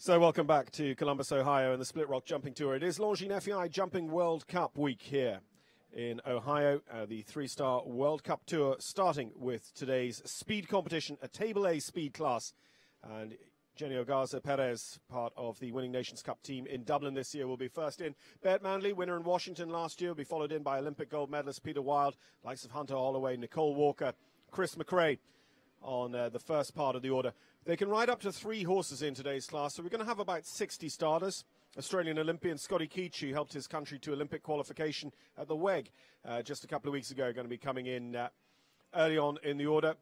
So welcome back to Columbus, Ohio and the Split Rock Jumping Tour. It is Longines FEI Jumping World Cup week here in Ohio. The three-star World Cup Tour starting with today's speed competition, a Table A speed class. And Jenny Garza Perez, part of the winning Nations Cup team in Dublin this year, will be first in. Bert Manley, winner in Washington last year, will be followed in by Olympic gold medalist Peter Wilde, likes of Hunter Holloway, Nicole Walker, Chris McRae on the first part of the order. They can ride up to 3 horses in today's class, so we're going to have about 60 starters. Australian Olympian Scotty, who helped his country to Olympic qualification at the WEG just a couple of weeks ago, going to be coming in early on in the order.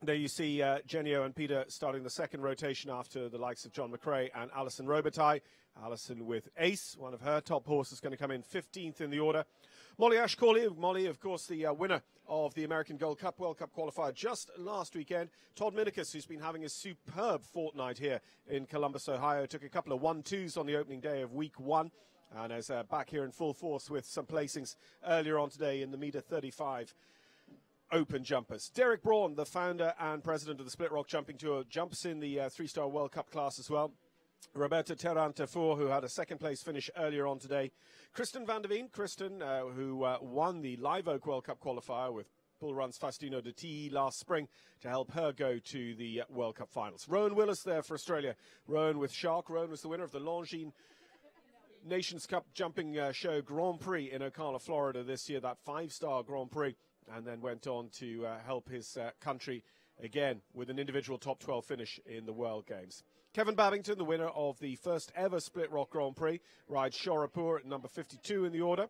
There you see Genio and Peter starting the second rotation after the likes of John McRae and Alison Robitaille. Alison with Ace, one of her top horses, going to come in 15th in the order. Molly Ashcawley, Molly, of course, the winner of the American Gold Cup World Cup qualifier just last weekend. Todd Minicus, who's been having a superb fortnight here in Columbus, Ohio, took a couple of 1-2s on the opening day of week 1 and is back here in full force with some placings earlier on today in the meter 35 open jumpers. Derek Braun, the founder and president of the Split Rock Jumping Tour, jumps in the 3-star World Cup class as well. Roberta Terrantefour, who had a second-place finish earlier on today. Kristen van der Veen, who won the Live Oak World Cup qualifier with Bull Run's Faustino de T last spring to help her go to the World Cup finals. Rowan Willis there for Australia. Rowan with Shark. Rowan was the winner of the Longines Nations Cup Jumping Show Grand Prix in Ocala, Florida this year, that 5-star Grand Prix, and then went on to help his country again with an individual top 12 finish in the World Games. Kevin Babbington, the winner of the first ever Split Rock Grand Prix, rides Shorapur at number 52 in the order.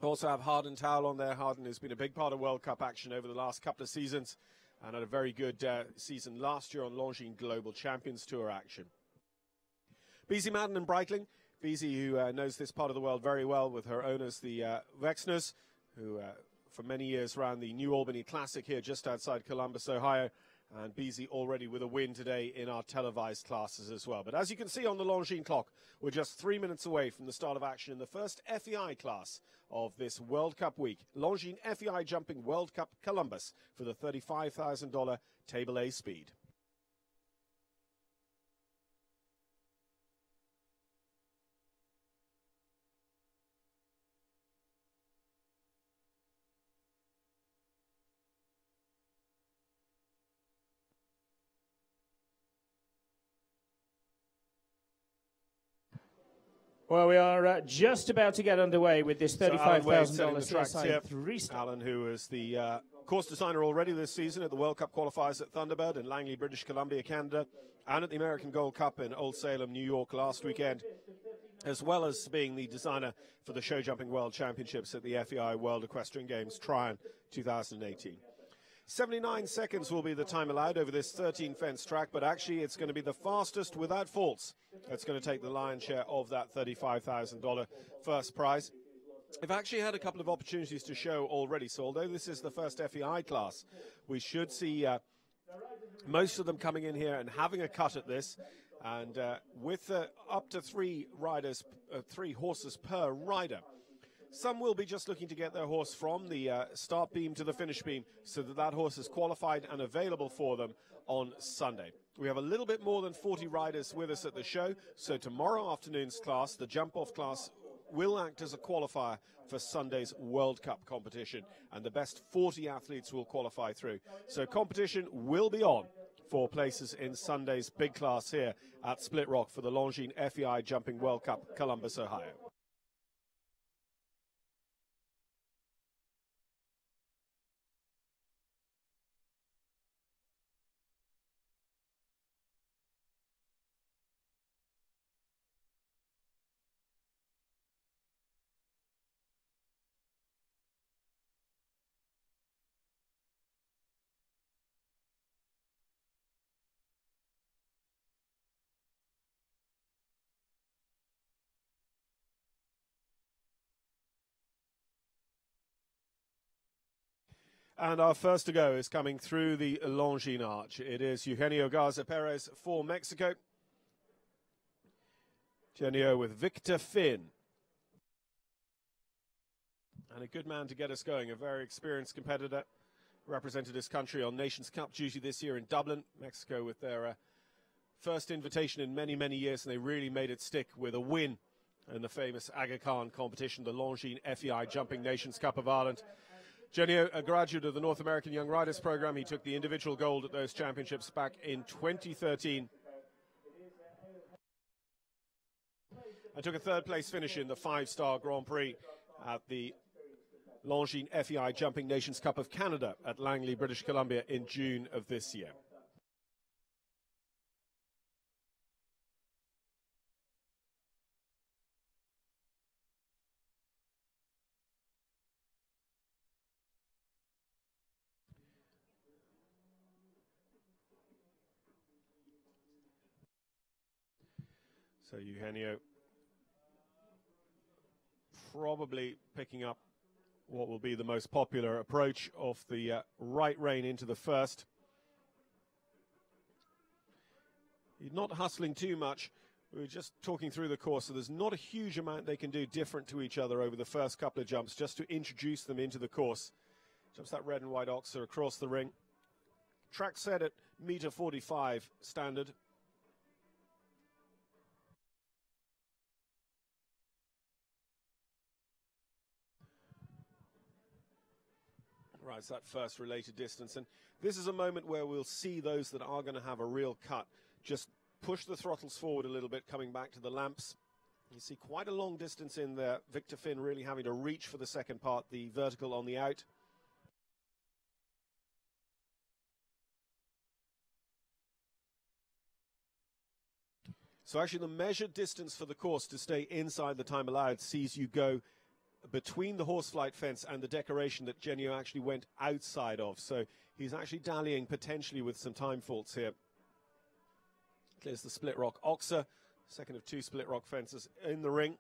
Also have Harden Towle on there. Harden has been a big part of World Cup action over the last couple of seasons and had a very good season last year on Longines Global Champions Tour action. Beezy Madden and Breitling. Beezy, who knows this part of the world very well with her owners, the Wexners, who for many years ran the New Albany Classic here just outside Columbus, Ohio. And Beezy already with a win today in our televised classes as well. But as you can see on the Longines clock, we're just 3 minutes away from the start of action in the first FEI class of this World Cup week. Longines FEI Jumping World Cup Columbus for the $35,000 Table A speed. Well, we are just about to get underway with this $35,000 CSI 3-star. Alan, who is the course designer already this season at the World Cup qualifiers at Thunderbird in Langley, British Columbia, Canada, and at the American Gold Cup in Old Salem, New York last weekend, as well as being the designer for the Show Jumping World Championships at the FEI World Equestrian Games Tryon 2018. 79 seconds will be the time allowed over this 13-fence track, but actually it's going to be the fastest without faults that's going to take the lion's share of that $35,000 first prize. I've actually had a couple of opportunities to show already, so although this is the first FEI class, we should see most of them coming in here and having a cut at this, and with up to 3 horses per rider. Some will be just looking to get their horse from the start beam to the finish beam so that that horse is qualified and available for them on Sunday. We have a little bit more than 40 riders with us at the show, so tomorrow afternoon's class, the jump-off class, will act as a qualifier for Sunday's World Cup competition, and the best 40 athletes will qualify through. So competition will be on for places in Sunday's big class here at Split Rock for the Longines FEI Jumping World Cup, Columbus, Ohio. And our first to go is coming through the Longines arch. It is Eugenio Garza Perez for Mexico. Eugenio with Victor Finn. And a good man to get us going, a very experienced competitor. Represented his country on Nations Cup duty this year in Dublin. Mexico with their first invitation in many, many years, and they really made it stick with a win in the famous Aga Khan competition, the Longines FEI Jumping Nations Cup of Ireland. Genio, a graduate of the North American Young Riders Program, he took the individual gold at those championships back in 2013. And took a third-place finish in the five-star Grand Prix at the Longines FEI Jumping Nations Cup of Canada at Langley, British Columbia in June of this year. So Eugenio probably picking up what will be the most popular approach off the right rein into the first. He's not hustling too much. We were just talking through the course, so there's not a huge amount they can do different to each other over the first couple of jumps, just to introduce them into the course. Jumps that red and white oxer across the ring. Track set at meter 45 standard. Right, it's that first related distance, and this is a moment where we'll see those that are going to have a real cut just push the throttles forward a little bit, coming back to the lamps. You see quite a long distance in there. Victor Finn really having to reach for the second part, the vertical on the out. So actually the measured distance for the course to stay inside the time allowed sees you go between the horseflight fence and the decoration that Genio actually went outside of. So he's actually dallying potentially with some time faults here. Clears the split rock oxer, second of two split rock fences in the ring.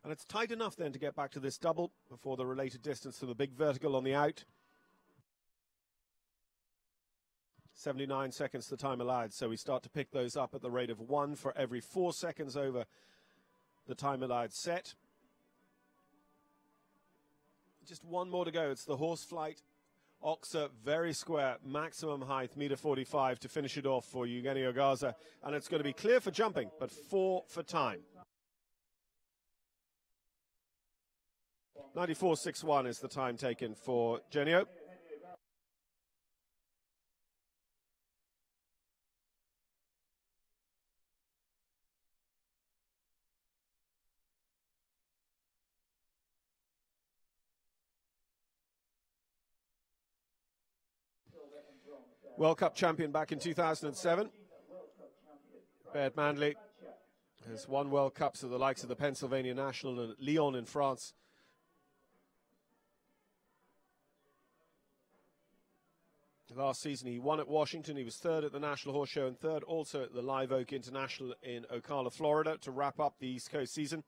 And it's tight enough then to get back to this double before the related distance to the big vertical on the out. 79 seconds the time allowed, so we start to pick those up at the rate of 1 for every 4 seconds over the time allowed set. Just one more to go. It's the horseflight oxer, very square, maximum height, meter 45 to finish it off for Eugenio Garza. And it's going to be clear for jumping, but 4 for time. 94.61 is the time taken for Genio. World Cup champion back in 2007. Baird Manley has won World Cups of the likes of the Pennsylvania National and Lyon in France. Last season he won at Washington. He was third at the National Horse Show and third also at the Live Oak International in Ocala, Florida to wrap up the East Coast season.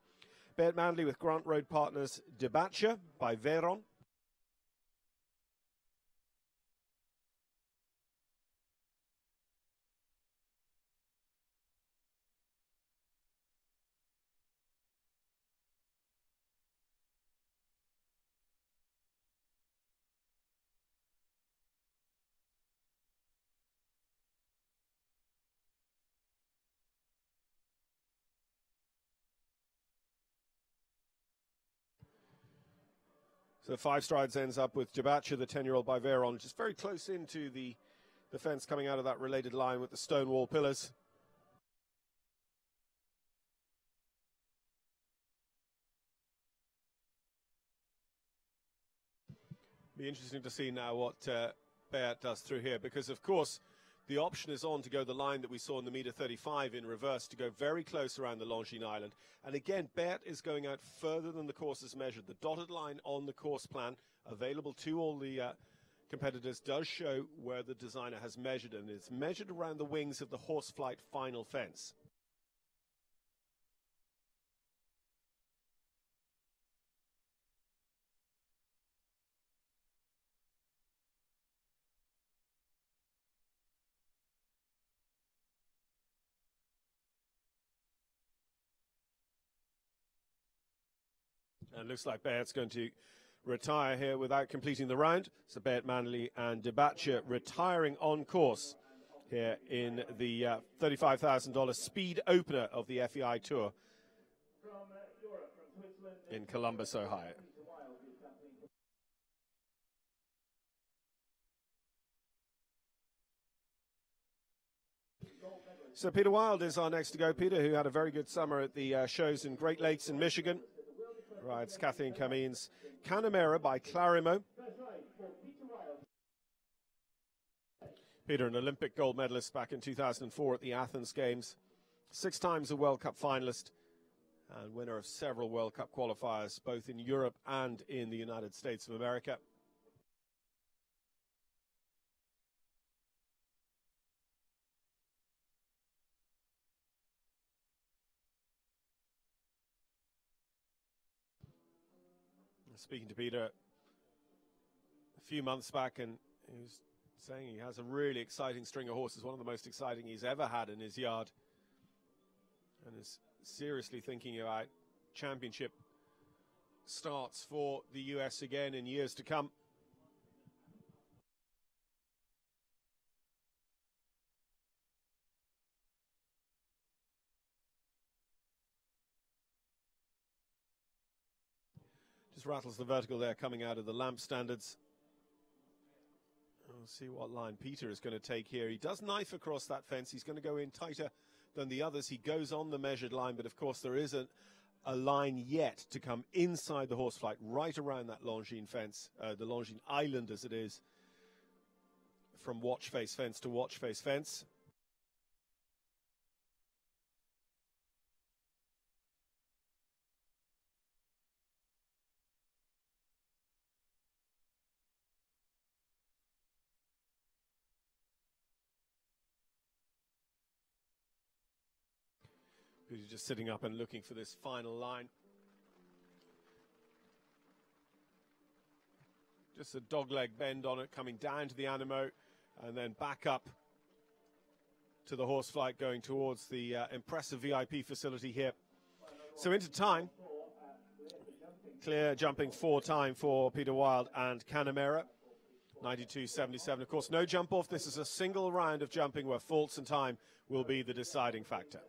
Baird Manley with Grant Road partners Debacha by Veyron. So 5 strides ends up with Jabacha, the 10-year-old by Veyron, just very close into the fence coming out of that related line with the stone wall pillars. Be interesting to see now what Beat does through here, because of course the option is on to go the line that we saw in the meter 35 in reverse, to go very close around the Longines Island. And again, Beat is going out further than the course is measured. The dotted line on the course plan, available to all the competitors, does show where the designer has measured, and it's measured around the wings of the horseflight final fence. And looks like Beat's going to retire here without completing the round. So Baird Manley and Debacha retiring on course here in the $35,000 speed opener of the FEI Tour in Columbus, Ohio. So Peter Wild is our next to go. Peter, who had a very good summer at the shows in Great Lakes in Michigan, rides Kathleen Kameen's Canamera by Clarimo. Peter, an Olympic gold medalist back in 2004 at the Athens Games, 6 times a World Cup finalist and winner of several World Cup qualifiers, both in Europe and in the United States of America. Speaking to Peter a few months back, and he was saying he has a really exciting string of horses, one of the most exciting he's ever had in his yard, and is seriously thinking about championship starts for the US again in years to come. Just rattles the vertical there coming out of the lamp standards. We'll see what line Peter is going to take here. He does knife across that fence. He's going to go in tighter than the others. He goes on the measured line, but of course there isn't a line yet to come inside the horse flight, right around that Longines fence, the Longines Island as it is, from watch face fence to watch face fence. He's just sitting up and looking for this final line. Just a dogleg bend on it, coming down to the Animo, and then back up to the horse flight, going towards the impressive VIP facility here. So into time. Clear jumping 4 time for Peter Wild and Canamera. 92.77. Of course, no jump off. This is a single round of jumping where faults and time will be the deciding factor.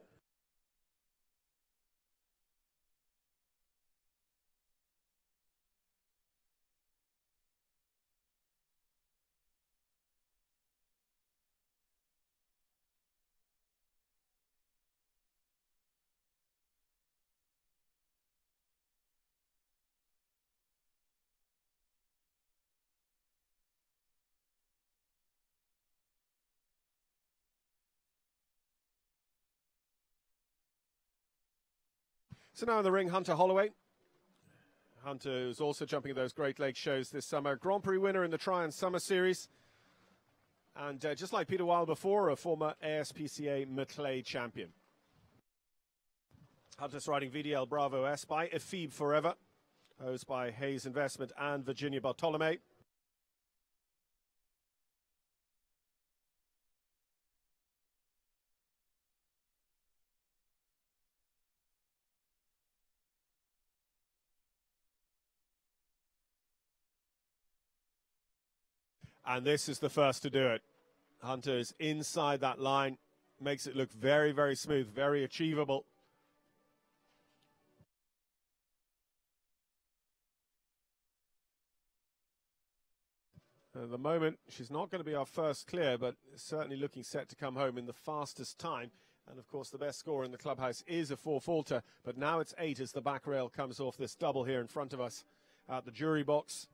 So now in the ring, Hunter Holloway. Hunter is also jumping at those Great Lakes shows this summer. Grand Prix winner in the Tryon Summer Series. And just like Peter Wild before, a former ASPCA Maclay champion. Hunter's riding VDL Bravo S by Ephebe Forever, hosed by Hayes Investment and Virginia Bartolome. And this is the first to do it. Hunter is inside that line, makes it look very, very smooth, very achievable. At the moment, she's not going to be our first clear, but certainly looking set to come home in the fastest time. And, of course, the best score in the clubhouse is a 4-faulter, but now it's 8 as the back rail comes off this double here in front of us at the jury box.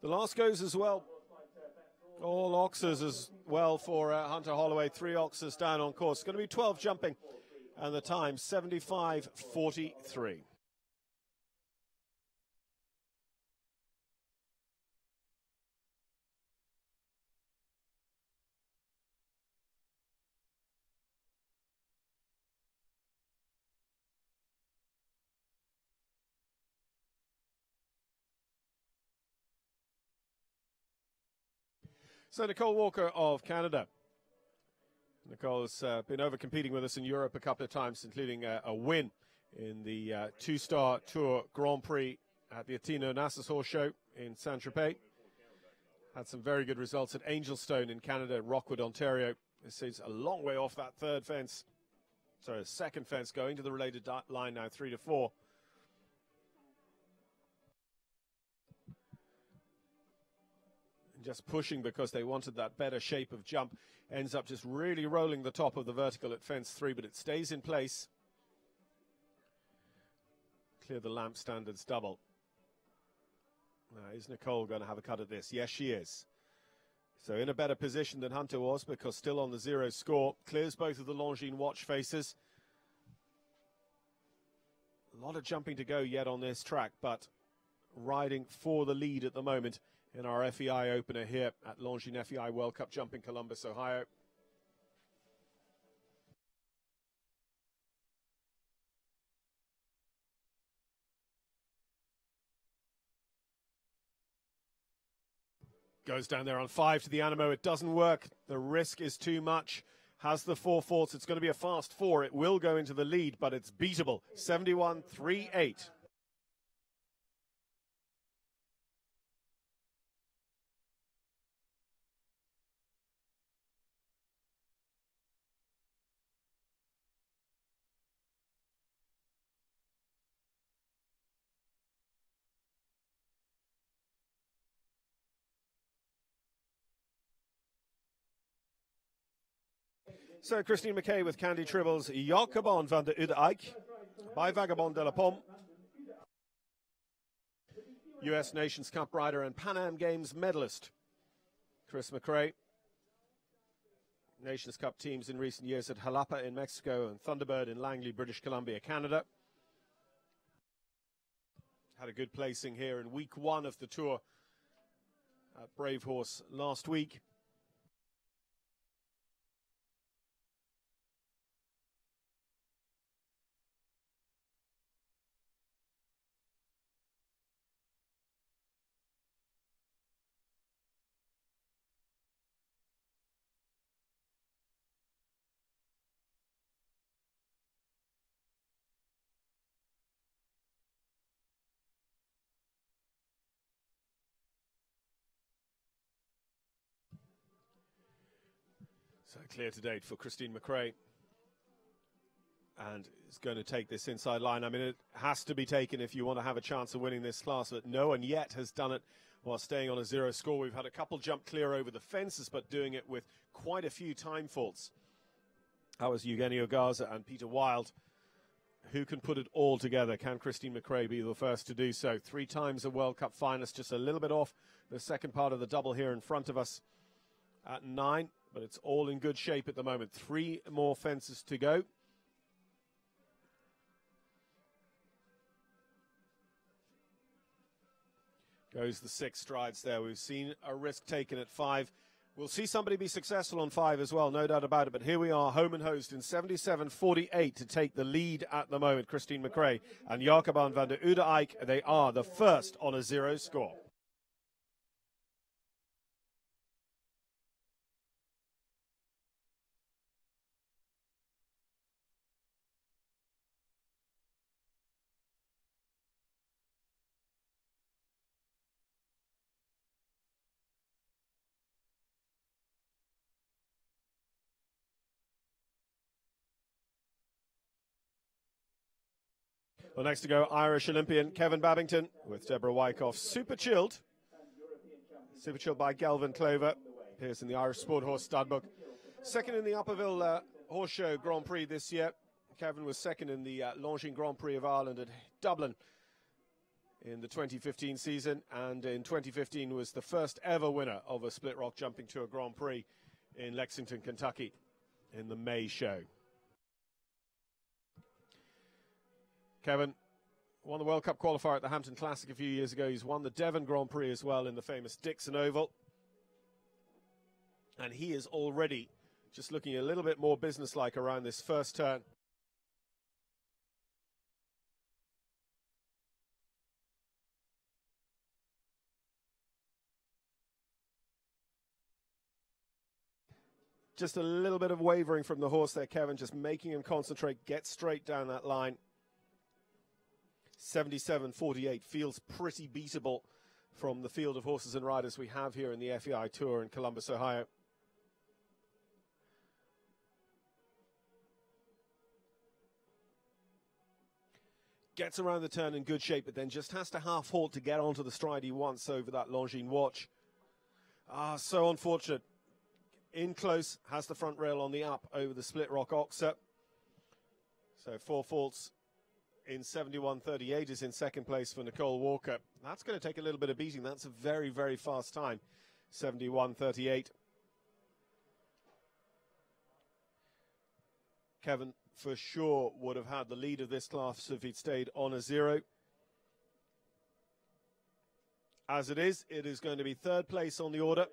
The last goes as well. All oxers as well for Hunter Holloway. 3 oxers down on course. It's going to be 12 jumping. And the time, 75.43. So Nicole Walker of Canada. Nicole's been over-competing with us in Europe a couple of times, including a win in the two-star Tour Grand Prix at the Atino Nassau Horse Show in Saint-Tropez. Had some very good results at Angelstone in Canada, Rockwood, Ontario. This is a long way off that third fence. Sorry, the second fence, going to the related line now, 3-4. Just pushing because they wanted that better shape of jump. Ends up just really rolling the top of the vertical at fence 3, but it stays in place. Clear the lamp standards double. Now, is Nicole going to have a cut at this? Yes, she is. So in a better position than Hunter was, because still on the 0 score. Clears both of the Longines watch faces. A lot of jumping to go yet on this track, but riding for the lead at the moment in our FEI opener here at Longines FEI World Cup Jumping, Columbus, Ohio. Goes down there on 5 to the Animo. It doesn't work. The risk is too much. Has the 4/4. It's going to be a fast 4. It will go into the lead, but it's beatable. 71.38. So Christine McKay with Candy Tribbles, Jacobon van de Ude Eik, by Vagabond de la Pomme. US Nations Cup rider and Pan Am Games medalist, Chris McRae. Nations Cup teams in recent years at Jalapa in Mexico and Thunderbird in Langley, British Columbia, Canada. Had a good placing here in week 1 of the tour at Brave Horse last week. So clear to date for Christine McRae. And is going to take this inside line. I mean, it has to be taken if you want to have a chance of winning this class, but no one yet has done it while staying on a 0 score. We've had a couple jump clear over the fences, but doing it with quite a few time faults. That was Eugenio Garza and Peter Wilde. Who can put it all together? Can Christine McRae be the first to do so? 3 times a World Cup finalist, just a little bit off the second part of the double here in front of us at 9. But it's all in good shape at the moment. 3 more fences to go. Goes the 6 strides there. We've seen a risk taken at 5. We'll see somebody be successful on 5 as well, no doubt about it. But here we are, home and host in 77.48 to take the lead at the moment. Christine McRae and Jacobon van der Ude Eik, they are the first on a 0 score. Well, next to go, Irish Olympian Kevin Babbington with Deborah Wyckoff. Super chilled by Galvin Clover. Appears in the Irish Sport Horse Stud Book. Second in the Upperville Horse Show Grand Prix this year. Kevin was second in the Longines Grand Prix of Ireland at Dublin in the 2015 season. And in 2015 was the first ever winner of a Split Rock Jumping Tour Grand Prix in Lexington, Kentucky in the May show. Kevin won the World Cup qualifier at the Hampton Classic a few years ago. He's won the Devon Grand Prix as well in the famous Dixon Oval. And he is already just looking a little bit more businesslike around this first turn. just a little bit of wavering from the horse there, Kevin, just making him concentrate, get straight down that line. 77.48 feels pretty beatable from the field of horses and riders we have here in the FEI Tour in Columbus, Ohio. Gets around the turn in good shape, but then just has to half halt to get onto the stride he wants over that Longines watch. Ah, so unfortunate. In close, has the front rail on the up over the Split Rock Oxer. So 4 faults in 71.38 is in second place for Nicole Walker. That's going to take a little bit of beating. That's a very, very fast time. 71.38. Kevin for sure would have had the lead of this class if he'd stayed on a 0. As it is going to be third place on the order.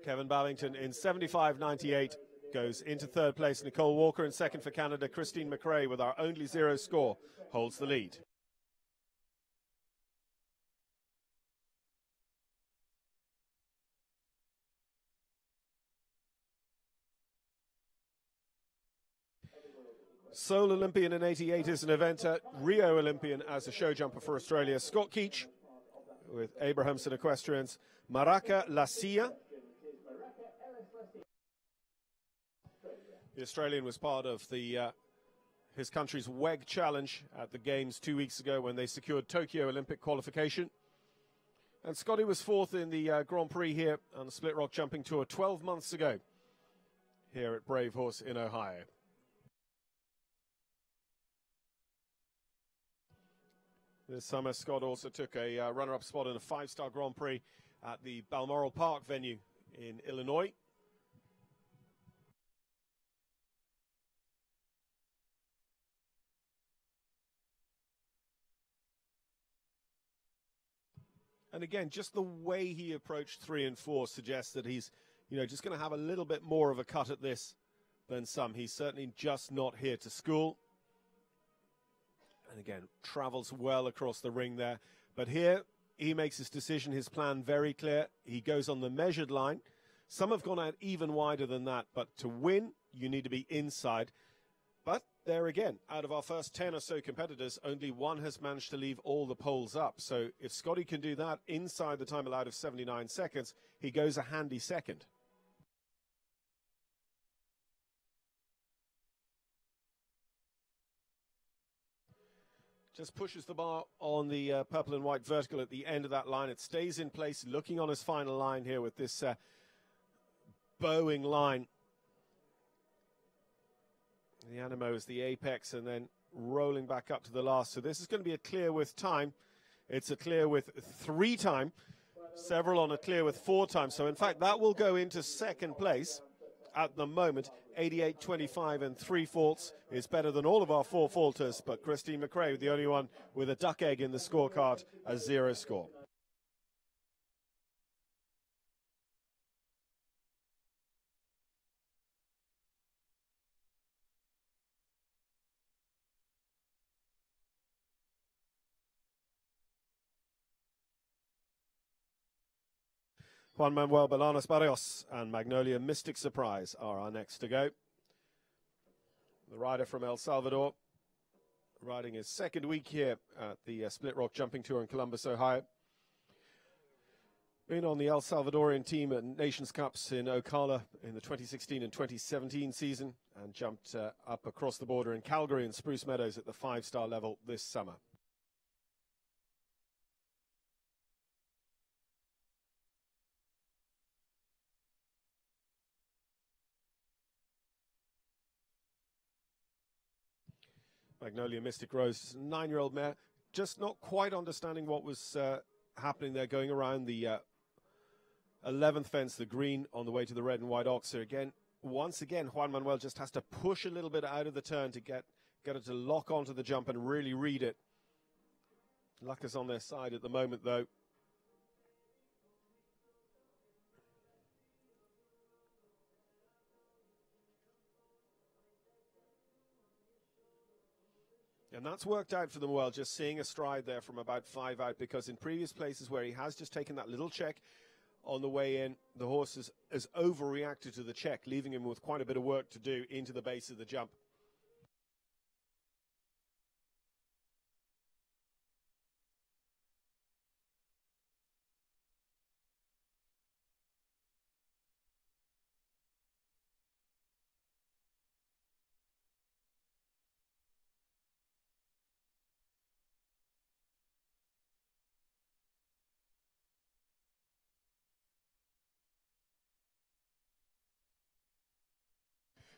Kevin Babbington in 75.98 goes into third place. Nicole Walker in second for Canada. Christine McRae, with our only 0 score, holds the lead. Seoul Olympian in 88 as an eventer. Rio Olympian as a show jumper for Australia. Scott Keach with Abrahamson Equestrians. Maraca Lacia. The Australian was part of the his country's WEG Challenge at the Games 2 weeks ago when they secured Tokyo Olympic qualification. And Scotty was fourth in the Grand Prix here on the Split Rock Jumping Tour 12 months ago here at Brave Horse in Ohio. This summer, Scott also took a runner-up spot in a 5-star Grand Prix at the Balmoral Park venue in Illinois. And again, just the way he approached 3 and 4 suggests that he's, just going to have a little bit more of a cut at this than some. He's certainly just not here to school. And again, travels well across the ring there. But here, he makes his decision, his plan very clear. He goes on the measured line. Some have gone out even wider than that. But to win, you need to be inside. But there again, out of our first 10 or so competitors, only one has managed to leave all the poles up. So if Scotty can do that inside the time allowed of 79 seconds, he goes a handy second. Just pushes the bar on the purple and white vertical at the end of that line. It stays in place, looking on his final line here with this bowing line. The Animo is the apex and then rolling back up to the last. So this is going to be a clear with time. It's a clear with 3 time, several on a clear with 4 time. So in fact, that will go into second place at the moment. 88.25 and 3 faults is better than all of our 4 faulters, but Christine McRae, the only one with a duck egg in the scorecard, a 0 score. Juan Manuel Bolanos Barrios and Magnolia Mystic Surprise are our next to go. The rider from El Salvador, riding his second week here at the Split Rock Jumping Tour in Columbus, Ohio. Been on the El Salvadorian team at Nations Cups in Ocala in the 2016 and 2017 season, and jumped up across the border in Calgary and Spruce Meadows at the 5-star level this summer. Magnolia Mystic Rose, 9-year-old mare, just not quite understanding what was happening there, going around the 11th fence, the green, on the way to the red and white oxer. Again, once again, Juan Manuel just has to push a little bit out of the turn to get it to lock onto the jump and really read it. Luck is on their side at the moment, though. And that's worked out for them well, just seeing a stride there from about 5 out, because in previous places where he has just taken that little check on the way in. The horse has overreacted to the check, leaving him with quite a bit of work to do into the base of the jump.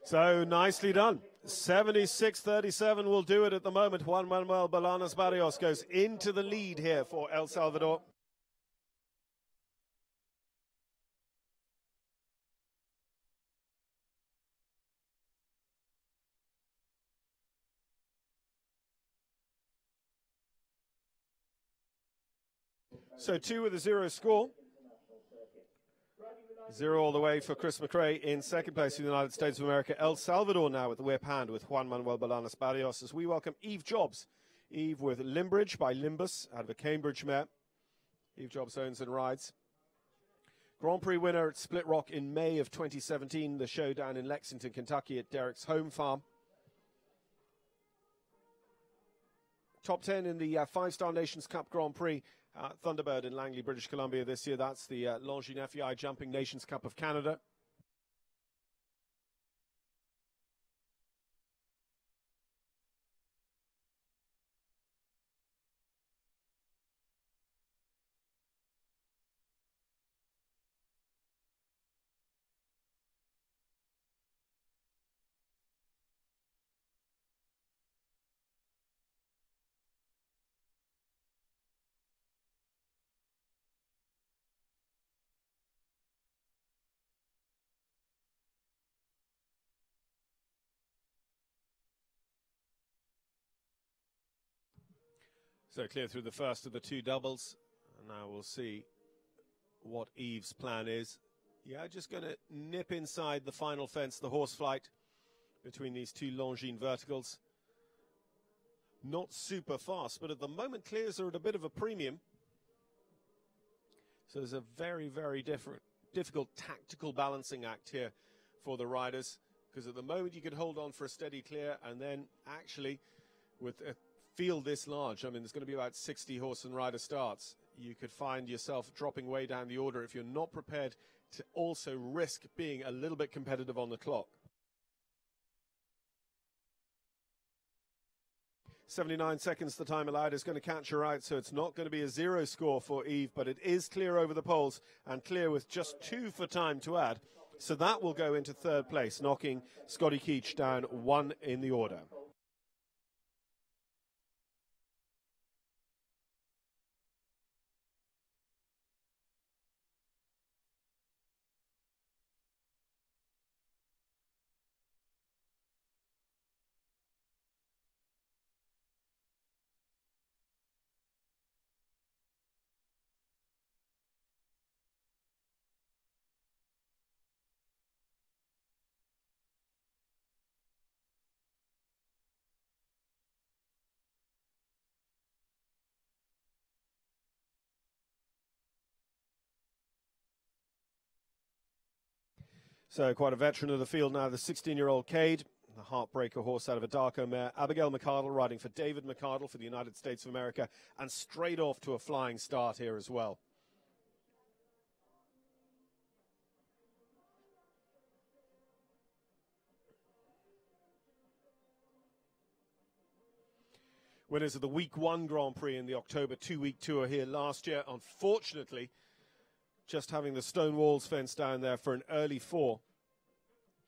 So nicely done. 76.37 will do it at the moment. Juan Manuel Bolaños Barrios goes into the lead here for El Salvador. So 2 with a 0 score. 0 all the way for Chris McRae in second place in the United States of America. El Salvador now with the whip hand with Juan Manuel Bolaños Barrios as we welcome Eve Jobs. Eve with Limbridge by Limbus out of a Cambridge mare. Eve Jobs owns and rides. Grand Prix winner at Split Rock in May of 2017. The show down in Lexington, Kentucky at Derek's home farm. Top 10 in the 5-Star Nations Cup Grand Prix. Thunderbird in Langley, British Columbia this year. That's the Longines FEI Jumping Nations Cup of Canada. So clear through the first of the 2 doubles. And now we'll see what Eve's plan is. Yeah, just going to nip inside the final fence, the horse flight between these 2 Longines verticals. Not super fast, but at the moment clears are at a bit of a premium. So there's a very, very difficult tactical balancing act here for the riders. Because at the moment you could hold on for a steady clear, and then actually with a field this large, I mean, there's going to be about 60 horse and rider starts. You could find yourself dropping way down the order if you're not prepared to also risk being a little bit competitive on the clock. 79 seconds the time allowed is going to catch her out, so it's not going to be a 0 score for Eve, but it is clear over the poles and clear with just 2 for time to add. So that will go into 3rd place, knocking Scotty Keach down 1 in the order. So quite a veteran of the field now, the 16-year-old Cade, the heartbreaker horse out of a Darko mare. Abigail McArdle riding for David McArdle for the United States of America, and straight off to a flying start here as well. Winners of the Week 1 Grand Prix in the October 2-week tour here last year. Unfortunately, just having the stone walls fenced down there for an early 4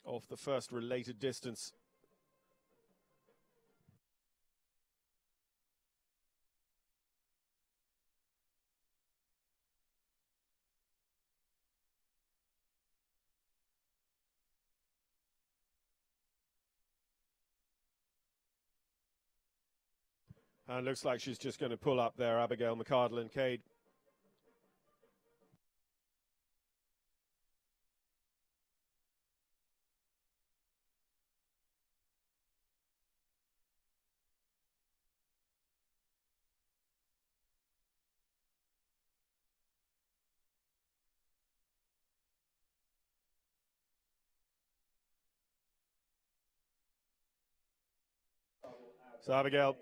off the first related distance. And looks like she's just going to pull up there, Abigail McArdle and Cade. So Abigail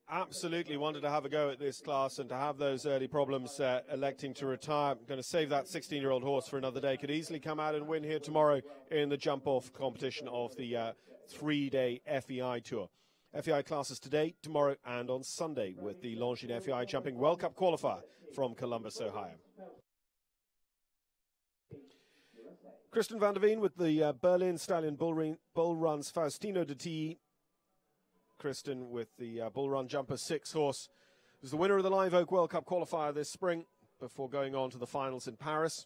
absolutely wanted to have a go at this class, and to have those early problems electing to retire. I'm going to save that 16-year-old horse for another day. Could easily come out and win here tomorrow in the jump-off competition of the 3-day FEI Tour. FEI classes today, tomorrow, and on Sunday with the Longines FEI Jumping World Cup qualifier from Columbus, Ohio. Kristen van der Veen with the Berlin Stallion Bull Run's Faustino de T. Kristen with the Bull Run Jumper 6 horse was the winner of the Live Oak World Cup qualifier this spring before going on to the finals in Paris.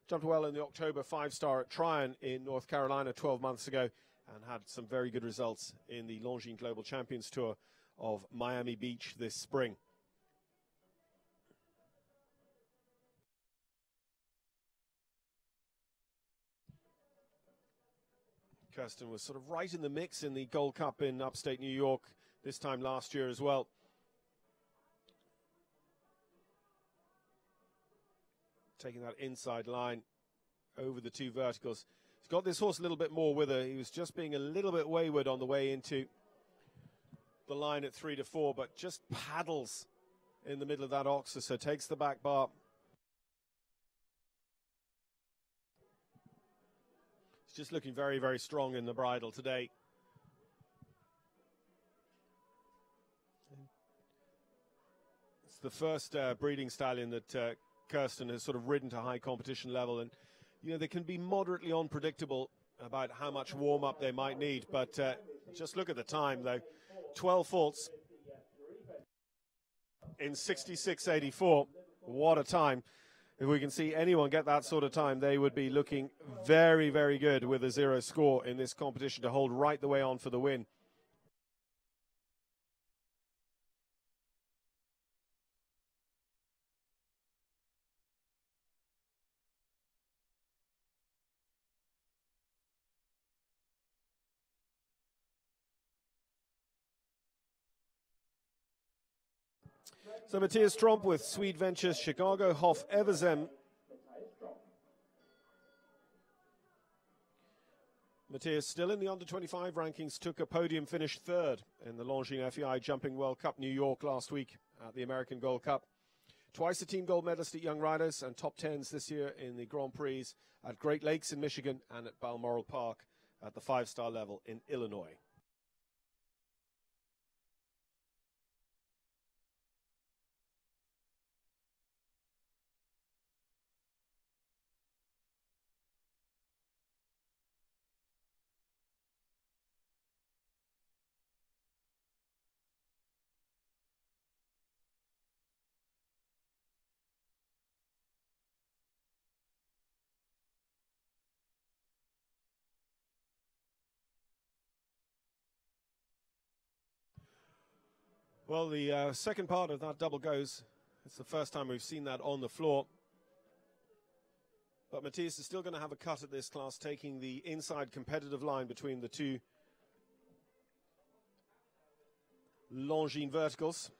Jumped well in the October 5-star at Tryon in North Carolina 12 months ago and had some very good results in the Longines Global Champions Tour of Miami Beach this spring. Kirsten was sort of right in the mix in the Gold Cup in upstate New York this time last year as well. Taking that inside line over the two verticals. He's got this horse a little bit more with her. He was just being a little bit wayward on the way into the line at 3 to 4, but just paddles in the middle of that oxer, so takes the back bar. He's just looking very, very strong in the bridle today. It's the first breeding stallion that Kirsten has sort of ridden to high competition level, and you know, they can be moderately unpredictable about how much warm-up they might need, but just look at the time though. 12 faults in 66.84. What a time. If we can see anyone get that sort of time, they would be looking very, very good with a 0 score in this competition to hold right the way on for the win. So Matthias Tromp with Swede Ventures, Chicago, Hoff Eversem. Matthias still in the under-25 rankings, took a podium finish third in the Longines FEI Jumping World Cup New York last week at the American Gold Cup. Twice a team gold medalist at Young Riders and top 10s this year in the Grand Prix at Great Lakes in Michigan and at Balmoral Park at the 5-star level in Illinois. Well, the second part of that double goes. It's the first time we've seen that on the floor. But Matthias is still going to have a cut at this class, taking the inside competitive line between the two Longines verticals.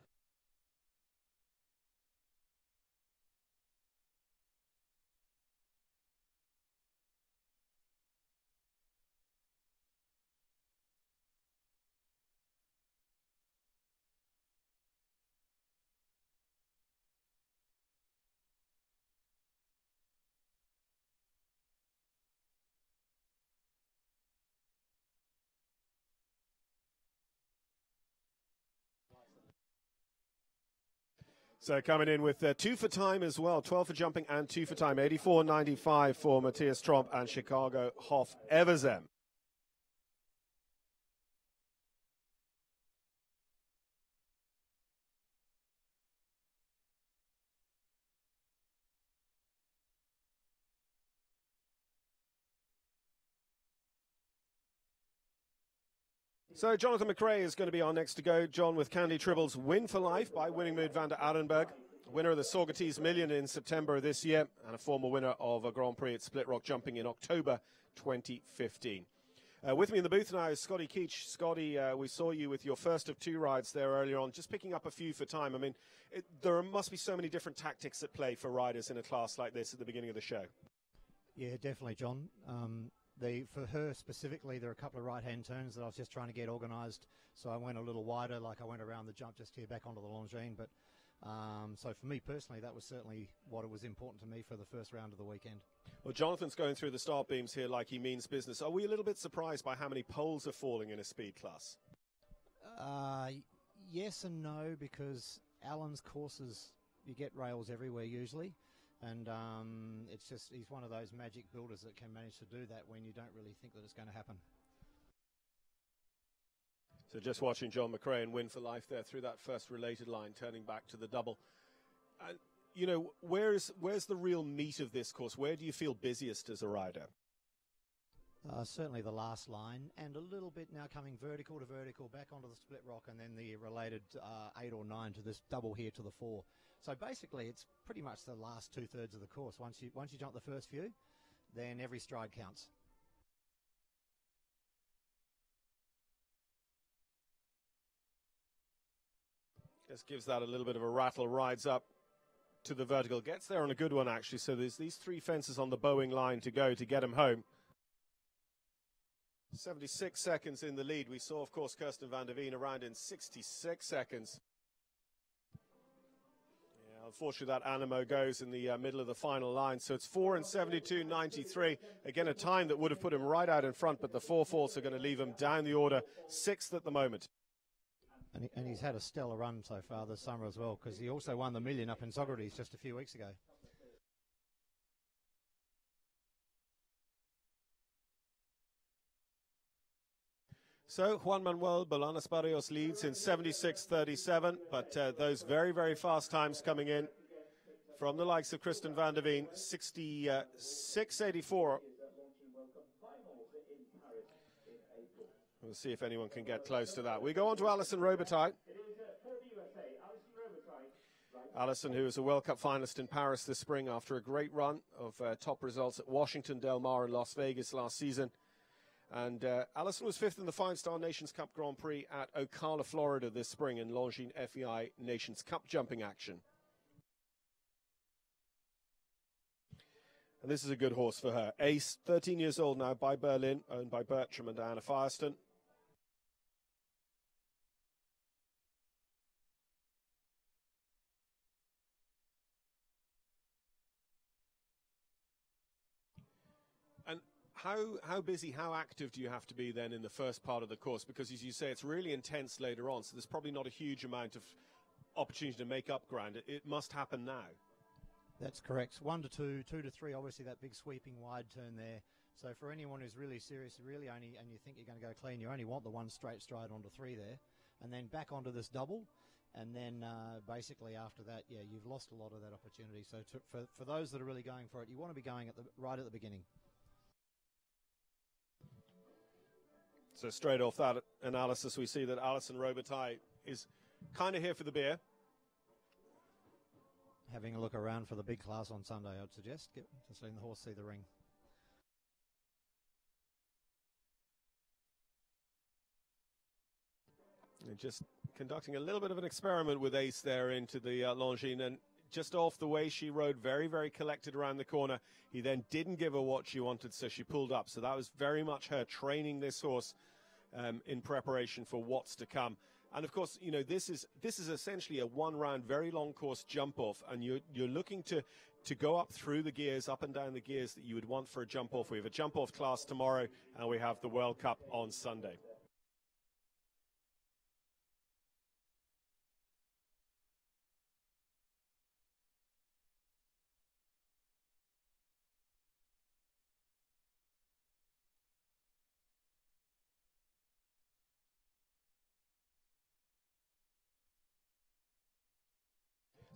So coming in with 2 for time as well, 12 for jumping and 2 for time, 84.95 for Matthias Tromp and Chicago Hoff Eversem. So Jonathan McRae is going to be our next to go. John with Candy Tribble's Win for Life by Winning Mood van der Arenberg. Winner of the Saugerties Million in September this year and a former winner of a Grand Prix at Split Rock Jumping in October 2015. With me in the booth now is Scotty Keach. Scotty, we saw you with your first of 2 rides there earlier on, just picking up a few for time. I mean, there must be so many different tactics at play for riders in a class like this at the beginning of the show. Yeah, definitely, John. For her specifically, there are a couple of right-hand turns that I was just trying to get organised, so I went a little wider, like I went around the jump just here back onto the Longines. But so for me personally, that was certainly what was important to me for the first round of the weekend. Well, Jonathan's going through the start beams here like he means business. Are we a little bit surprised by how many poles are falling in a speed class? Yes and no, because Alan's courses, you get rails everywhere usually. And it's just, he's one of those magic builders that can manage to do that when you don't really think that it's going to happen. So just watching John McRae win for life there through that first related line, turning back to the double. And, you know, where's the real meat of this course? Where do you feel busiest as a rider? Certainly the last line, and a little bit now coming vertical to vertical, back onto the split rock, and then the related 8 or 9 to this double here to the 4. So basically, it's pretty much the last 2/3 of the course. Once you jump the first few, then every stride counts. Just gives that a little bit of a rattle, rides up to the vertical, gets there on a good one actually. So there's these 3 fences on the Boeing line to go to get him home. 76 seconds in the lead. We saw, of course, Kirsten van der Veen around in 66 seconds. Yeah, unfortunately, that Animo goes in the middle of the final line. So it's 4 and 72.93. Again, a time that would have put him right out in front, but the 4 faults are going to leave him down the order, 6th at the moment. And he's had a stellar run so far this summer as well, because he also won the million up in Socrates just a few weeks ago. So Juan Manuel Bolaños Barrios leads in 76.37, but those very, very fast times coming in from the likes of Kirsten van der Veen, 66.84. We'll see if anyone can get close to that. We go on to Alison Robitaille. Alison, who is a World Cup finalist in Paris this spring after a great run of top results at Washington, Del Mar and Las Vegas last season. And Alison was 5th in the 5-Star Nations Cup Grand Prix at Ocala, Florida this spring in Longines FEI Nations Cup jumping action. And this is a good horse for her. Ace, 13 years old now, by Berlin, owned by Bertram and Diana Firestone. And how busy, how active do you have to be then in the first part of the course? Because as you say, it's really intense later on, so there's probably not a huge amount of opportunity to make up ground. It must happen now. That's correct. 1 to 2, 2 to 3, obviously that big sweeping wide turn there. So for anyone who's really serious, really only, and you think you're going to go clean, you only want the 1 straight stride onto 3 there, and then back onto this double, and then basically after that, yeah, you've lost a lot of that opportunity. So for those that are really going for it, you want to be going right at the beginning. So straight off that analysis, we see that Alison Robitaille is kind of here for the beer. Having a look around for the big class on Sunday, I'd suggest. Just letting the horse see the ring. And just conducting a little bit of an experiment with Ace there into the Longines, and just off the way she rode very, very collected around the corner. He then didn't give her what she wanted, so she pulled up. So that was very much her training this horse in preparation for what's to come. And of course, you know, this is essentially a 1-round, very long course jump off, and you're looking to go up through the gears, up and down the gears that you would want for a jump off. We have a jump off class tomorrow, and we have the World Cup on Sunday.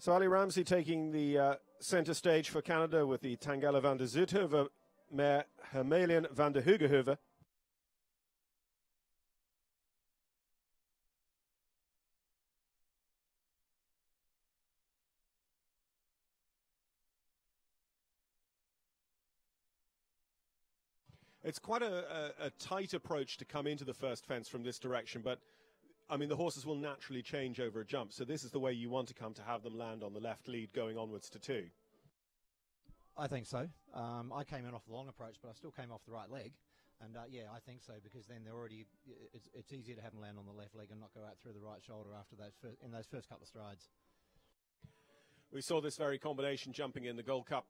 So Ali Ramsey taking the centre stage for Canada with the Tangela van der Zuthoeven mare Hermelian van der Hugehove. It's quite a tight approach to come into the first fence from this direction, but I mean, the horses will naturally change over a jump, so this is the way you want to come to have them land on the left lead going onwards to 2. I think so. I came in off the long approach, but I still came off the right leg. And yeah, I think so, because then they're already, it's easier to have them land on the left leg and not go out through the right shoulder after in those first couple of strides. We saw this very combination jumping in the Gold Cup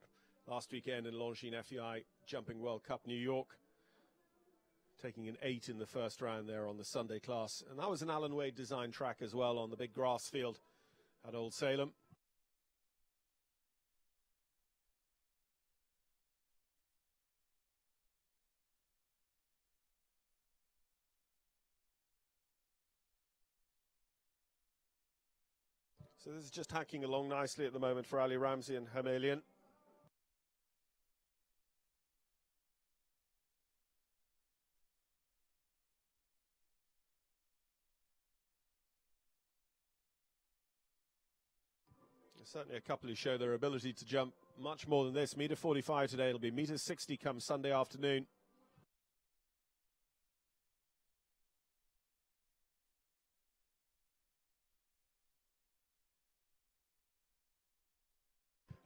last weekend in Longines FEI Jumping World Cup New York, taking an 8 in the first round there on the Sunday class. And that was an Alan Wade design track as well on the big grass field at Old Salem. So this is just hacking along nicely at the moment for Ali Ramsey and Amercian. There's certainly a couple who show their ability to jump much more than this. Meter 45 today, it'll be meter 60 come Sunday afternoon.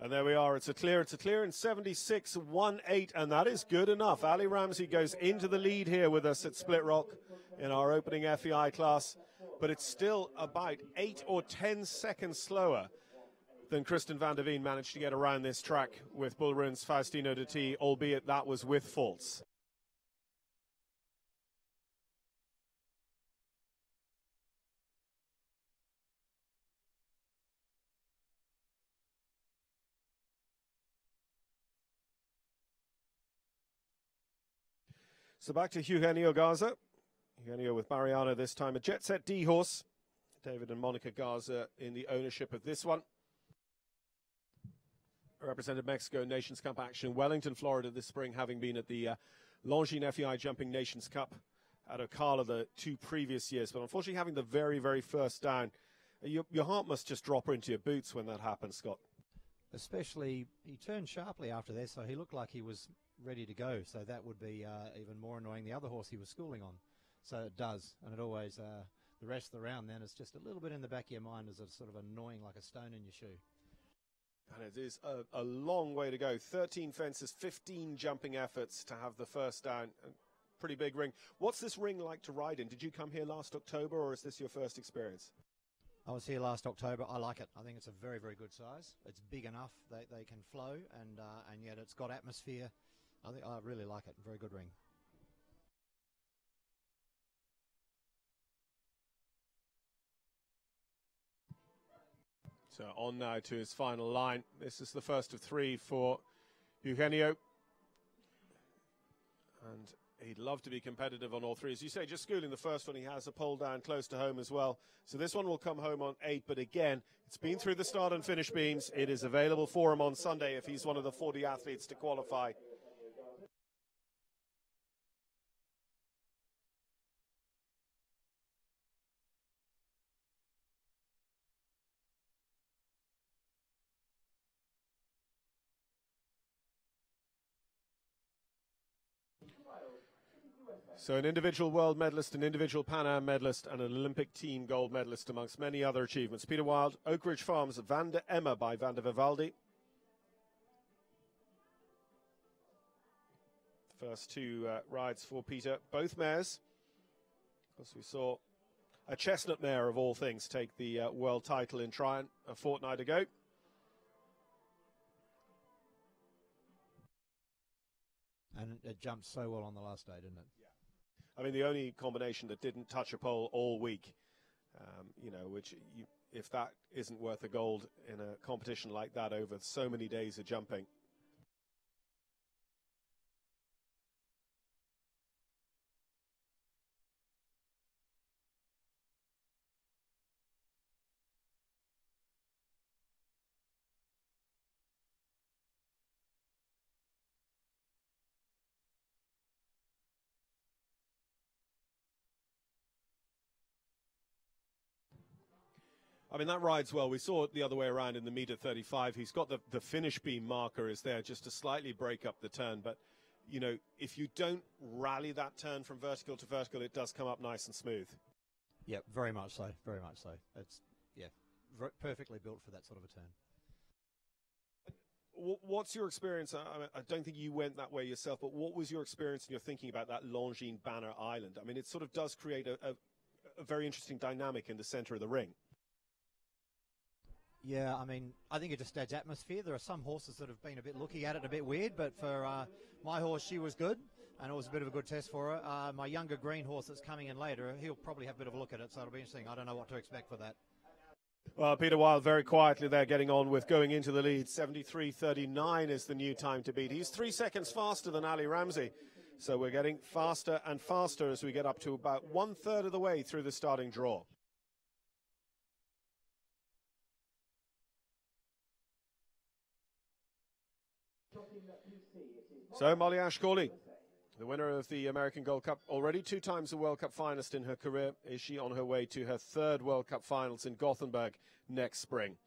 And there we are, it's a clear in 76.18, and that is good enough. Ali Ramsey goes into the lead here with us at Split Rock in our opening FEI class, but it's still about 8 or 10 seconds slower than Kristen van der Veen managed to get around this track with Bullrun's Faustino de T, albeit that was with faults. So back to Eugenio Garza. Eugenio with Mariano this time. A Jet Set D horse. David and Monica Garza in the ownership of this one. Represented Mexico Nations Cup action in Wellington, Florida this spring, having been at the Longines FEI Jumping Nations Cup at Ocala the 2 previous years. But unfortunately having the very, very first down, your heart must just drop into your boots when that happens, Scott. Especially, he turned sharply after that, so he looked like he was ready to go. So that would be even more annoying the other horse he was schooling on. So it does, and it always, the rest of the round then, it's just a little bit in the back of your mind as a sort of annoying like a stone in your shoe. And it is a long way to go. 13 fences, 15 jumping efforts to have the first down. A pretty big ring. What's this ring like to ride in? Did you come here last October, or is this your first experience? I was here last October. I like it. I think it's a very, very good size. It's big enough that they can flow, and yet it's got atmosphere. I really like it. Very good ring. So on now to his final line. This is the first of 3 for Eugenio. And he'd love to be competitive on all 3. As you say, just schooling the first one, he has a pole down close to home as well. So this one will come home on 8. But again, it's been through the start and finish beams. It is available for him on Sunday if he's one of the 40 athletes to qualify. So an individual world medalist, an individual Pan Am medalist, and an Olympic team gold medalist amongst many other achievements. Peter Wild, Oak Ridge Farms, Van der Emma by Van der Vivaldi. First 2 rides for Peter, both mares. Of course, we saw a chestnut mare of all things take the world title in Tryon a fortnight ago. And it jumped so well on the last day, didn't it? Yeah. I mean, the only combination that didn't touch a pole all week, you know, which if that isn't worth a gold in a competition like that over so many days of jumping. I mean, that rides well. We saw it the other way around in the meter 35. He's got the finish beam marker is there just to slightly break up the turn. But, you know, if you don't rally that turn from vertical to vertical, it does come up nice and smooth. Yeah, very much so. Very much so. It's, yeah, perfectly built for that sort of a turn. What's your experience? I don't think you went that way yourself, but what was your experience in your thinking about that Longines Banner Island? I mean, it sort of does create a very interesting dynamic in the center of the ring. Yeah, I mean, I think it just adds atmosphere. There are some horses that have been a bit looking at it a bit weird, but for my horse, she was good, and it was a bit of a good test for her. My younger green horse that's coming in later, he'll probably have a bit of a look at it, so it'll be interesting. I don't know what to expect for that. Well, Peter Wild very quietly there getting on with going into the lead. 73.39 is the new time to beat. He's 3 seconds faster than Ali Ramsey. So we're getting faster and faster as we get up to about 1/3 of the way through the starting draw. So Molly Ashcawley, the winner of the American Gold Cup, already 2 times a World Cup finalist in her career. Is she on her way to her 3rd World Cup finals in Gothenburg next spring?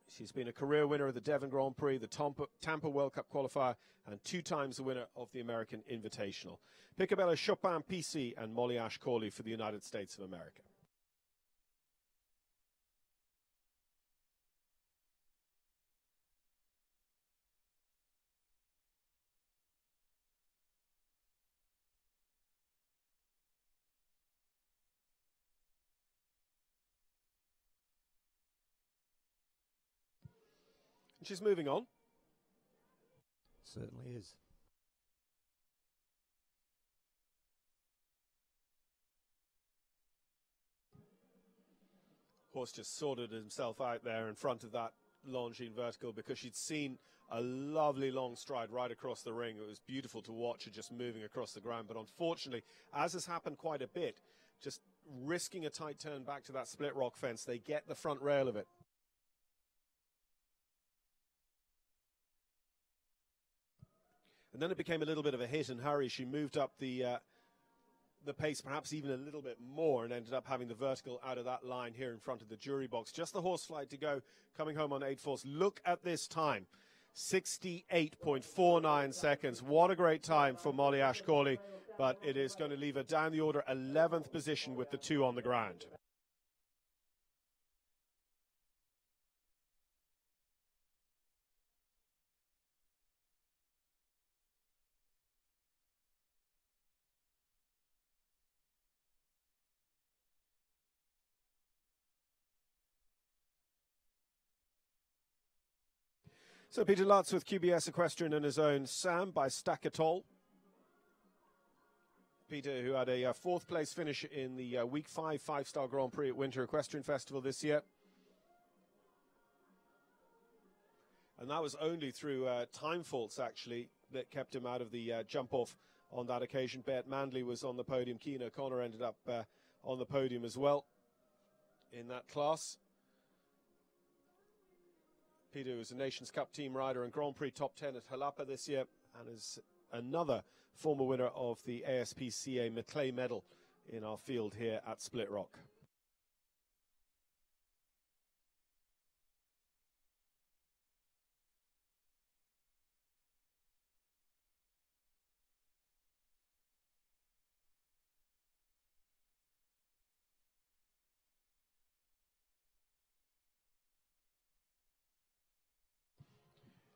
She's been a career winner of the Devon Grand Prix, the Tampa World Cup qualifier, and 2 times the winner of the American Invitational. Picabella Chopin PC and Molly Ashcawley for the United States of America. She's moving on. Certainly is. Horse just sorted himself out there in front of that Longines vertical because she'd seen a lovely long stride right across the ring. It was beautiful to watch her just moving across the ground. But unfortunately, as has happened quite a bit, just risking a tight turn back to that split rock fence, they get the front rail of it. And then it became a little bit of a hit and hurry. She moved up the pace perhaps even a little bit more and ended up having the vertical out of that line here in front of the jury box. Just the horse flight to go, coming home on 8/4. Look at this time, 68.49 seconds. What a great time for Molly Ashcawley, but it is going to leave her down the order 11th position with the 2 on the ground. So Peter Lutz with QBS Equestrian and his own Sam by Stackatol. Peter, who had a 4th place finish in the Week 5 5-star Grand Prix at Winter Equestrian Festival this year. And that was only through time faults, actually, that kept him out of the jump-off on that occasion. Bert Mandley was on the podium. Keane O'Connor ended up on the podium as well in that class. Peter was a Nations Cup team rider and Grand Prix top 10 at Jalapa this year and is another former winner of the ASPCA Maclay Medal in our field here at Split Rock.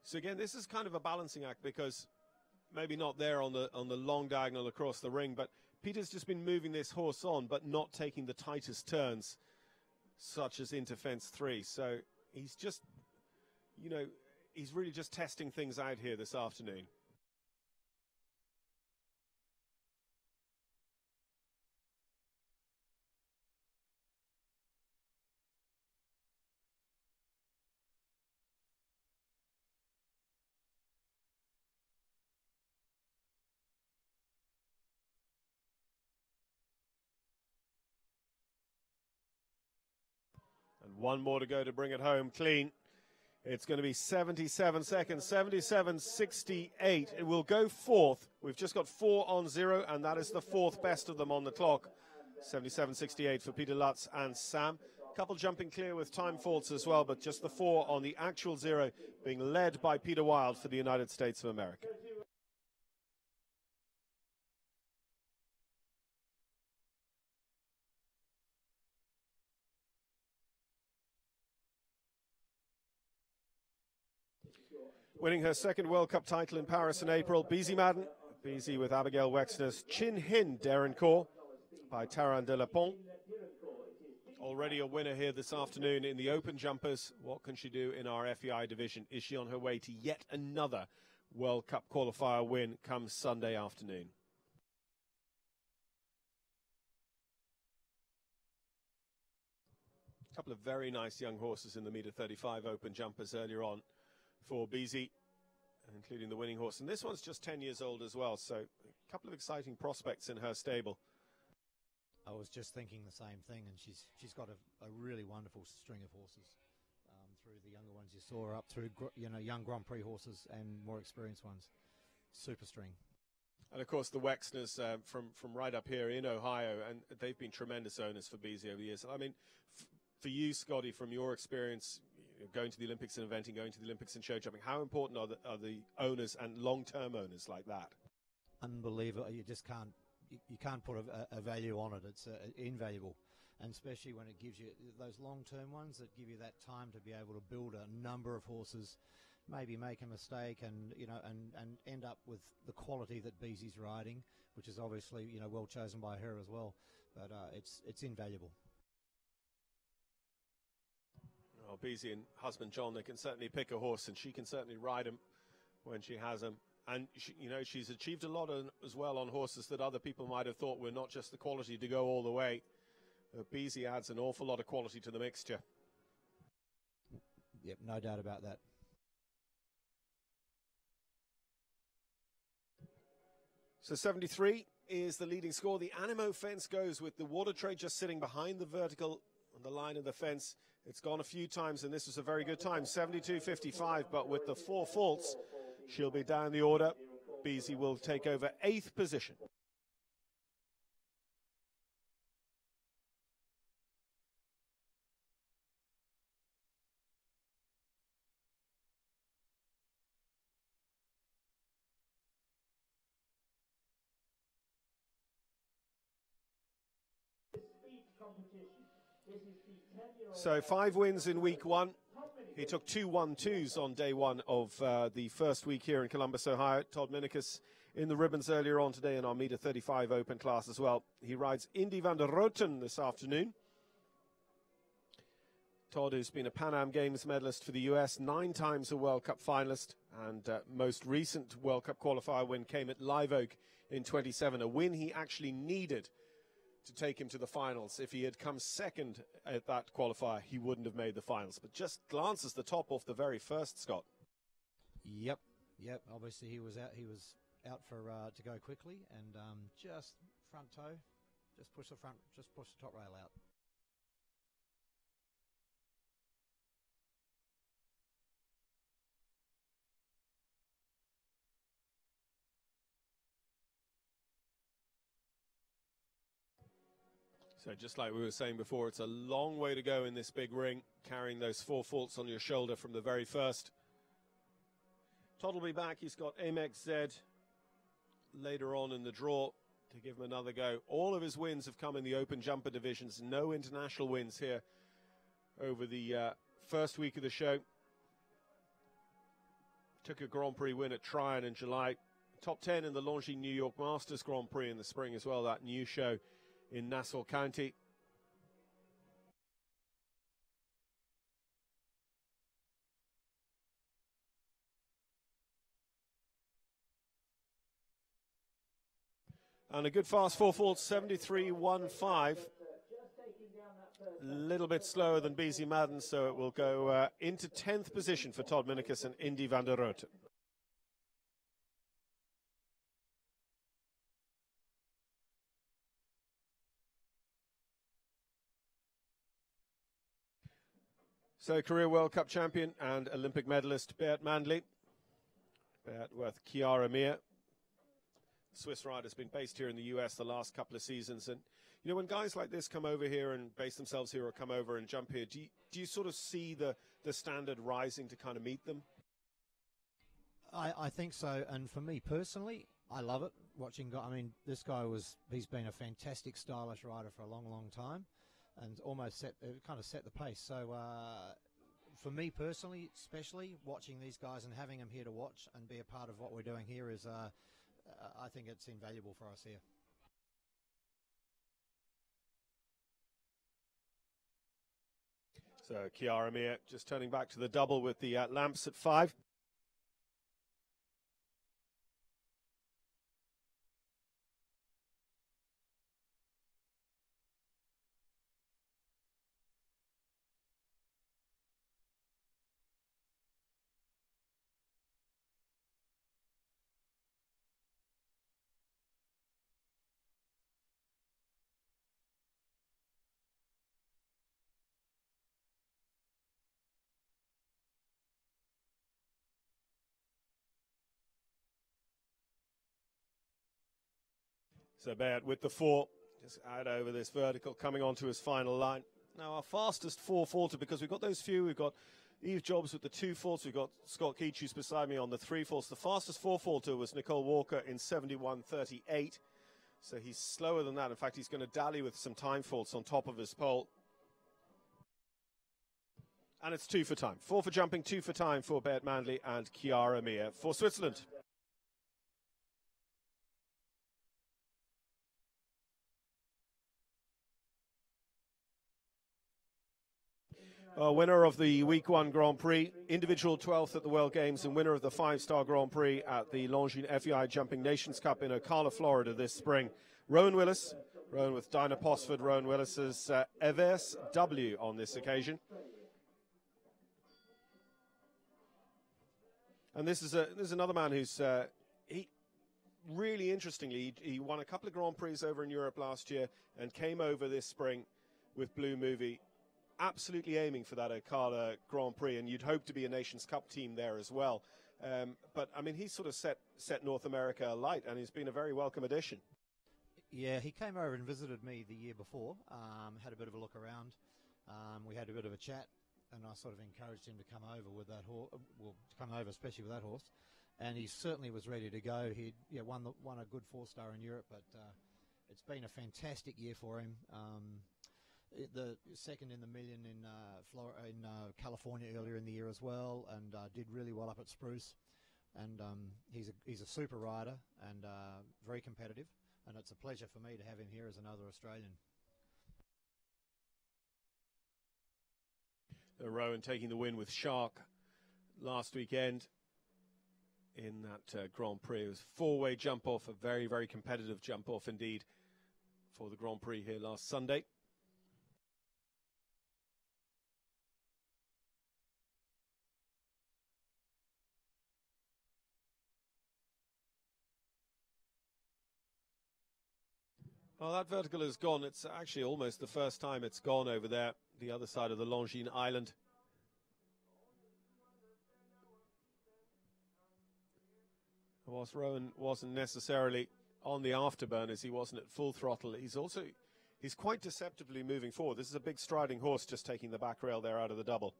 So again, this is kind of a balancing act because maybe not there on the long diagonal across the ring, but Peter's just been moving this horse on, but not taking the tightest turns, such as into fence 3. So he's just, you know, he's really just testing things out here this afternoon. And 1 more to go to bring it home clean. It's going to be 77 seconds, 77.68. It will go 4th. We've just got 4 on 0, and that is the 4th best of them on the clock. 77.68 for Peter Lutz and Sam. Couple jumping clear with time faults as well, but just the 4 on the actual 0 being led by Peter Wild for the United States of America. Winning her second World Cup title in Paris in April, Beezie Madden. Beezie with Abigail Wexner's Chin Hin Darren Core by Taran de la Pont. Already a winner here this afternoon in the open jumpers. What can she do in our FEI division? Is she on her way to yet another World Cup qualifier win come Sunday afternoon? A couple of very nice young horses in the meter 35 open jumpers earlier on for Beezie, including the winning horse. And this one's just 10 years old as well, so a couple of exciting prospects in her stable. I was just thinking the same thing, and she's got a really wonderful string of horses through the younger ones you saw her up through, young Grand Prix horses and more experienced ones. Super string. And of course the Wexners from right up here in Ohio, and they've been tremendous owners for Beezie over the years. I mean, for you, Scotty, from your experience going to the Olympics and eventing, going to the Olympics and show jumping, how important are the owners and long-term owners like that? Unbelievable. You just can't. You can't put a value on it. It's invaluable, and especially when it gives you those long-term ones that give you that time to be able to build a number of horses, maybe make a mistake, and and end up with the quality that Beezie's riding, which is obviously well chosen by her as well. But it's invaluable. Well, Beezie and husband John, they can certainly pick a horse, and she can certainly ride him when she has him. And, she's achieved a lot as well on horses that other people might have thought were not just the quality to go all the way. Beezie adds an awful lot of quality to the mixture. Yep, no doubt about that. So 73 is the leading score. The Animo fence goes with the Water Trade just sitting behind the vertical on the line of the fence. It's gone a few times, and this was a very good time, 72.55, but with the 4 faults, she'll be down the order. Beezie will take over 8th position. So 5 wins in week 1. He took 2 1-2s on day 1 of the first week here in Columbus, Ohio. Todd Minicus in the ribbons earlier on today in our meter 35 open class as well. He rides Indy van der Roten this afternoon. Todd, who's been a Pan Am Games medalist for the US, 9 times a World Cup finalist, and most recent World Cup qualifier win came at Live Oak in 27, a win he actually needed to take him to the finals. If he had come second at that qualifier, he wouldn't have made the finals. But just glances the top off the very first, Scott. Yep. Obviously, he was out for to go quickly, and just front toe, just push the top rail out. So just like we were saying before, it's a long way to go in this big ring, carrying those 4 faults on your shoulder from the very first. Todd will be back. He's got Amex Z later on in the draw to give him another go. All of his wins have come in the open jumper divisions. No international wins here over the first week of the show. Took a Grand Prix win at Tryon in July. Top 10 in the Longines New York Masters Grand Prix in the spring as well, that new show in Nassau County. And a good fast 4 faults, 73.15. A little bit slower than Beezie Madden, so it will go into 10th position for Todd Minicus and Indy van der Roten. So career World Cup champion and Olympic medalist Beat Mandley. Beat with Chiara Mir. Swiss rider's been based here in the US the last couple of seasons. And, when guys like this come over here and base themselves here or come over and jump here, do you sort of see the standard rising to kind of meet them? I think so. And for me personally, I love it watching. This guy he's been a fantastic stylish rider for a long, long time. And almost set the pace. So for me personally, especially watching these guys and having them here to watch and be a part of what we're doing here is, I think it's invaluable for us here. So Kiara Mir just turning back to the double with the lamps at 5. So Baird with the 4, just out over this vertical, coming onto his final line. Now our fastest 4-faulter, because we've got those few, we've got Eve Jobs with the 2 faults, we've got Scott Keach who's beside me on the 3 faults. The fastest 4-faulter was Nicole Walker in 71.38, so he's slower than that. In fact, he's going to dally with some time faults on top of his pole. And it's 2 for time. 4 for jumping, 2 for time for Baird Manley and Kiara Mir for Switzerland. Winner of the Week 1 Grand Prix, individual 12th at the World Games, and winner of the 5-star Grand Prix at the Longines FEI Jumping Nations Cup in Ocala, Florida this spring. Rowan Willis, Rowan with Dinah Posford, Rowan Willis's Evers W on this occasion. And this is another man who's, he really interestingly, he won a couple of Grand Prix over in Europe last year and came over this spring with Blue Movie, absolutely aiming for that Ocala Grand Prix, and you'd hope to be a Nations Cup team there as well. But, I mean, he's sort of set North America alight, and he's been a very welcome addition. Yeah, he came over and visited me the year before, had a bit of a look around. We had a bit of a chat, and I sort of encouraged him to come over with that horse, well, to come over especially with that horse. And he certainly was ready to go. He'd won a good 4-star in Europe, but it's been a fantastic year for him. The second in the million in California earlier in the year as well, and did really well up at Spruce. And he's a super rider and very competitive, and it's a pleasure for me to have him here as another Australian. Rowan taking the win with Shark last weekend in that Grand Prix. It was a 4-way jump off, a very, very competitive jump off indeed for the Grand Prix here last Sunday. Well, that vertical is gone. It's actually almost the first time it's gone over there, the other side of the Longines Island. Whilst Rowan wasn't necessarily on the afterburners, he wasn't at full throttle. He's quite deceptively moving forward. This is a big striding horse, just taking the back rail there out of the double.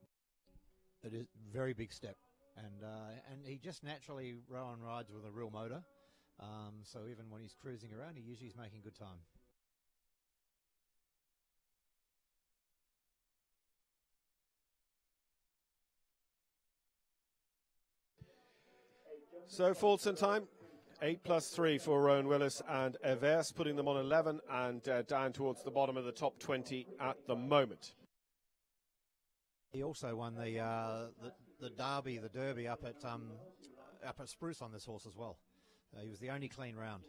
It is a very big step, and he just naturally, Rowan rides with a real motor. So even when he's cruising around, he usually is making good time. So faults in time, 8+3 for Rowan Willis and Evers, putting them on 11 and down towards the bottom of the top 20 at the moment. He also won the Derby up at Spruce on this horse as well. He was the only clean round.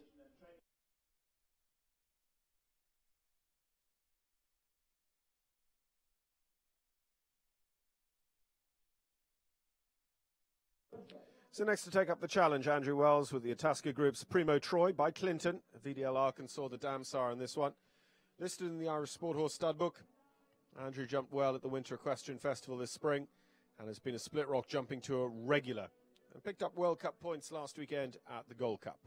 So next to take up the challenge, Andrew Wells with the Itasca Group's Primo Troy by Clinton. VDL Arkansas, the Damsar in this one. Listed in the Irish Sport Horse Stud Book. Andrew jumped well at the Winter Equestrian Festival this spring and has been a Split Rock Jumping Tour regular. And picked up World Cup points last weekend at the Gold Cup.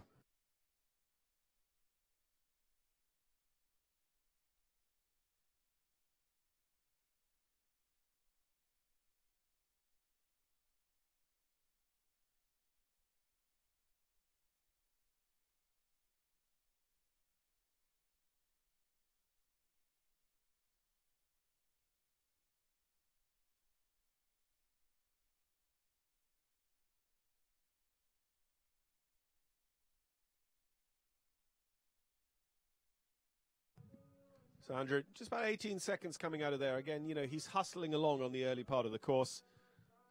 So Andrew, just about 18 seconds coming out of there. Again, you know, he's hustling along on the early part of the course.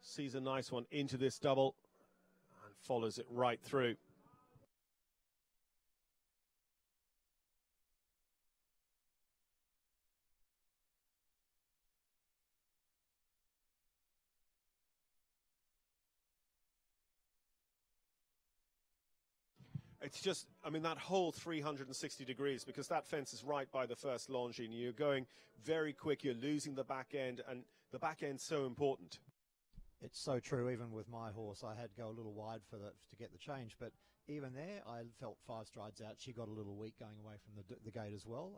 Sees a nice one into this double and follows it right through. It's just, I mean, that whole 360 degrees, because that fence is right by the first Longines. You're going very quick, you're losing the back end, and the back end's so important. It's so true. Even with my horse, I had to go a little wide to get the change, but even there, I felt 5 strides out. She got a little weak going away from the gate as well.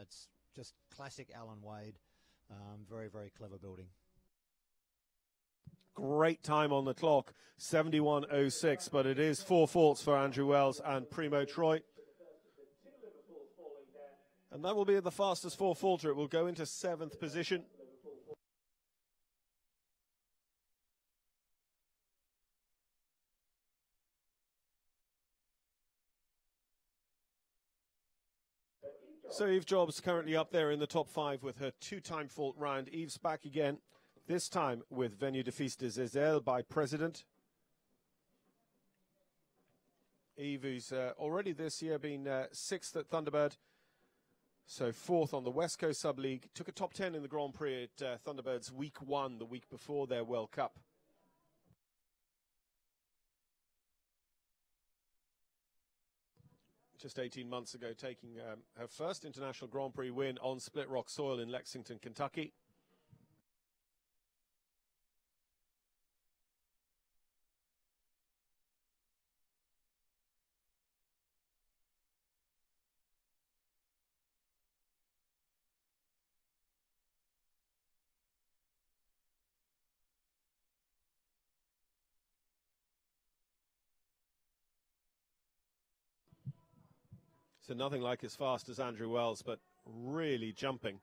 It's just classic Alan Wade. Very, very clever building. Great time on the clock, 71.06, but it is 4 faults for Andrew Wells and Primo Troy. And that will be the fastest 4 faulter. It will go into 7th position. So Eve Jobs currently up there in the top 5 with her 2-time fault round. Eve's back again. This time with Venue de Fils des Ezels by President. Eve, who's already this year been 6th at Thunderbird, so 4th on the West Coast Sub-League. Took a top 10 in the Grand Prix at Thunderbird's week 1, the week before their World Cup. Just 18 months ago, taking her first International Grand Prix win on Split Rock soil in Lexington, Kentucky. So nothing like as fast as Andrew Wells, but really jumping.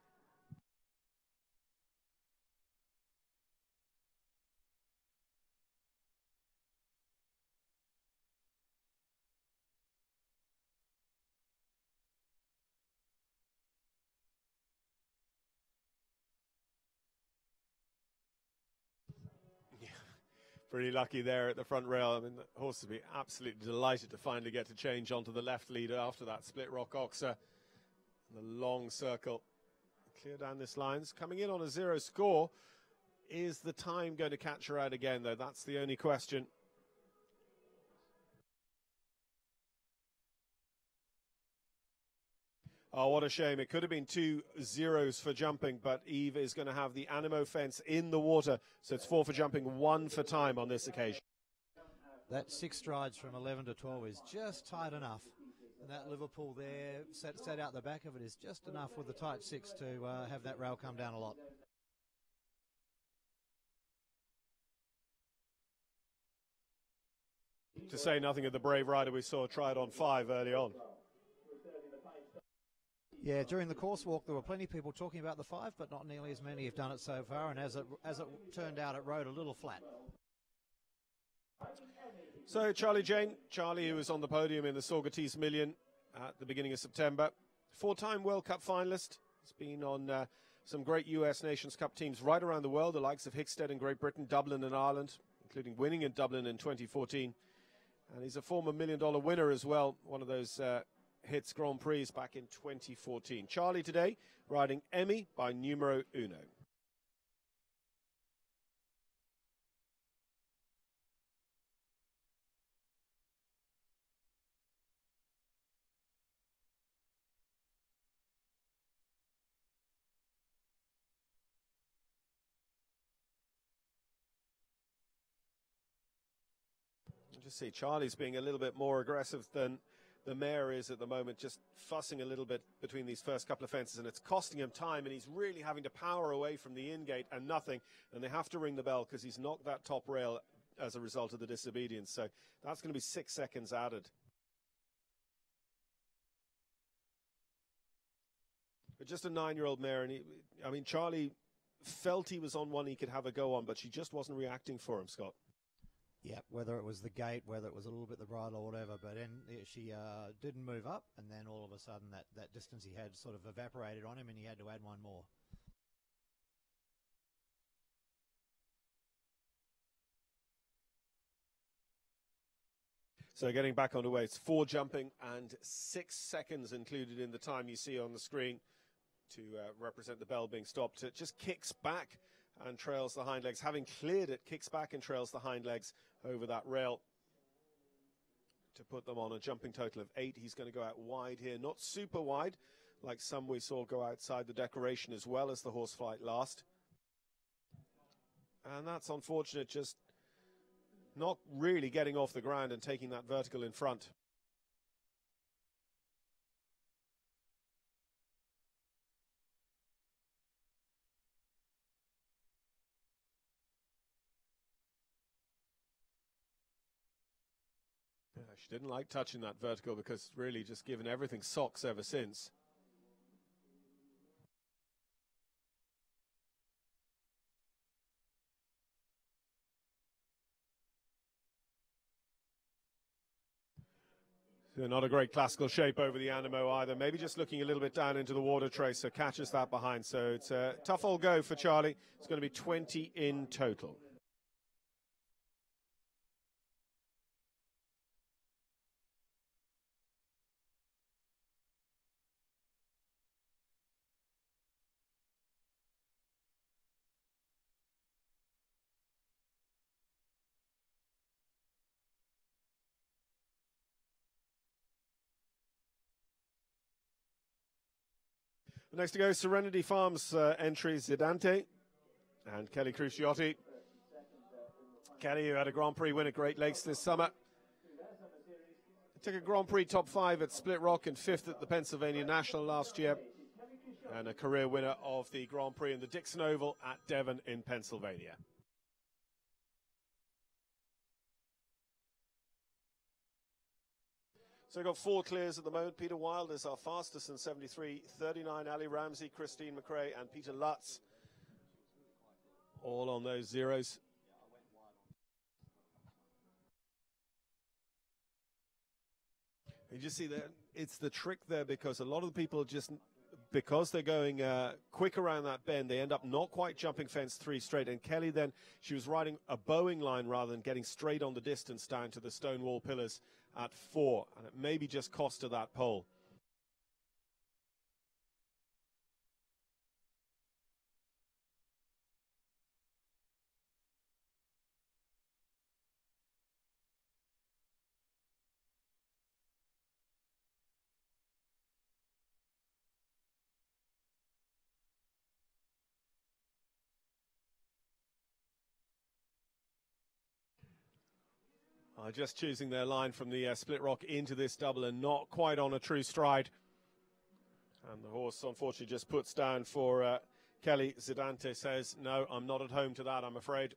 Pretty lucky there at the front rail. I mean, the horse would be absolutely delighted to finally get to change onto the left leader after that Split Rock Oxer. The long circle. Clear down this lines. Coming in on a 0 score. Is the time going to catch her out again, though? That's the only question. Oh, what a shame. It could have been 2 zeros for jumping, but Eve is going to have the Animo fence in the water. So it's 4 for jumping, 1 for time on this occasion. That 6 strides from 11 to 12 is just tight enough. And that Liverpool there, set out the back of it, is just enough with the tight 6 to have that rail come down a lot. To say nothing of the brave rider we saw try it on 5 early on. Yeah, during the course walk, there were plenty of people talking about the 5, but not nearly as many have done it so far. And as it turned out, it rode a little flat. So Charlie Jane, Charlie, who was on the podium in the Saugerties Million at the beginning of September, 4-time World Cup finalist. He's been on some great US Nations Cup teams right around the world, the likes of Hickstead in Great Britain, Dublin and Ireland, including winning in Dublin in 2014. And he's a former $1 million winner as well, one of those hits Grand Prix back in 2014. Charlie today riding Emmy by Numero Uno. Just see Charlie's being a little bit more aggressive than the mare is at the moment, just fussing a little bit between these first couple of fences, and it's costing him time, and he's really having to power away from the in-gate and nothing, and they have to ring the bell because he's knocked that top rail as a result of the disobedience. So that's going to be 6 seconds added. But just a 9-year-old mare, and I mean, Charlie felt he was on one he could have a go on, but she just wasn't reacting for him, Scott. Yeah, whether it was the gate, whether it was a little bit the bridle or whatever, but then she didn't move up, and then all of a sudden that distance he had sort of evaporated on him, and he had to add one more. So getting back underway, it's 4 jumping and 6 seconds included in the time you see on the screen to represent the bell being stopped. It just kicks back and trails the hind legs. Having cleared it, kicks back and trails the hind legs over that rail to put them on a jumping total of 8. He's going to go out wide here, not super wide, like some we saw go outside the decoration as well as the horseflight last. And that's unfortunate, just not really getting off the ground and taking that vertical in front. Yeah, she didn't like touching that vertical because really just given everything socks ever since. So not a great classical shape over the Animo either. Maybe just looking a little bit down into the water trace, so catches that behind. So it's a tough old go for Charlie. It's going to be 20 in total. Next to go, Serenity Farms entry, Zidante and Kelly Cruciotti. Kelly, who had a Grand Prix win at Great Lakes this summer, took a Grand Prix top 5 at Split Rock and 5th at the Pennsylvania National last year, and a career winner of the Grand Prix in the Dixon Oval at Devon in Pennsylvania. So we've got 4 clears at the moment. Peter Wild is our fastest in 73.39. Ali Ramsey, Christine McRae, and Peter Lutz all on those zeros. You just see that it's the trick there, because a lot of the people just, because they're going quick around that bend, they end up not quite jumping fence 3 straight. And Kelly then, she was riding a bowing line rather than getting straight on the distance down to the stone wall pillars at 4, and it maybe just cost her that pole. Just choosing their line from the Split Rock into this double and not quite on a true stride. And the horse, unfortunately, just puts down for Kelly. Zidante says, no, I'm not at home to that, I'm afraid.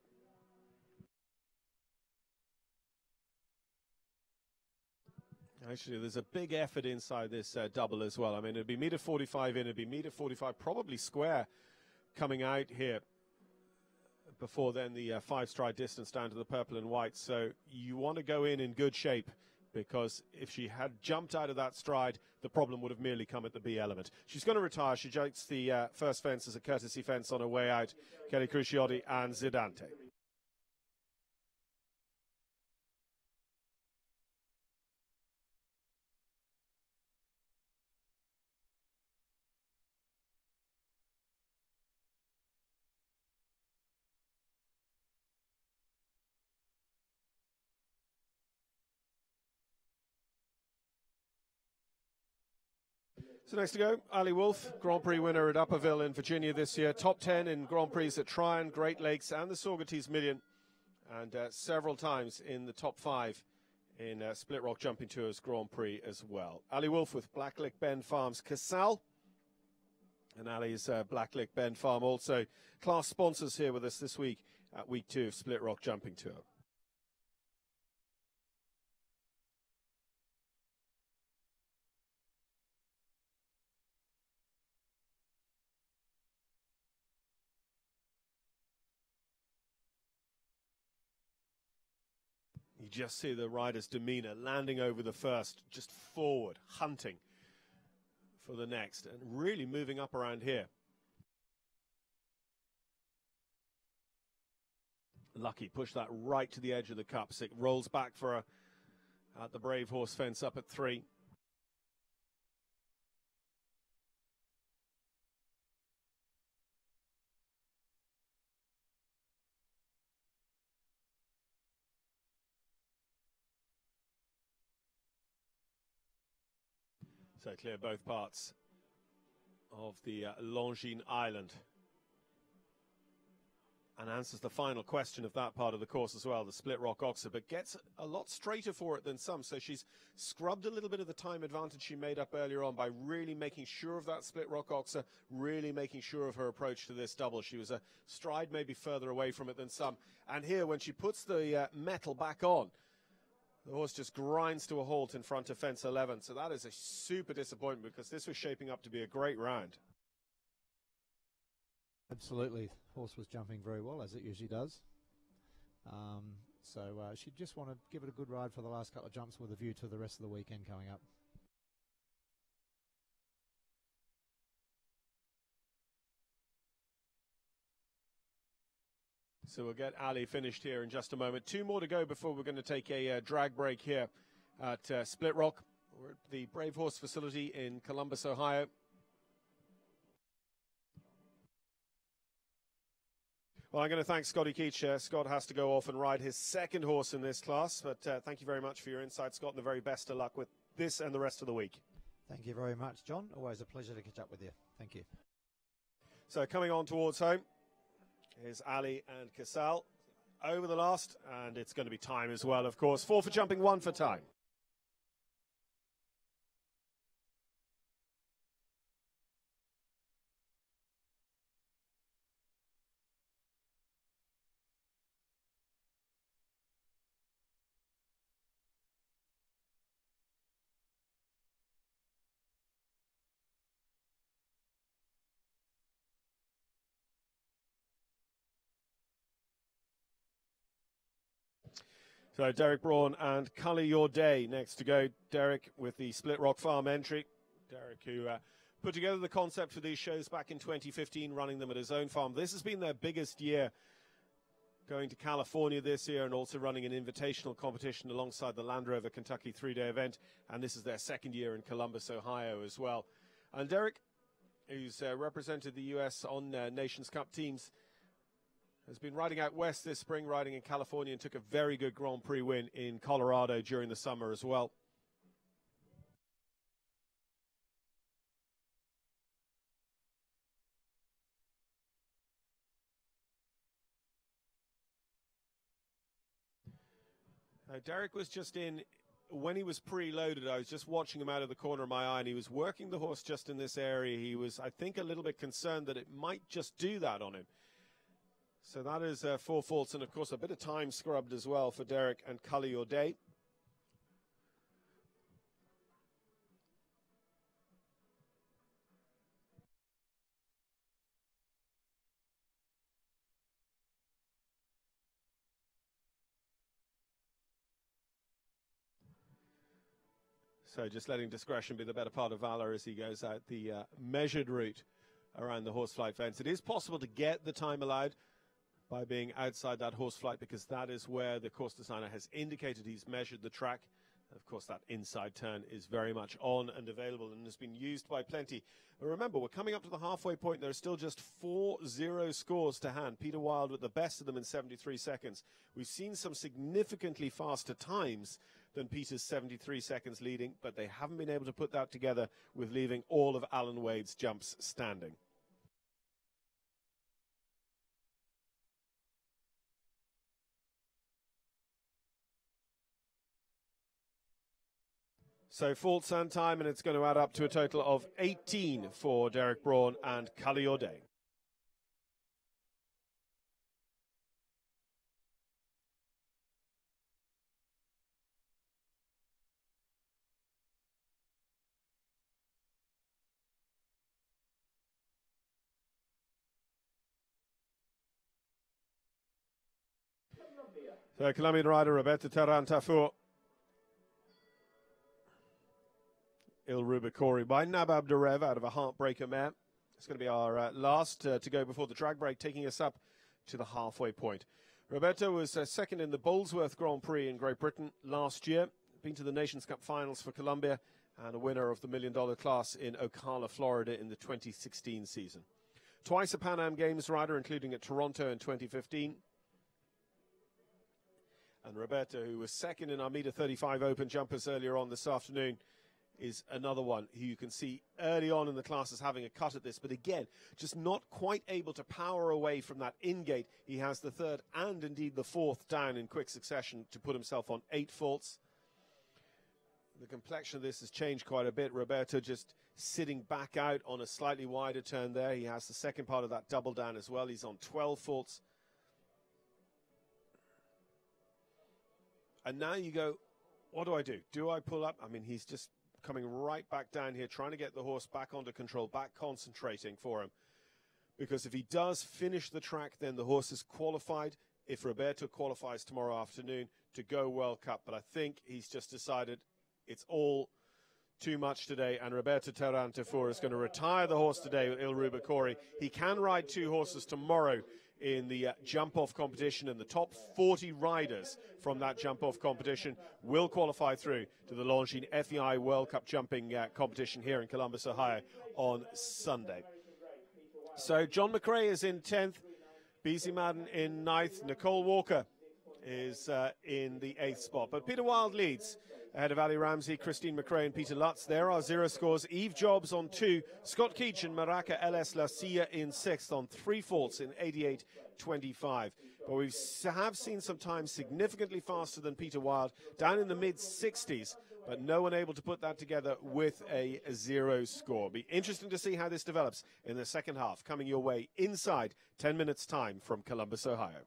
Actually, there's a big effort inside this double as well. I mean, it'd be meter 45 in, it'd be meter 45 probably square coming out here. Before then, the 5-stride distance down to the purple and white. So you want to go in good shape, because if she had jumped out of that stride, the problem would have merely come at the B element. She's going to retire. She jumps the first fence as a courtesy fence on her way out. Kelly Cruciotti and Zidante. So next to go, Ali Wolf, Grand Prix winner at Upperville in Virginia this year. Top 10 in Grand Prix at Tryon, Great Lakes, and the Saugerties Million. And several times in the top 5 in Split Rock Jumping Tours Grand Prix as well. Ali Wolf with Blacklick Bend Farms Casal. And Ali's Blacklick Bend Farm also class sponsors here with us this week at week 2 of Split Rock Jumping Tour. You just see the rider's demeanour landing over the first, just forward, hunting for the next, and really moving up around here. Lucky pushed that right to the edge of the cup. So it rolls back for a at the Brave Horse fence up at 3. So clear both parts of the Longines Island. And answers the final question of that part of the course as well, the split rock oxer, but gets a lot straighter for it than some. So she's scrubbed a little bit of the time advantage she made up earlier on by really making sure of that split rock oxer, really making sure of her approach to this double. She was a stride maybe further away from it than some. And here, when she puts the metal back on, the horse just grinds to a halt in front of fence 11. So that is a super disappointment because this was shaping up to be a great round. Absolutely. Horse was jumping very well, as it usually does. So she just want to give it a good ride for the last couple of jumps with a view to the rest of the weekend coming up. So we'll get Ali finished here in just a moment. 2 more to go before we're going to take a drag break here at Split Rock. We're at the Brave Horse facility in Columbus, Ohio. Well, I'm going to thank Scotty Keach. Scott has to go off and ride his second horse in this class, but thank you very much for your insight, Scott, and the very best of luck with this and the rest of the week. Thank you very much, John. Always a pleasure to catch up with you. Thank you. So coming on towards home is Ali and Casal over the last, and it's going to be time as well, of course. 4 for jumping, 1 for time. So Derek Braun and Colour Your Day next to go. Derek with the Split Rock Farm entry. Derek who put together the concept for these shows back in 2015, running them at his own farm. This has been their biggest year, going to California this year and also running an invitational competition alongside the Land Rover Kentucky 3-day event. And this is their second year in Columbus, Ohio as well. And Derek, who's represented the U.S. on Nations Cup teams, has been riding out west this spring, riding in California, and took a very good Grand Prix win in Colorado during the summer as well. Derek was just in, when he was preloaded, I was just watching him out of the corner of my eye, and he was working the horse just in this area. He was, I think, a little bit concerned that it might just do that on him. So that is 4 faults, and of course a bit of time scrubbed as well for Derek and Colour Your Day. So just letting discretion be the better part of valor as he goes out the measured route around the horsefly fence. It is possible to get the time allowed by being outside that horse flight, because that is where the course designer has indicated he's measured the track. Of course, that inside turn is very much on and available and has been used by plenty. But remember, we're coming up to the halfway point. There are still just 4-0 scores to hand. Peter Wild with the best of them in 73 seconds. We've seen some significantly faster times than Peter's 73 seconds leading, but they haven't been able to put that together with leaving all of Alan Wade's jumps standing. So faults and time, and it's going to add up to a total of 18 for Derek Braun and Colour Your Day. So Colombian rider Roberto Tarantafour. Il Rubicori by Nabab Derev out of a heartbreaker mare. It's going to be our last to go before the drag break, taking us up to the halfway point. Roberto was second in the Bolesworth Grand Prix in Great Britain last year. Been to the Nations Cup finals for Colombia and a winner of the $1 million class in Ocala, Florida in the 2016 season. Twice a Pan Am Games rider, including at Toronto in 2015. And Roberto, who was second in our Meter 35 Open jumpers earlier on this afternoon, is another one who you can see early on in the class as having a cut at this. But again, just not quite able to power away from that in-gate. He has the third and indeed the fourth down in quick succession to put himself on 8 faults. The complexion of this has changed quite a bit. Roberto just sitting back out on a slightly wider turn there. He has the second part of that double down as well. He's on 12 faults. And now you go, what do I do? Do I pull up? I mean, he's just coming right back down here, trying to get the horse back under control, back concentrating for him. Because if he does finish the track, then the horse is qualified. If Roberto qualifies tomorrow afternoon to go World Cup. But I think he's just decided it's all too much today, and Roberto Tarantafour is going to retire the horse today with Il Rubicori. He can ride 2 horses tomorrow in the jump-off competition, and the top 40 riders from that jump-off competition will qualify through to the Longines FEI World Cup jumping competition here in Columbus, Ohio on Sunday. So John McRae is in 10th, BC Madden in 9th, Nicole Walker is in the 8th spot. But Peter Wild leads ahead of Ali Ramsey, Christine McRae and Peter Lutz. There are 0 scores. Eve Jobs on 2. Scott Keach and Maraca LS La Silla in 6th on 3 faults in 88.25. But we have seen some time significantly faster than Peter Wild, down in the mid-60s, but no one able to put that together with a 0 score. Be interesting to see how this develops in the second half, coming your way inside 10 minutes' time from Columbus, Ohio.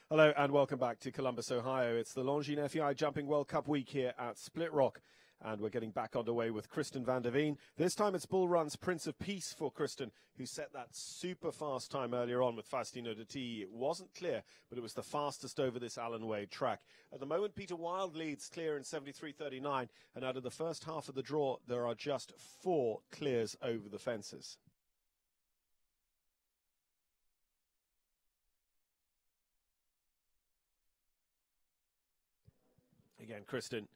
Hello and welcome back to Columbus, Ohio. It's the Longines FEI Jumping World Cup week here at Split Rock. And we're getting back underway with Kristen van der Veen. This time it's Bull Run's Prince of Peace for Kristen, who set that super fast time earlier on with Faustino de T. It wasn't clear, but it was the fastest over this Allen Wade track. At the moment, Peter Wild leads clear in 73.39, and out of the first half of the draw, there are just 4 clears over the fences. Again, Kristen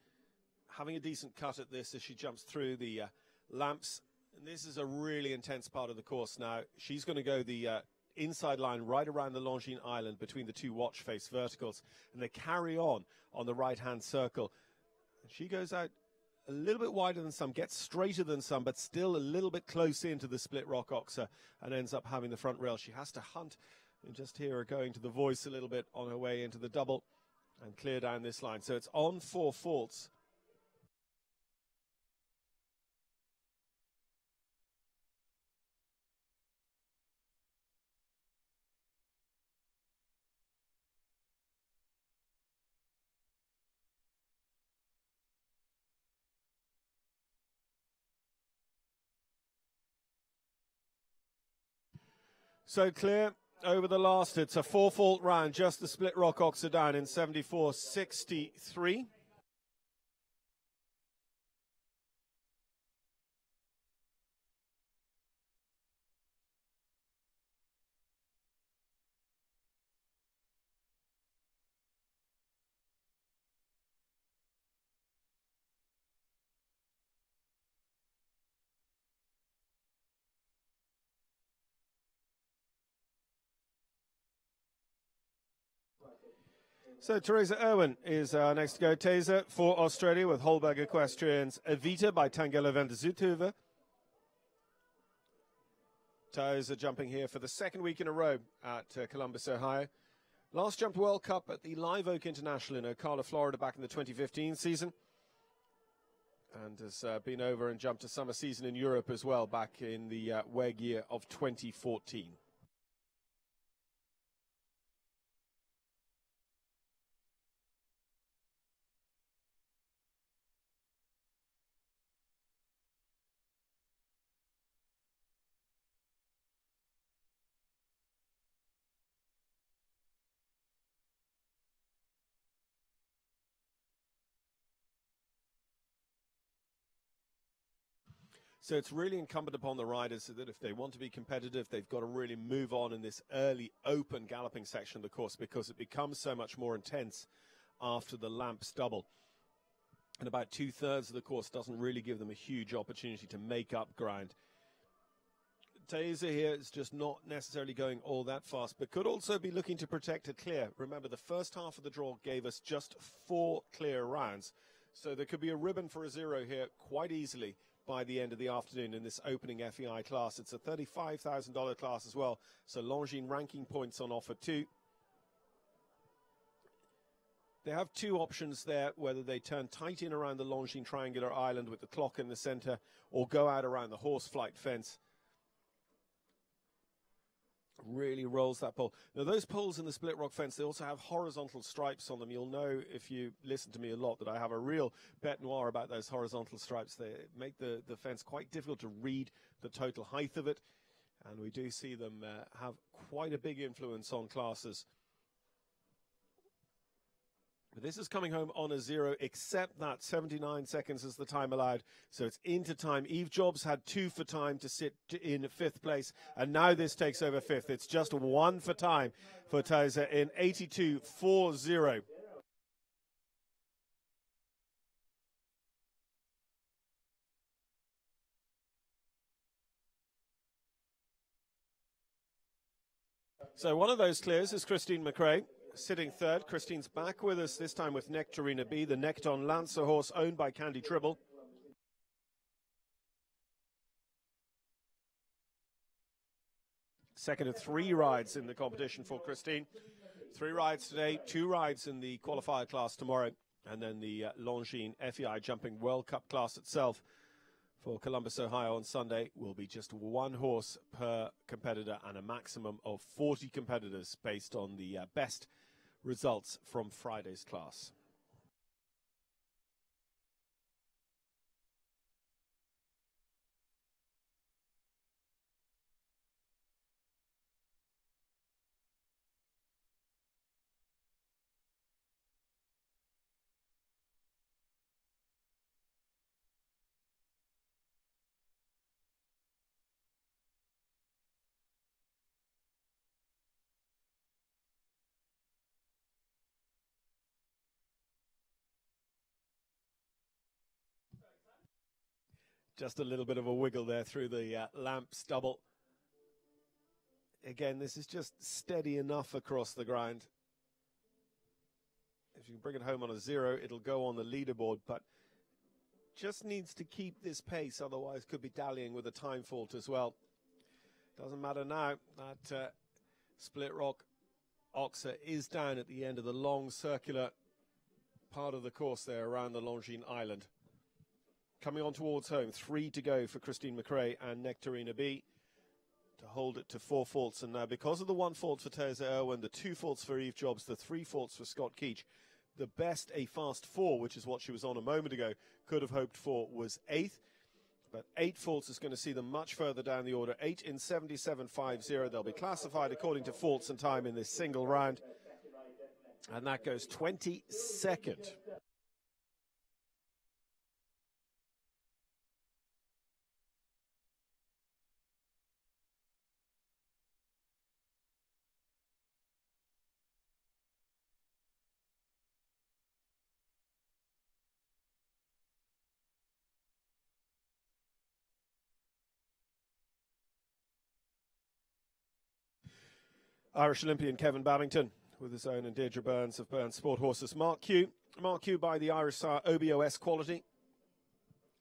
having a decent cut at this as she jumps through the lamps. And this is a really intense part of the course now. She's going to go the inside line right around the Longines Island between the 2 watch face verticals. And they carry on the right-hand circle. And she goes out a little bit wider than some, gets straighter than some, but still a little bit close into the Split Rock Oxer and ends up having the front rail. She has to hunt. And just hear her going to the voice a little bit on her way into the double and clear down this line. So it's on 4 faults. So clear over the last, it's a 4-fault round, just the Split Rock Oxer down in 74.63. So Teresa Irwin is next to go. Taser for Australia with Holberg Equestrians Evita by Tangela van der Zoethoeven. Taser jumping here for the 2nd week in a row at Columbus, Ohio. Last jumped World Cup at the Live Oak International in Ocala, Florida back in the 2015 season. And has been over and jumped a summer season in Europe as well back in the WEG year of 2014. So it's really incumbent upon the riders that if they want to be competitive, they've got to really move on in this early open galloping section of the course because it becomes so much more intense after the lamps double. And about 2/3 of the course doesn't really give them a huge opportunity to make up ground. Taser here is just not necessarily going all that fast, but could also be looking to protect a clear. Remember, the first half of the draw gave us just 4 clear rounds. So there could be a ribbon for a 0 here quite easily by the end of the afternoon in this opening FEI class. It's a $35,000 class as well, so Longines ranking points on offer too. They have 2 options there, whether they turn tight in around the Longines triangular island with the clock in the center or go out around the horseflight fence. Really rolls that pole. Now, those poles in the Split Rock fence, they also have horizontal stripes on them. You'll know if you listen to me a lot that I have a real bête noire about those horizontal stripes. They make the fence quite difficult to read the total height of it. And we do see them have quite a big influence on classes. But this is coming home on a 0, except that 79 seconds is the time allowed. So it's into time. Eve Jobs had 2 for time to sit in 5th place. And now this takes over 5th. It's just 1 for time for Taser in 82.40. So one of those clears is Christine McRae, sitting 3rd. Christine's back with us, this time with Nectarina B, the Necton Lancer horse owned by Candy Tribble. Second of 3 rides in the competition for Christine. 3 rides today, 2 rides in the qualifier class tomorrow, and then the Longines FEI Jumping World Cup class itself for Columbus, Ohio on Sunday will be just 1 horse per competitor and a maximum of 40 competitors based on the best results from Friday's class. Just a little bit of a wiggle there through the lamps double. Again, this is just steady enough across the ground. If you can bring it home on a 0, it'll go on the leaderboard, but just needs to keep this pace, otherwise could be dallying with a time fault as well. Doesn't matter now. That split rock oxer is down at the end of the long circular part of the course there around the Longines Island. Coming on towards home, 3 to go for Christine McRae and Nectarina B to hold it to 4 faults. And now, because of the 1 fault for Teza Irwin, the 2 faults for Eve Jobs, the 3 faults for Scott Keach, the best a fast 4, which is what she was on a moment ago, could have hoped for was 8th. But 8 faults is going to see them much further down the order. 8 in 77.50. They'll be classified according to faults and time in this single round. And that goes 22nd. Irish Olympian Kevin Babbington with his own and Deirdre Burns of Burns Sport Horses. Mark Q by the Irish sire OBOS Quality.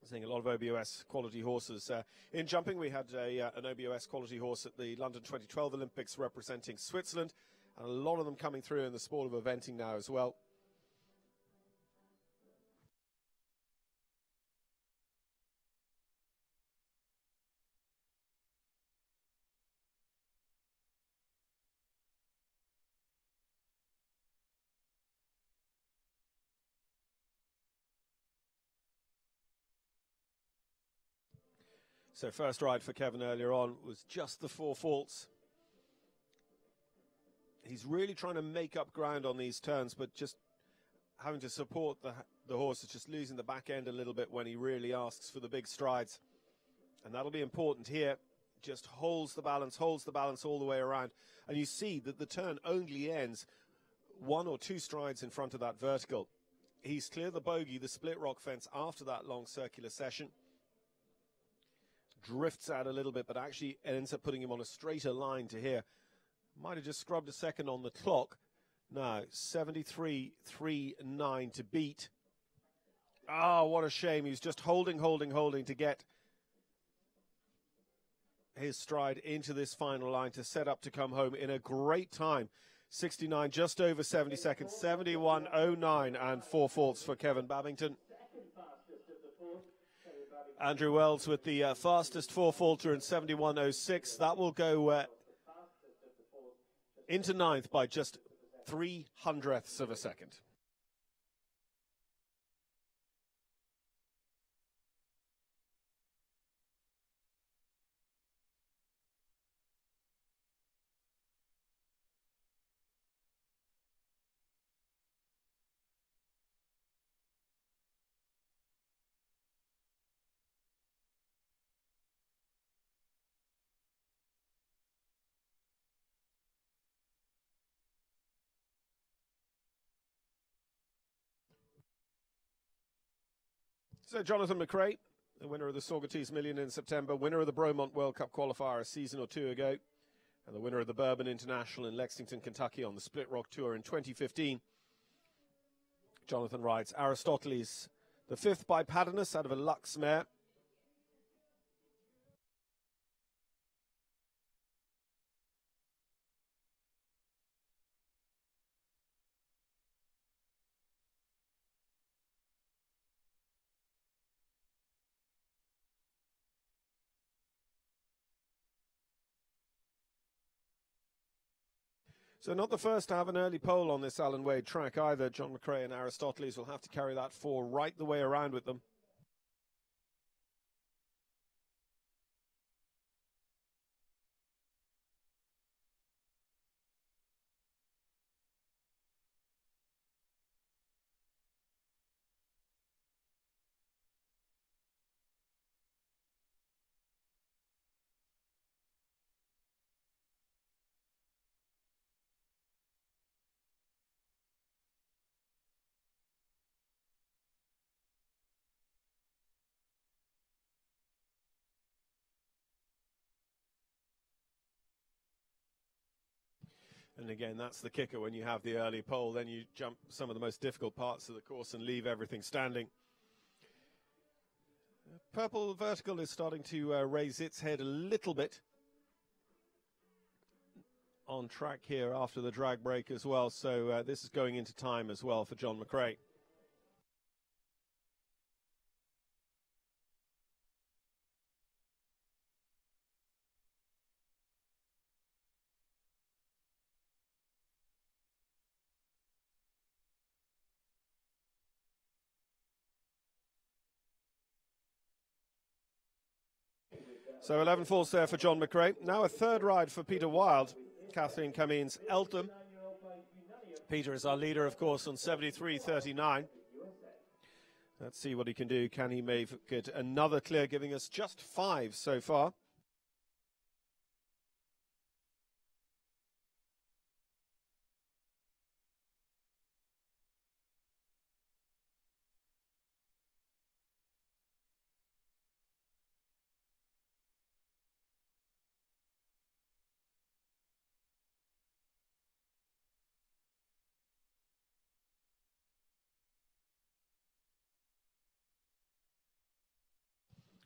Seeing a lot of OBOS quality horses. In jumping, we had an OBOS quality horse at the London 2012 Olympics representing Switzerland, and a lot of them coming through in the sport of eventing now as well. So first ride for Kevin earlier on was just the 4 faults. He's really trying to make up ground on these turns, but just having to support the horse is just losing the back end a little bit when he really asks for the big strides. And that'll be important here. Just holds the balance all the way around. And you see that the turn only ends 1 or 2 strides in front of that vertical. He's cleared the bogey, the split rock fence, after that long circular session. Drifts out a little bit, but actually ends up putting him on a straighter line to here. Might have just scrubbed a second on the clock. Now, 73.39 to beat. Ah, what a shame. He's just holding to get his stride into this final line to set up to come home in a great time. 69, just over 70 seconds. 71.09 and 4 faults for Kevin Babbington. Andrew Wells with the fastest 4 faulter in 71.06. That will go into 9th by just 0.03 of a second. So Jonathan McRae, the winner of the Saugerties Million in September, winner of the Bromont World Cup qualifier a season or 2 ago, and the winner of the Bourbon International in Lexington, Kentucky on the Split Rock Tour in 2015. Jonathan rides Aristoteles, the 5th by Padanus out of a Lux mare. So not the first to have an early pole on this Alan Wade track either. John McRae and Aristoteles will have to carry that 4 right the way around with them. And again, that's the kicker. When you have the early pole, then you jump some of the most difficult parts of the course and leave everything standing. Purple Vertical is starting to raise its head a little bit. On track here after the drag break as well. So this is going into time as well for John McRae. So 11 falls there for John McRae. Now a third ride for Peter Wild. Kathleen Cummings, Eltham. Peter is our leader, of course, on 73.39. Let's see what he can do. Can he make it another clear, giving us just 5 so far?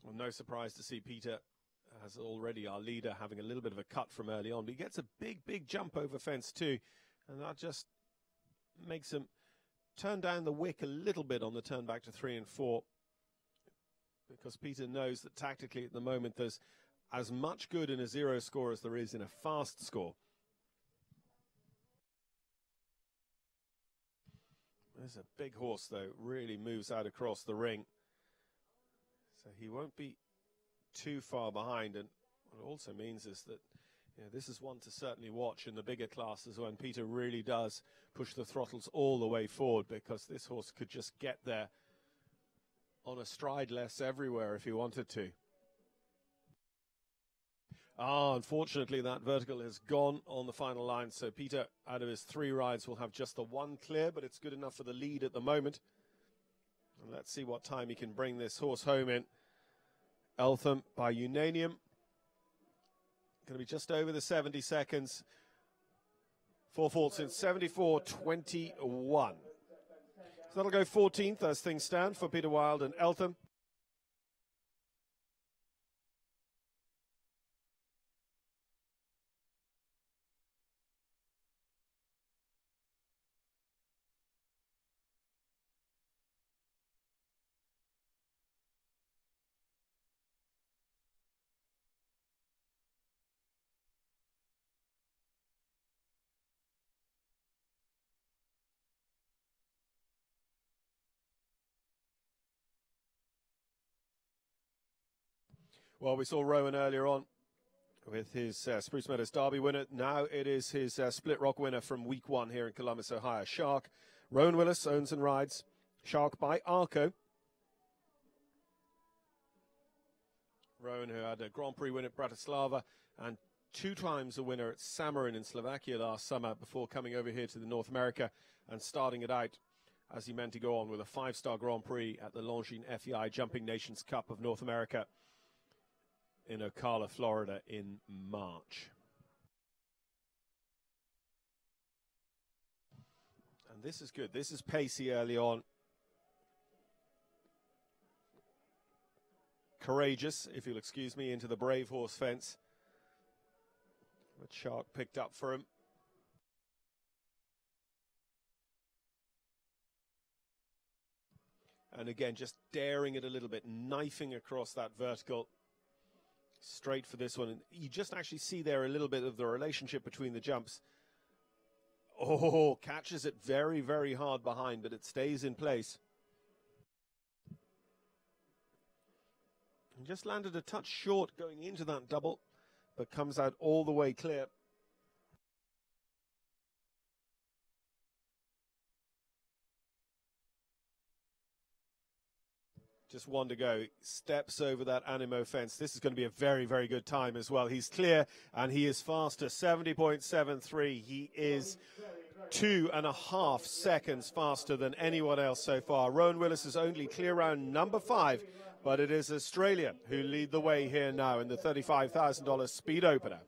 Well, no surprise to see Peter, as already our leader, having a little bit of a cut from early on. But he gets a big jump over fence too. And that just makes him turn down the wick a little bit on the turn back to 3 and 4. Because Peter knows that tactically at the moment there's as much good in a 0 score as there is in a fast score. There's a big horse, though, really moves out across the ring. So he won't be too far behind, and what it also means is that this is one to certainly watch in the bigger classes when Peter really does push the throttles all the way forward, because this horse could just get there on a stride less everywhere if he wanted to. Unfortunately, that vertical has gone on the final line, so Peter, out of his 3 rides, will have just the 1 clear, but it's good enough for the lead at the moment. And let's see what time he can bring this horse home in. Eltham by Unanium. Going to be just over the 70 seconds. 4 faults in 74.21. So that'll go 14th as things stand for Peter Wild and Eltham. Well, we saw Rowan earlier on with his Spruce Meadows Derby winner. Now it is his Split Rock winner from week 1 here in Columbus, Ohio. Shark. Rowan Willis owns and rides Shark by Arco. Rowan, who had a Grand Prix win at Bratislava and 2 times a winner at Samarin in Slovakia last summer before coming over here to the North America and starting it out as he meant to go on with a 5-star Grand Prix at the Longines FEI Jumping Nations Cup of North America in Ocala, Florida in March. And this is good. This is pacey early on. Courageous, if you'll excuse me, into the Brave Horse fence. But Shark picked up for him. And again, just daring it a little bit, knifing across that vertical. Straight for this one. And you just actually see there a little bit of the relationship between the jumps. Oh, catches it very, very hard behind, but it stays in place. And just landed a touch short going into that double, but comes out all the way clear. Just one to go. Steps over that Animo fence. This is going to be a very, very good time as well. He's clear, and he is faster. 70.73. He is 2.5 seconds faster than anyone else so far. Rowan Willis is only clear round number 5, but it is Australia who lead the way here now in the $35,000 speed opener.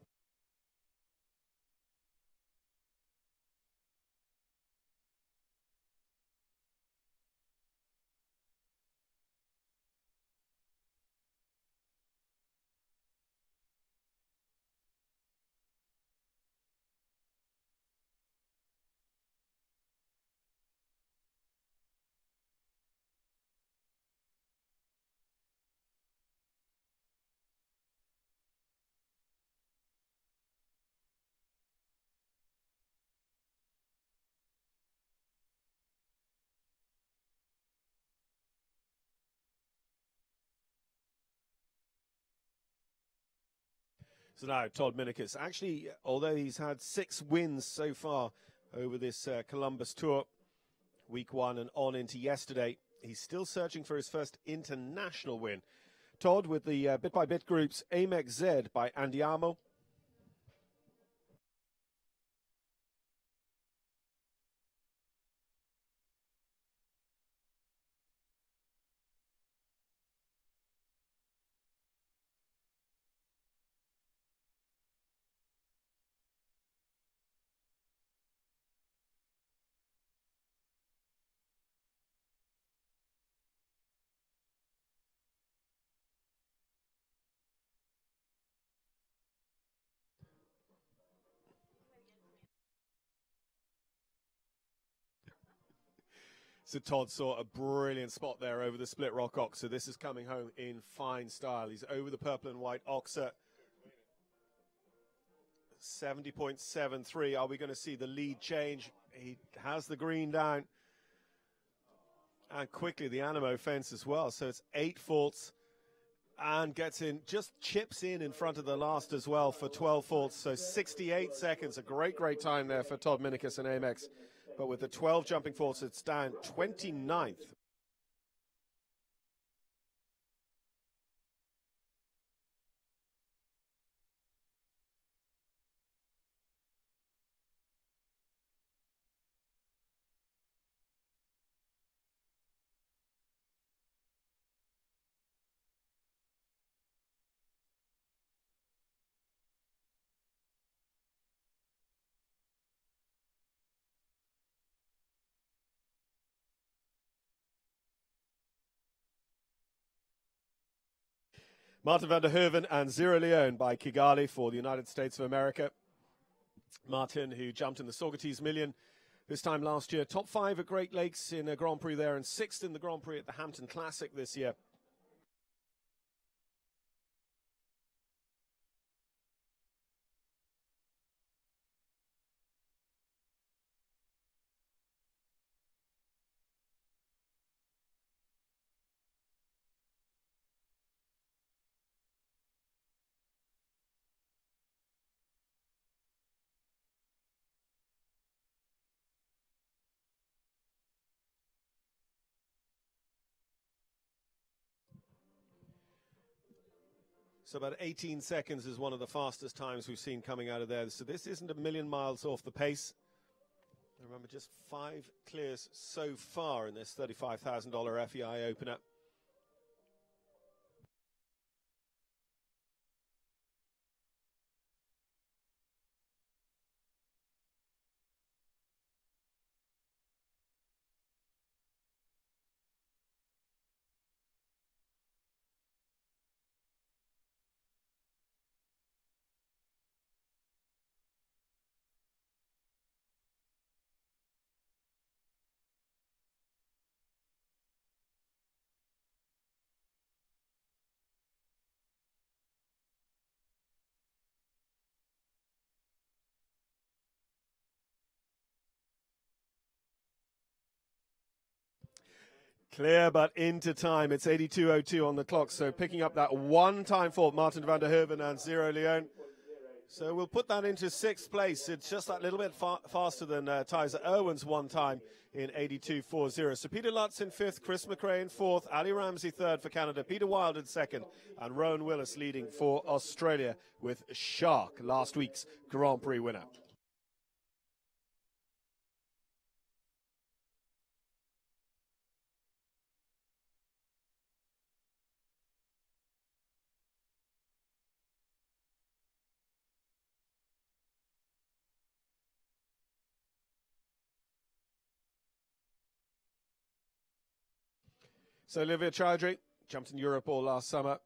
So now Todd Minicus, actually, although he's had 6 wins so far over this Colombus tour, week 1 and on into yesterday, he's still searching for his first international win. Todd with the Bit by Bit Group's Amex Z by Animo. So Todd saw a brilliant spot there over the split rock oxer. This is coming home in fine style. He's over the purple and white oxer. 70.73. Are we going to see the lead change? He has the green down. And quickly the Animo fence as well. So it's 8 faults and gets in, just chips in front of the last as well for 12 faults. So 68 seconds. A great, great time there for Todd Minicus and Amex. But with the 12 jumping faults, it's down 29th. Martin van der Herven and Zero Leone by Kigali for the United States of America. Martin, who jumped in the Saugerties Million this time last year. Top 5 at Great Lakes in a Grand Prix there and 6th in the Grand Prix at the Hampton Classic this year. So about 18 seconds is one of the fastest times we've seen coming out of there. So this isn't a million miles off the pace. Remember, just 5 clears so far in this $35,000 FEI opener. Clear, but into time. It's 82.02 on the clock, so picking up that one-time fault, Martin van der Herven and Zero Leone. So we'll put that into sixth place. It's just that little bit faster than Tyser Irwin's one time in 82.40. So Peter Lutz in fifth, Chris McRae in fourth, Ali Ramsey third for Canada, Peter Wild in second, and Rowan Willis leading for Australia with Shark, last week's Grand Prix winner. So Olivia Chowdhury jumped in Europe all last summer,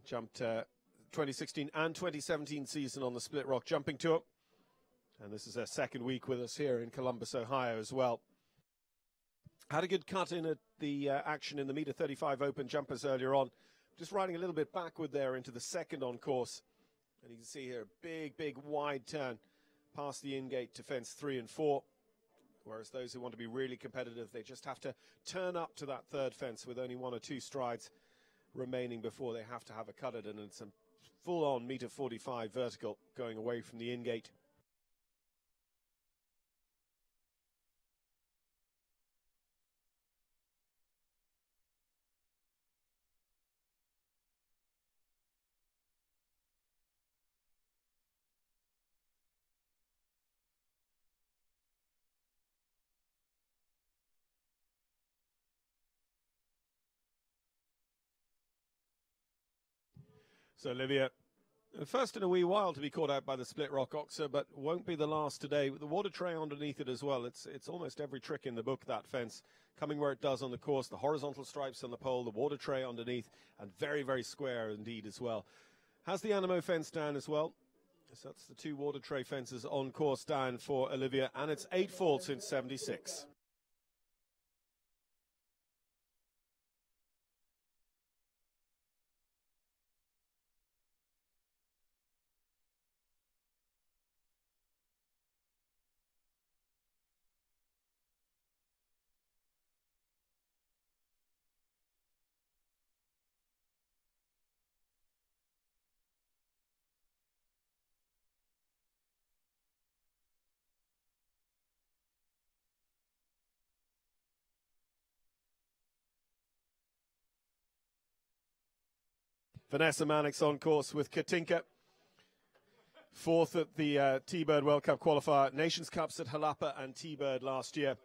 jumped 2016 and 2017 season on the Split Rock Jumping Tour. And this is her second week with us here in Columbus, Ohio as well. Had a good cut in at the action in the Meter 35 Open Jumpers earlier on. Just riding a little bit backward there into the second on course. And you can see here a big wide turn past the in-gate to fence 3 and 4. Whereas those who want to be really competitive, they just have to turn up to that third fence with only 1 or 2 strides remaining before they have to have a cut at it. And it's a full-on Meter 45 vertical going away from the in-gate. So Olivia, first in a wee while to be caught out by the Split Rock Oxer, but won't be the last today. With the water tray underneath it as well, it's almost every trick in the book, that fence. Coming where it does on the course, the horizontal stripes on the pole, the water tray underneath, and very square indeed as well. Has the Animo fence down as well. So that's the 2 water tray fences on course down for Olivia, and it's 8 faults in 76. Vanessa Mannix on course with Katinka. 4th at the T-Bird World Cup qualifier. Nations Cups at Jalapa and T-Bird last year.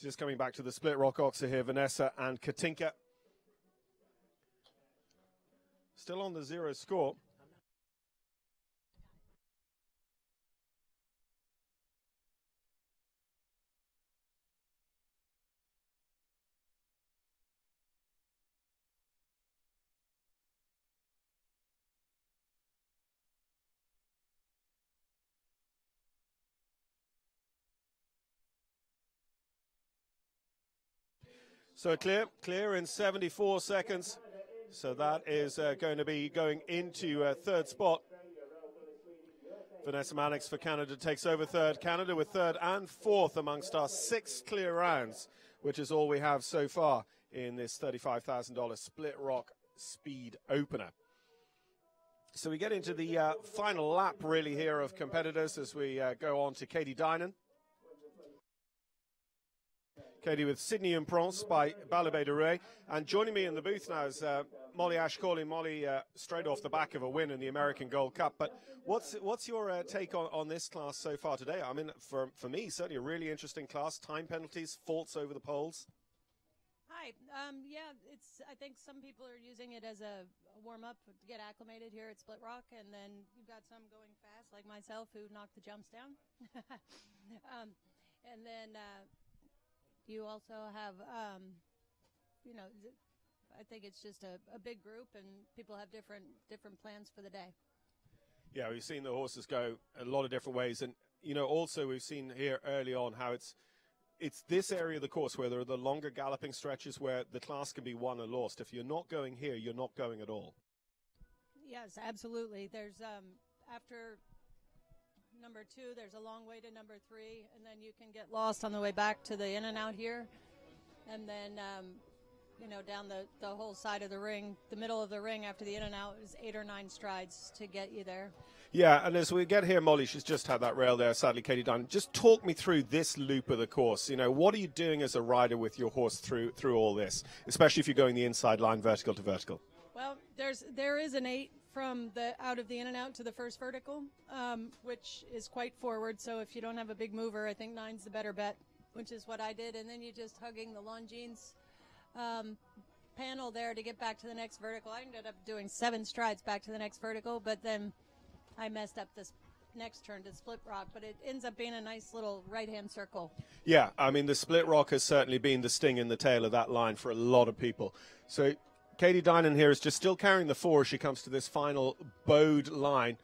Just coming back to the Split Rock Oxer here, Vanessa and Katinka. Still on the 0 score. So clear in 74 seconds. So that is going to be going into third spot. Vanessa Mannix for Canada takes over third. Canada with third and fourth amongst our 6 clear rounds, which is all we have so far in this $35,000 Split Rock Speed Opener. So we get into the final lap really here of competitors as we go on to Katie Dinan. Katie with Sydney in Provence by Balabé de Ray. And joining me in the booth now is Molly Ashcalling. Molly, straight off the back of a win in the American Gold Cup. But what's your take on this class so far today? I mean, for me, certainly a really interesting class. Time penalties, faults over the poles. Hi, Hi. Yeah, I think some people are using it as a warm-up to get acclimated here at Split Rock, and then you've got some going fast, like myself, who knocked the jumps down. And then you also have, you know, I think it's just a big group, and people have different plans for the day. Yeah, we've seen the horses go a lot of different ways, and you know, also we've seen here early on how it's this area of the course where there are the longer galloping stretches where the class can be won or lost. If you're not going here, you're not going at all. Yes, absolutely. There's after number 2, there's a long way to number 3, and then you can get lost on the way back to the in and out here, and then you know, down the whole side of the ring, the middle of the ring after the in and out is 8 or 9 strides to get you there. Yeah, and as we get here, Molly, she's just had that rail there, sadly, Katie Dunn. Just talk me through this loop of the course. You know, what are you doing as a rider with your horse through all this, especially if you're going the inside line vertical to vertical? Well, there is an 8 from the out of the in and out to the first vertical, which is quite forward. So if you don't have a big mover, I think 9's the better bet, which is what I did. And then you're just hugging the Longines panel there to get back to the next vertical. I ended up doing 7 strides back to the next vertical, but then I messed up this next turn to Split Rock, but it ends up being a nice little right-hand circle. Yeah, I mean, the Split Rock has certainly been the sting in the tail of that line for a lot of people. So Katie Dinan here is just still carrying the 4 as she comes to this final bowed line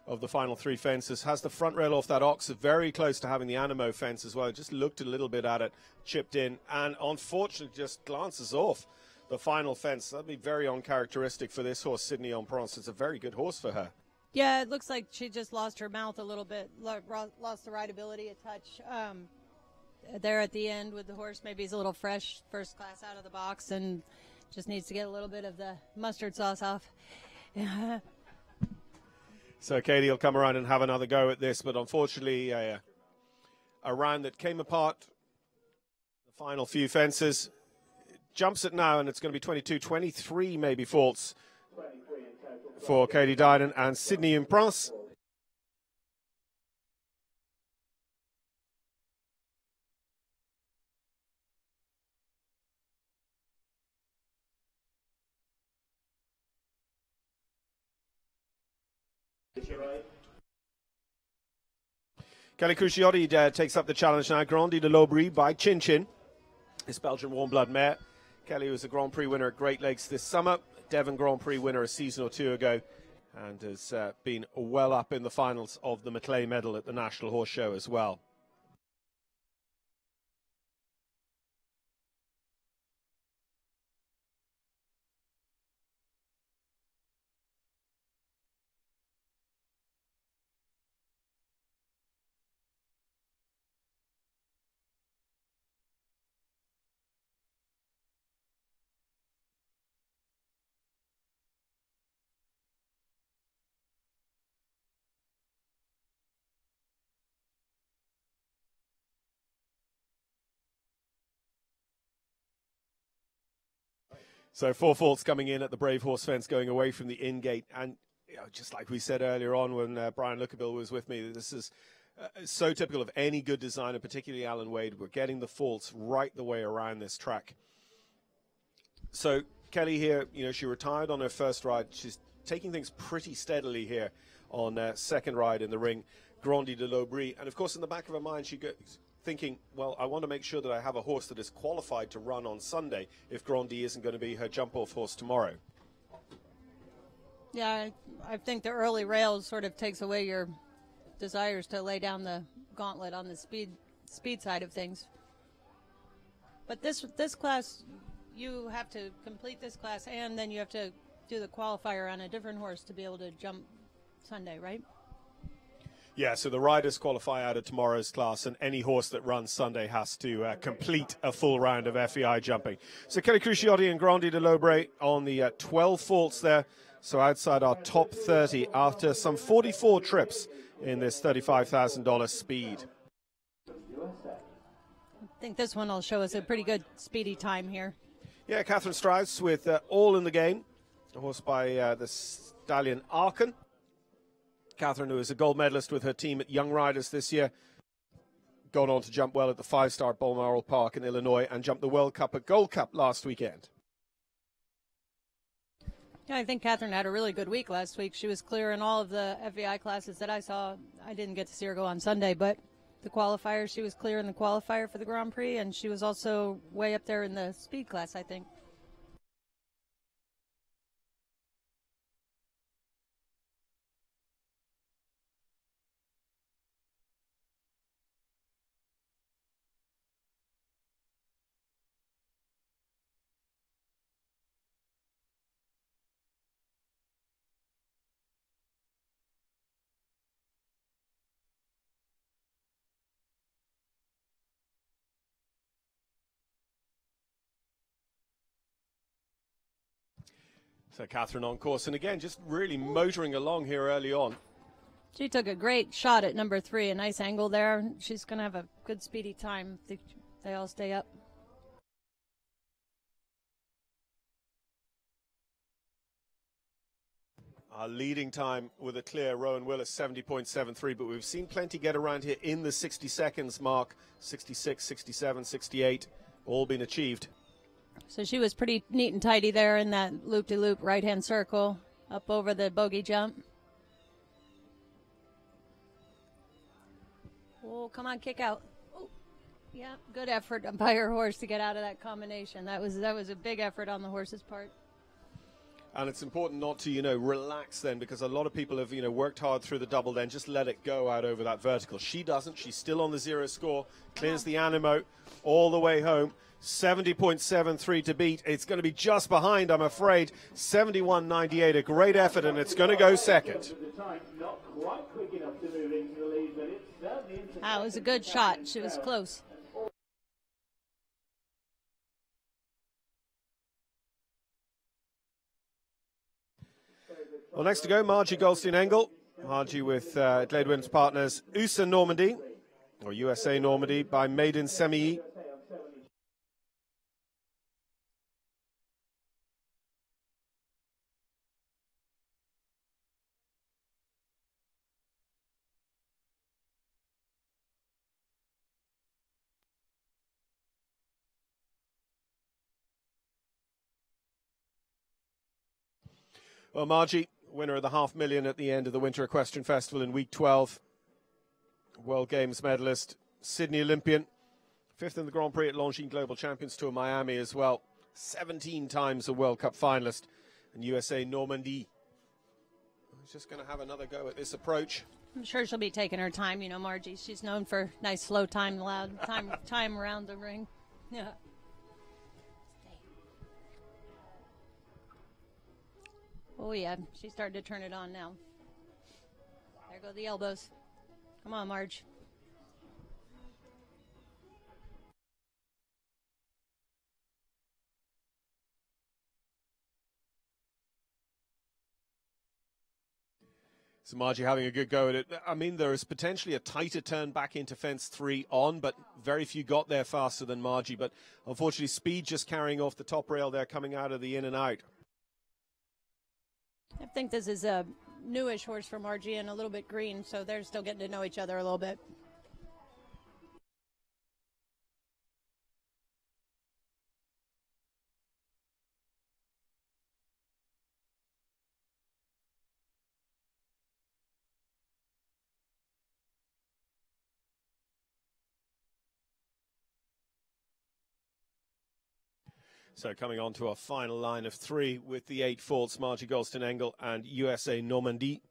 of the final 3 fences. Has the front rail off that ox, very close to having the Animo fence as well. Just looked a little bit at it, chipped in, and unfortunately just glances off the final fence. That'd be very uncharacteristic for this horse, Sydney en Prince. It's a very good horse for her. Yeah, it looks like she just lost her mouth a little bit, lost the rideability a touch there at the end with the horse. Maybe he's a little fresh, first class out of the box, and just needs to get a little bit of the mustard sauce off. So Katie will come around and have another go at this, but unfortunately a round that came apart, the final few fences, jumps it now, and it's going to be 22, 23 maybe faults for Katie Dinan and Sydney en Prince. Kelly Cusciotti takes up the challenge now. Grandi de l'Aubry by Chin Chin. This Belgian warm blood mare. Kelly was a Grand Prix winner at Great Lakes this summer. Devon Grand Prix winner a season or 2 ago, and has been well up in the finals of the Maclay Medal at the National Horse Show as well. So 4 faults coming in at the Brave Horse fence, going away from the in-gate. And you know, just like we said earlier on when Brian Lookabill was with me, this is so typical of any good designer, particularly Alan Wade. We're getting the faults right the way around this track. So Kelly here, you know, she retired on her first ride. She's taking things pretty steadily here on second ride in the ring, Grandi de l'Aubry. And, of course, in the back of her mind, she goes thinking, well, I want to make sure that I have a horse that is qualified to run on Sunday if Grandi isn't going to be her jump-off horse tomorrow. Yeah, I think the early rails sort of takes away your desires to lay down the gauntlet on the speed side of things. But this class, you have to complete this class, and then you have to do the qualifier on a different horse to be able to jump Sunday, right? Yeah, so the riders qualify out of tomorrow's class, and any horse that runs Sunday has to complete a full round of FEI jumping. So Kelly Cusciotti and Grandi de l'Aubry on the 12 faults there, so outside our top 30 after some 44 trips in this $35,000 speed. I think this one will show us a pretty good speedy time here. Yeah, Catherine Strauss with All in the Game, a horse by the stallion Arkan. Catherine, who is a gold medalist with her team at Young Riders this year, gone on to jump well at the 5-star at Balmoral Park in Illinois and jumped the World Cup at Gold Cup last weekend. Yeah, I think Catherine had a really good week last week. She was clear in all of the FEI classes that I saw. I didn't get to see her go on Sunday, but the qualifier, she was clear in the qualifier for the Grand Prix, and she was also way up there in the speed class, I think. So Catherine on course, and again, just really motoring along here early on. She took a great shot at number 3, a nice angle there. She's going to have a good speedy time if they all stay up. Our leading time with a clear Rowan Willis, 70.73, but we've seen plenty get around here in the 60 seconds mark, 66, 67, 68, all been achieved. So she was pretty neat and tidy there in that loop-de-loop right-hand circle up over the bogey jump. Oh, come on, kick out. Oh, yeah, good effort by her horse to get out of that combination. That was a big effort on the horse's part. And it's important not to, relax then, because a lot of people have, worked hard through the double, then just let it go out over that vertical. She doesn't. She's still on the 0 score, clears the Animo all the way home. 70.73 to beat. It's going to be just behind, I'm afraid. 71.98, a great effort, and it's going to go second. That was a good shot. She was close. Well, next to go, Margie Goldstein-Engel. Margie with Gledwin's partners, USA Normandy, or USA Normandy, by Maiden Semi. Well, Margie, winner of the $500,000 at the end of the Winter Equestrian Festival in week 12. World Games medalist, Sydney Olympian. 5th in the Grand Prix at Longines Global Champions Tour Miami as well. 17 times a World Cup finalist. And USA Normandy. She's just going to have another go at this approach. I'm sure she'll be taking her time. Margie, she's known for nice slow time, loud time around the ring. Yeah. Oh, yeah, she's starting to turn it on now. There go the elbows. Come on, Marge. So Margie having a good go at it. I mean, there is potentially a tighter turn back into fence 3 on, but very few got there faster than Margie. But unfortunately, speed just carrying off the top rail there, coming out of the in and out. I think this is a newish horse for Margie and a little bit green, so they're still getting to know each other a little bit. So coming on to our final line of 3 with the 8 faults, Margie Goldstein-Engel and USA Normandy.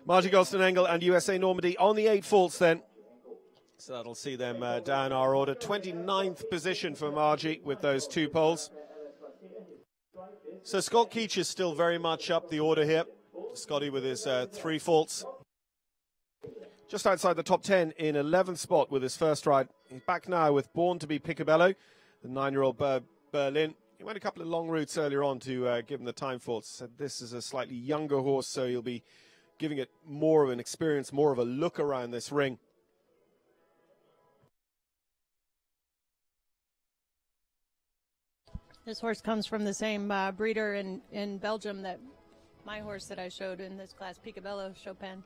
Margie Goldstein-Engel and USA Normandy on the 8 faults then. So that'll see them down our order. 29th position for Margie with those 2 poles. So Scott Keach is still very much up the order here. Scotty with his 3 faults. Just outside the top 10 in 11th spot with his first ride. He's back now with Born to be Picabello, the 9-year-old Berlin, He went a couple of long routes earlier on to give him the time faults. Said this is a slightly younger horse, so he'll be giving it more of an experience, more of a look around this ring. This horse comes from the same breeder in Belgium that my horse that I showed in this class, Picabello Chopin.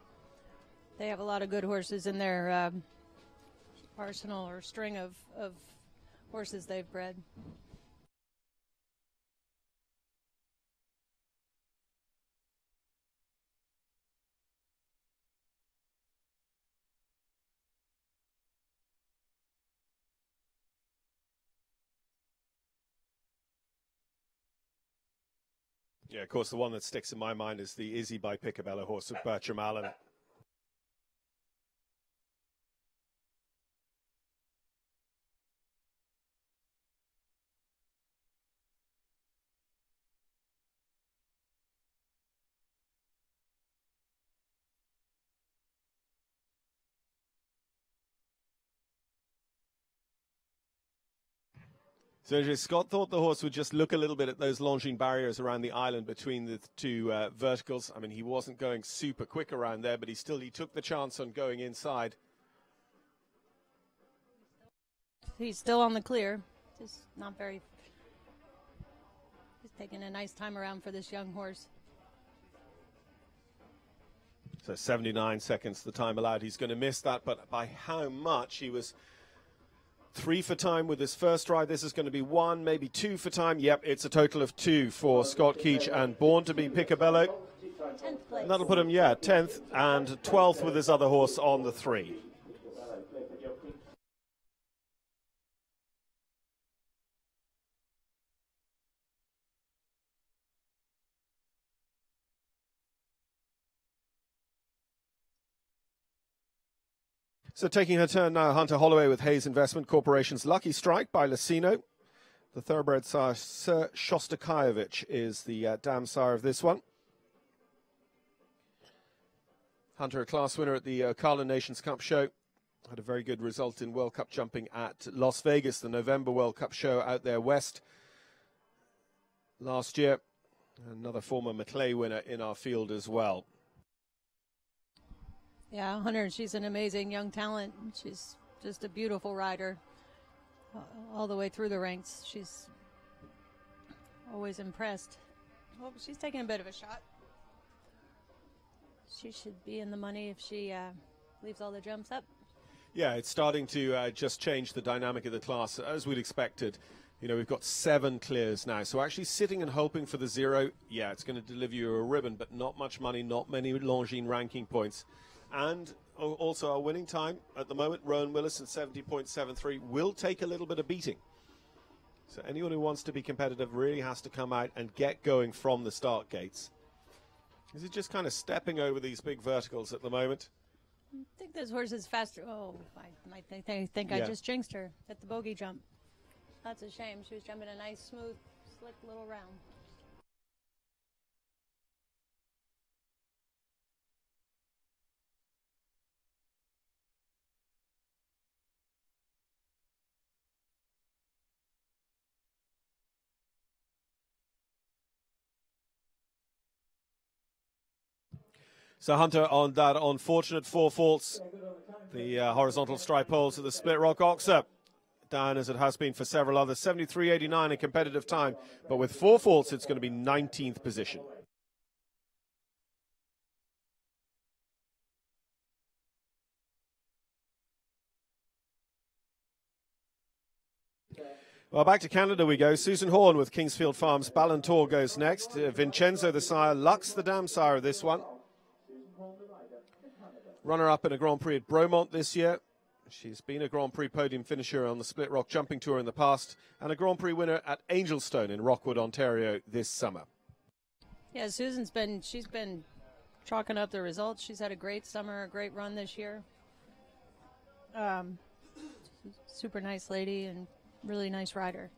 They have a lot of good horses in their arsenal or string of horses they've bred. Yeah, of course, the one that sticks in my mind is the Izzy by Picabello horse of Bertram Allen. So Scott thought the horse would just look a little bit at those Longines barriers around the island between the two verticals. I mean, he wasn't going super quick around there, but he took the chance on going inside. He's still on the clear, just not very. He's taking a nice time around for this young horse. So 79 seconds, the time allowed. He's going to miss that, but by how much? He was 3 for time with his first ride. This is going to be 1, maybe 2 for time. Yep, it's a total of 2 for Scott Keach and Born to be Picabello. 10th place. And that'll put him, 10th and 12th with his other horse on the 3. So taking her turn now, Hunter Holloway with Hayes Investment Corporation's Lucky Strike by Lucino. The thoroughbred sire, Sir Shostakovich, is the dam sire of this one. Hunter, a class winner at the Carlin Nations Cup show. Had a very good result in World Cup jumping at Las Vegas, the November World Cup show out there west last year. Another former Maclay winner in our field as well. Yeah, Hunter, she's an amazing young talent. She's just a beautiful rider all the way through the ranks. She's always impressed. Oh, she's taking a bit of a shot. She should be in the money if she leaves all the jumps up. Yeah, it's starting to just change the dynamic of the class, as we'd expected. You know, we've got 7 clears now. So actually sitting and hoping for the 0, yeah, it's going to deliver you a ribbon, but not much money, not many Longines ranking points. And also our winning time at the moment, Rowan Willis at 70.73, will take a little bit of beating. So anyone who wants to be competitive really has to come out and get going from the start gates. Is it just kind of stepping over these big verticals at the moment? I think this horse is faster. Oh, I think I just jinxed her at the bogey jump. That's a shame. She was jumping a nice, smooth, slick little round. So Hunter on that unfortunate 4 faults. The horizontal stripe holes at the Split Rock Oxer. Down as it has been for several others. 73.89 in competitive time. But with 4 faults, it's going to be 19th position. Well, back to Canada we go. Susan Horn with Kingsfield Farms. Ballantor goes next. Vincenzo the sire. Lux the dam sire of this one. Runner-up in a Grand Prix at Bromont this year. She's been a Grand Prix podium finisher on the Split Rock Jumping Tour in the past and a Grand Prix winner at Angelstone in Rockwood, Ontario this summer. Yeah, Susan's been chalking up the results. She's had a great summer, a great run this year. Super nice lady and really nice rider.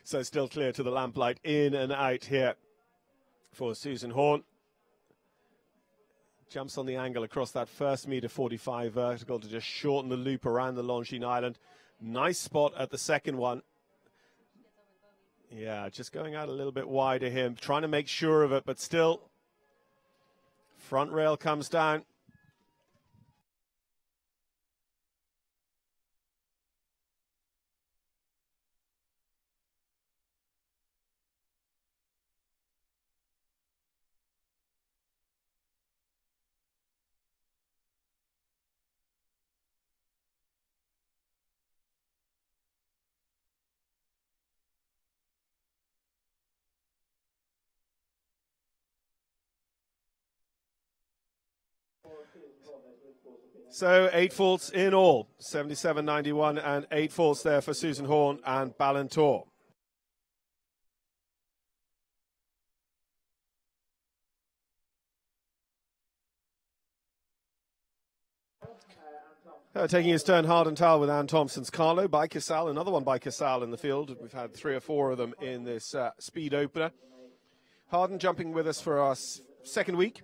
So still clear to the lamplight, in and out here for Susan Horn. Jumps on the angle across that first meter 45 vertical to just shorten the loop around the Longines Island. Nice spot at the second one. Yeah, just going out a little bit wider here, trying to make sure of it, but still. Front rail comes down. So 8 faults in all, 77.91, and 8 faults there for Susan Horn and Ballantor. Taking his turn, Hardental with Anne Thompson's Carlo by Casal, another one by Casal in the field. We've had 3 or 4 of them in this speed opener. Harden jumping with us for our second week.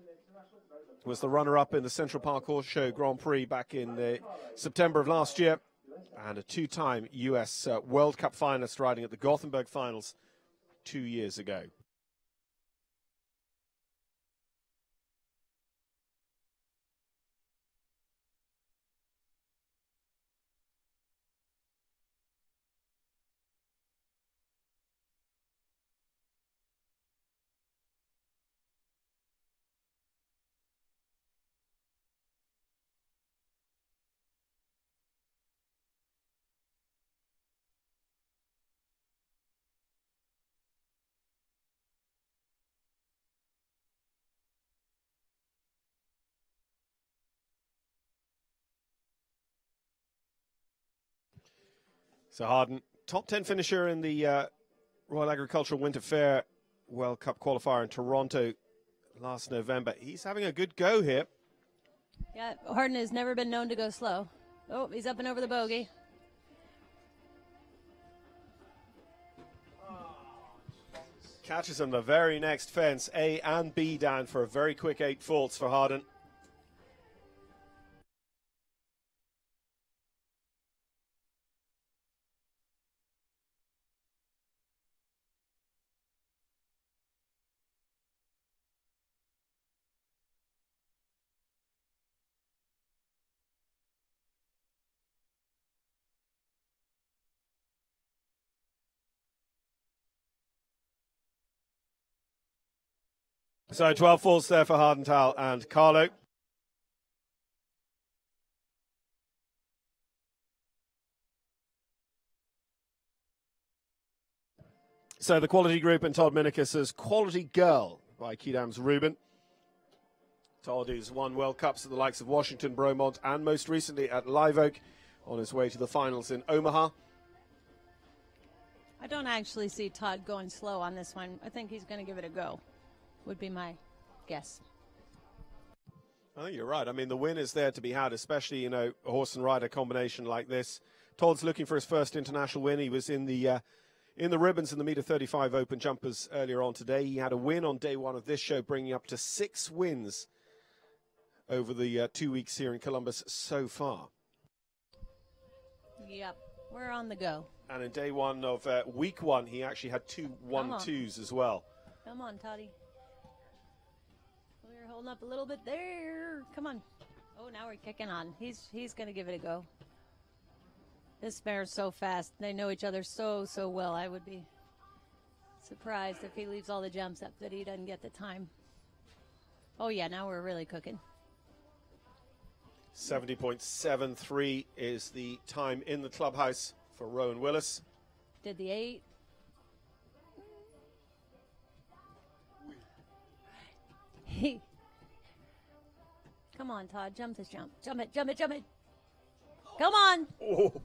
Was the runner-up in the Central Park Horse Show Grand Prix back in September of last year, and a 2-time US World Cup finalist riding at the Gothenburg Finals 2 years ago. So Harden, top 10 finisher in the Royal Agricultural Winter Fair World Cup qualifier in Toronto last November. He's having a good go here. Yeah, Harden has never been known to go slow. Oh, he's up and over the bogey. Catches him the very next fence, A and B down for a very quick 8 faults for Harden. So 12 faults there for Hardental and Carlo. So the quality group and Todd Minikis' Quality Girl by Kidam's Ruben. Todd, who's won World Cups at the likes of Washington, Bromont, and most recently at Live Oak, on his way to the finals in Omaha. I don't actually see Todd going slow on this one. I think he's going to give it a go, would be my guess. I think you're right. I mean, the win is there to be had, especially, you know, a horse and rider combination like this. Todd's looking for his first international win. He was in the ribbons in the Meter 35 Open Jumpers earlier on today. He had a win on day one of this show, bringing up to 6 wins over the 2 weeks here in Columbus so far. Yep, we're on the go. And in day one of week one, he actually had 2 1-2s as well. Come on, Toddy. We're holding up a little bit there. Come on. Oh, now we're kicking on. He's going to give it a go. This mare's so fast. They know each other so well. I would be surprised if he leaves all the jumps up that he doesn't get the time. Oh, yeah, now we're really cooking. 70.73 is the time in the clubhouse for Rowan Willis. Did the 8. Come on, Todd. Jump this jump. Jump it, jump it, jump it. Come on. Oh,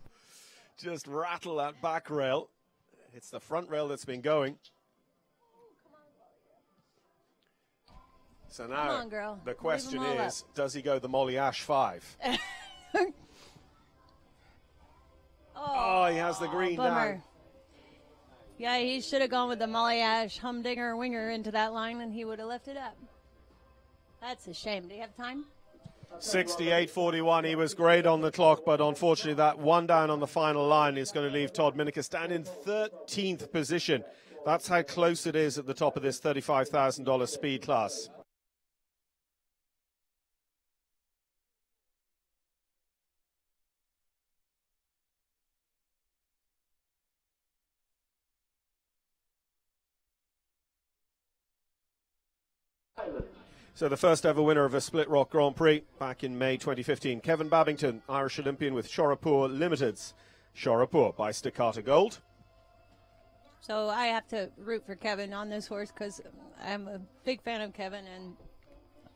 just rattle that back rail. It's the front rail that's been going. So now on, girl. The question is, does he go the Molly Ash 5? Oh, he has the green bummer. down. Yeah, he should have gone with the Molly Ash humdinger winger into that line, and he would have left it up. That's a shame. Do you have time? 68.41. He was great on the clock, but unfortunately that one down on the final line is going to leave Todd Minikus down in 13th position. That's how close it is at the top of this $35,000 speed class. So the first ever winner of a Split Rock Grand Prix back in May 2015. Kevin Babbington, Irish Olympian with Shorapur Limited's Shorapur by Staccato Gold. So I have to root for Kevin on this horse because I'm a big fan of Kevin and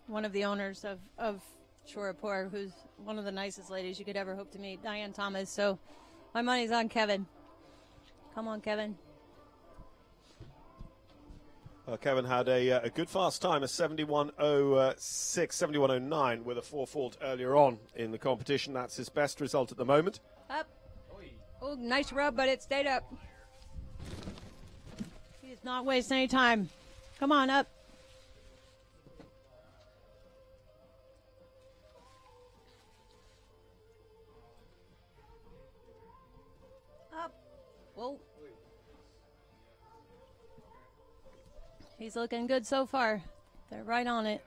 one of the owners of Shorapur, who's one of the nicest ladies you could ever hope to meet, Diane Thomas. So my money's on Kevin. Come on, Kevin. Kevin had a good fast time, a 71.06, 71.09 with a 4-fault earlier on in the competition. That's his best result at the moment. Up. Oh, nice rub, but it stayed up. He's not wasting any time. Come on, up. Up. Whoa. He's looking good so far. They're right on it.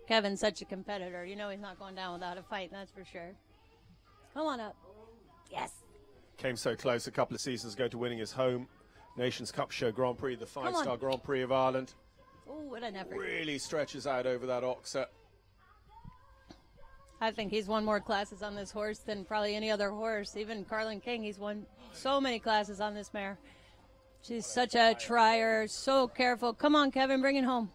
Kevin's such a competitor. You know he's not going down without a fight, that's for sure. Come on up. Yes. Came so close a couple of seasons ago to winning his home Nations Cup Show Grand Prix, the 5-star Grand Prix of Ireland. Oh, what an effort. Really stretches out over that oxer. I think he's won more classes on this horse than probably any other horse. Even Carlin King, he's won so many classes on this mare. She's such a trier, so careful. Come on, Kevin, bring it home.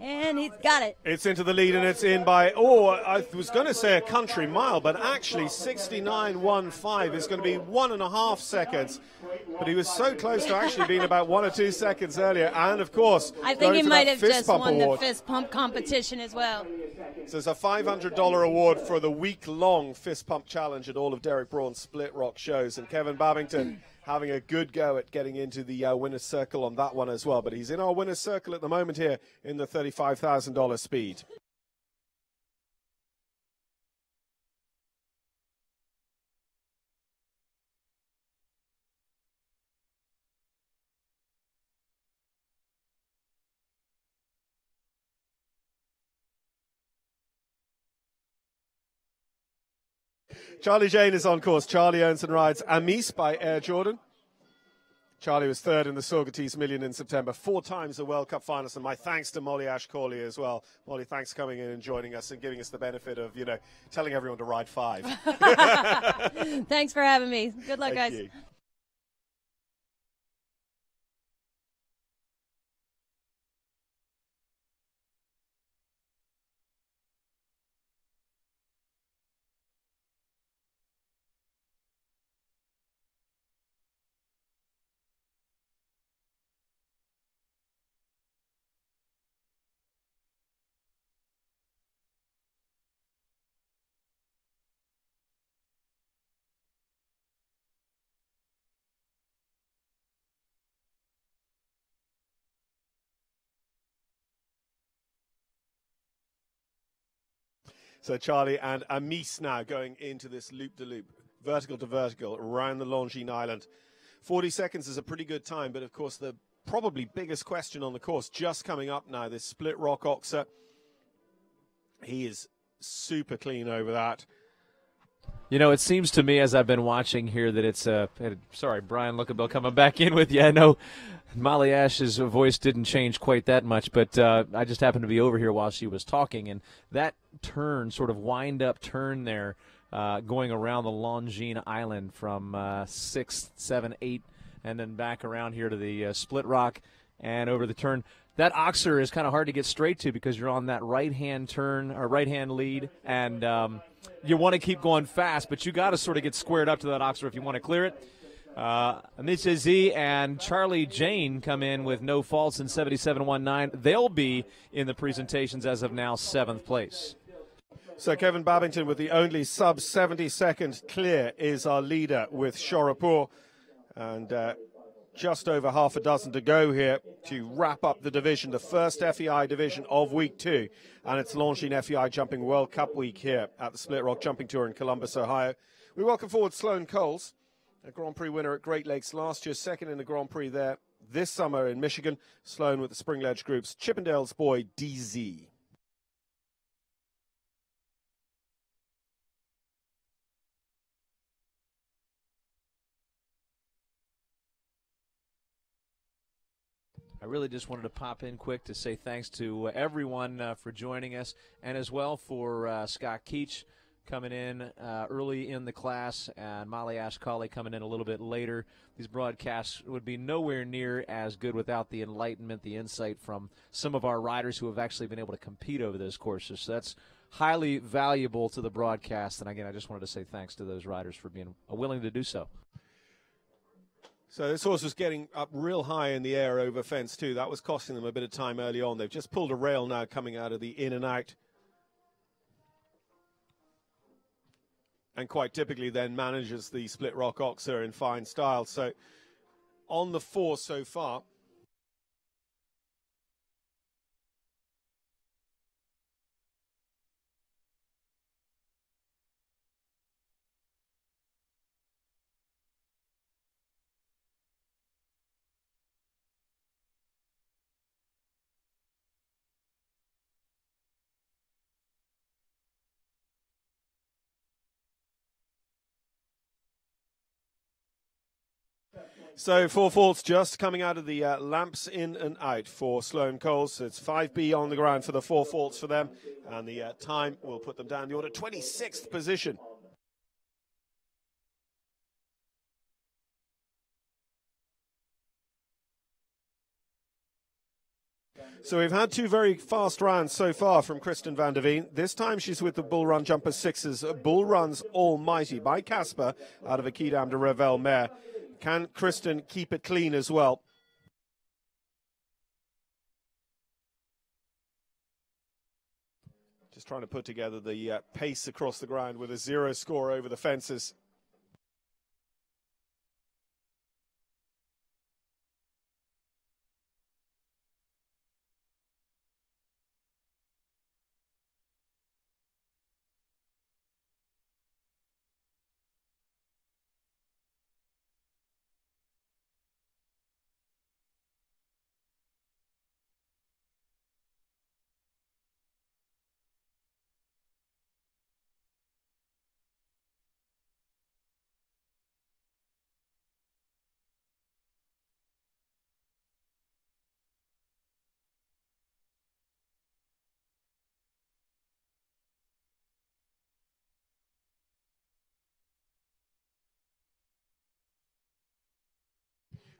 And he's got it. It's into the lead, and it's in by, I was going to say a country mile, but actually 69.15 is going to be 1.5 seconds. But he was so close to actually being about 1 or 2 seconds earlier. And, of course, I think he might have just won award. the fist pump competition as well. So there's a $500 award for the week-long fist pump challenge at all of Derek Braun's Split Rock shows. And Kevin Babbington having a good go at getting into the winner's circle on that one as well. But he's in our winner's circle at the moment here in the $35,000 speed. Charlie Jane is on course. Charlie owns and rides Amis by Air Jordan. Charlie was third in the Saugerties Million in September, 4 times a World Cup finalist, and my thanks to Molly Ash-Corley as well. Molly, thanks for coming in and joining us and giving us the benefit of, telling everyone to ride 5. Thanks for having me. Good luck, Thank guys. you. So Charlie and Amis now going into this loop-de-loop, vertical to vertical, around the Longines Island. 40 seconds is a pretty good time, but of course the probably biggest question on the course just coming up now, this Split Rock Oxer. He is super clean over that. It seems to me as I've been watching here that it's sorry, Brian Lookabell coming back in with you. I know Molly Ash's voice didn't change quite that much, but I just happened to be over here while she was talking, and that turn, sort of wind-up turn there, going around the Longines Island from 6, 7, 8, and then back around here to the Split Rock and over the turn. That oxer is kind of hard to get straight to because you're on that right-hand turn or right-hand lead, and you want to keep going fast, but you got to sort of get squared up to that oxer if you want to clear it. Amisha Z and Charlie Jane come in with no faults in 77.19. They'll be in the presentations as of now 7th place. So Kevin Babbington with the only sub 70-second clear is our leader with Shorapur. And just over half a dozen to go here to wrap up the division, the first FEI division of week 2. And it's Longines FEI Jumping World Cup week here at the Split Rock Jumping Tour in Columbus, Ohio. We welcome forward Sloane Coles, a Grand Prix winner at Great Lakes last year, second in the Grand Prix there this summer in Michigan. Sloane with the Spring Ledge Group's Chippendale's boy, DZ. I really just wanted to pop in quick to say thanks to everyone for joining us, and as well for Scott Keach coming in early in the class, and Molly Ashcali coming in a little bit later. These broadcasts would be nowhere near as good without the enlightenment, the insight from some of our riders who have actually been able to compete over those courses. So that's highly valuable to the broadcast, and again, I just wanted to say thanks to those riders for being willing to do so. So this horse was getting up real high in the air over fence too. That was costing them a bit of time early on. They've just pulled a rail now coming out of the in and out. And quite typically then manages the split rock oxer in fine style. So on the 4 so far. So 4 faults just coming out of the lamps in and out for Sloane Coles. So it's 5B on the ground for the 4 faults for them. And the time will put them down the order 26th position. So we've had 2 very fast rounds so far from Kristen van der Veen. This time she's with the Bull Run Jumper 6's Bull Run's Almighty by Casper out of a Quidam de Revel mare. Can Kristen keep it clean as well? Just trying to put together the pace across the ground with a 0 score over the fences.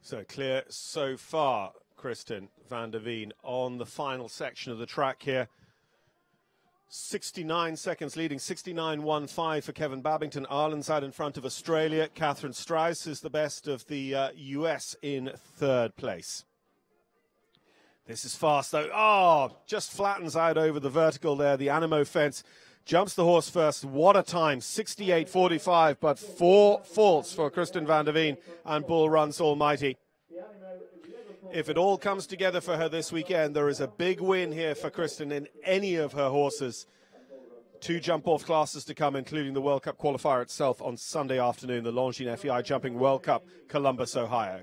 So clear so far, Kristen van der Veen on the final section of the track here. 69 seconds leading, 69.15 for Kevin Babbington. Ireland's out in front of Australia. Catherine Strauss is the best of the US in 3rd place. This is fast though. Oh, just flattens out over the vertical there, the Animo fence. Jumps the horse first. What a time, 68.45, but 4 faults for Kristen van der Veen and Bull Run's Almighty. If it all comes together for her this weekend, there is a big win here for Kristen in any of her horses. 2 jump-off classes to come, including the World Cup qualifier itself on Sunday afternoon, the Longines FEI Jumping World Cup, Columbus, Ohio.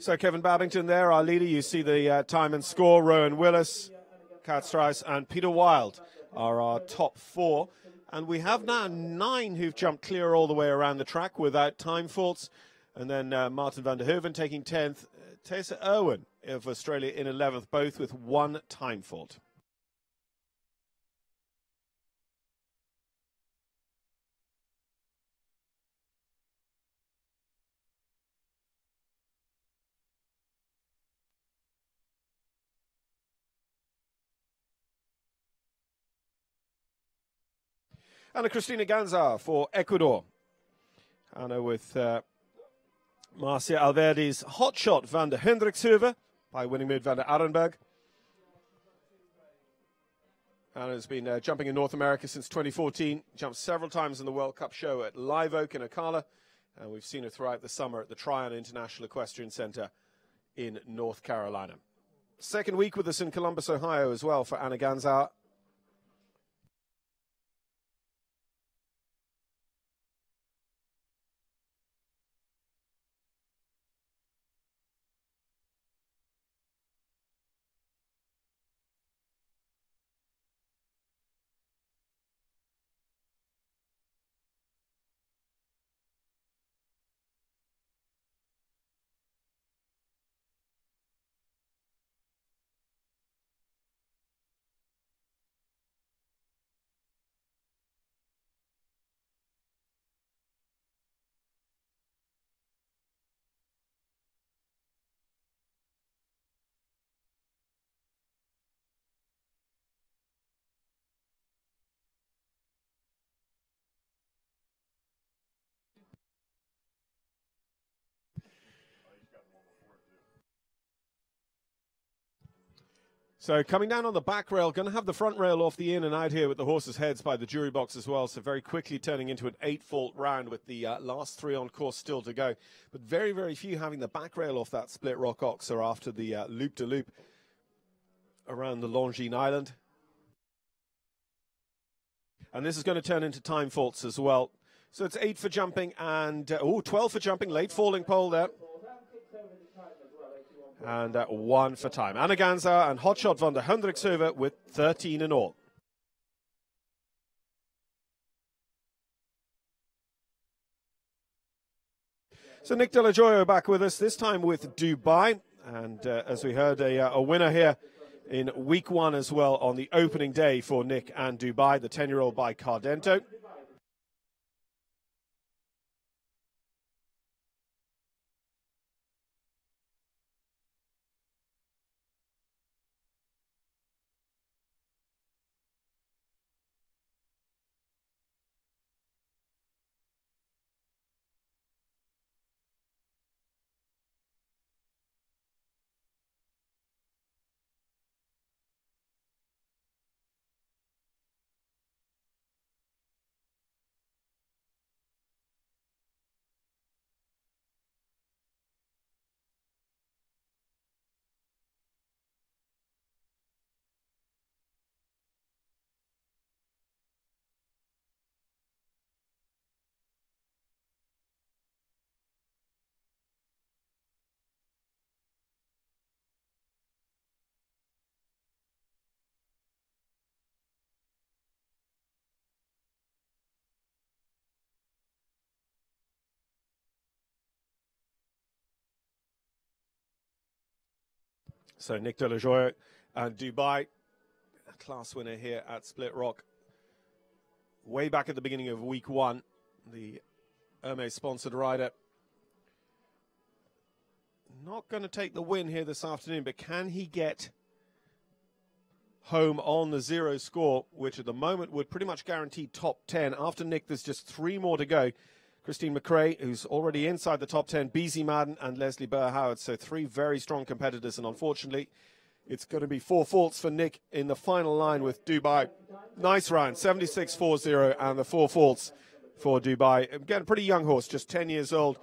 So Kevin Babbington there, our leader. You see the time and score. Rowan Willis, Kat Strauss, and Peter Wild are our top 4. And we have now 9 who've jumped clear all the way around the track without time faults. And then Martin van der Hoeven taking 10th. Tessa Irwin of Australia in 11th, both with 1 time fault. Ana Cristina Ganza for Ecuador. Anna with Marcia Alverdi's Hot Shot van der Hendrikshoeve by winning mid van der Arenberg. Anna's been jumping in North America since 2014. Jumped several times in the World Cup show at Live Oak in Ocala. And we've seen her throughout the summer at the Tryon International Equestrian Center in North Carolina. Second week with us in Columbus, Ohio as well for Anna Ganza. So coming down on the back rail, going to have the front rail off the in and out here with the horses' heads by the jury box as well. So very quickly turning into an 8-fault round with the last 3 on course still to go. But very, very few having the back rail off that split rock oxer after the loop-to-loop around the Longines Island. And this is going to turn into time faults as well. So it's 8 for jumping and 12 for jumping. Late falling pole there. And 1 for time. Anna Ganza and Hot Shot van der Hendrikshoeve with 13 in all. So Nick De La Gioia back with us, this time with Dubai. And as we heard, a winner here in week 1 as well on the opening day for Nick and Dubai, the 10-year-old by Cardento. So Nick De La Gioia and Dubai, a class winner here at Split Rock. Way back at the beginning of week 1, the Hermes-sponsored rider. Not going to take the win here this afternoon, but can he get home on the 0 score, which at the moment would pretty much guarantee top 10. After Nick, there's just 3 more to go. Christine McRae, who's already inside the top 10, Beezy Madden and Leslie Burr-Howard. So 3 very strong competitors, and unfortunately, it's going to be 4 faults for Nick in the final line with Dubai. Nice round, 76-40, and the 4 faults for Dubai. Again, a pretty young horse, just 10 years old,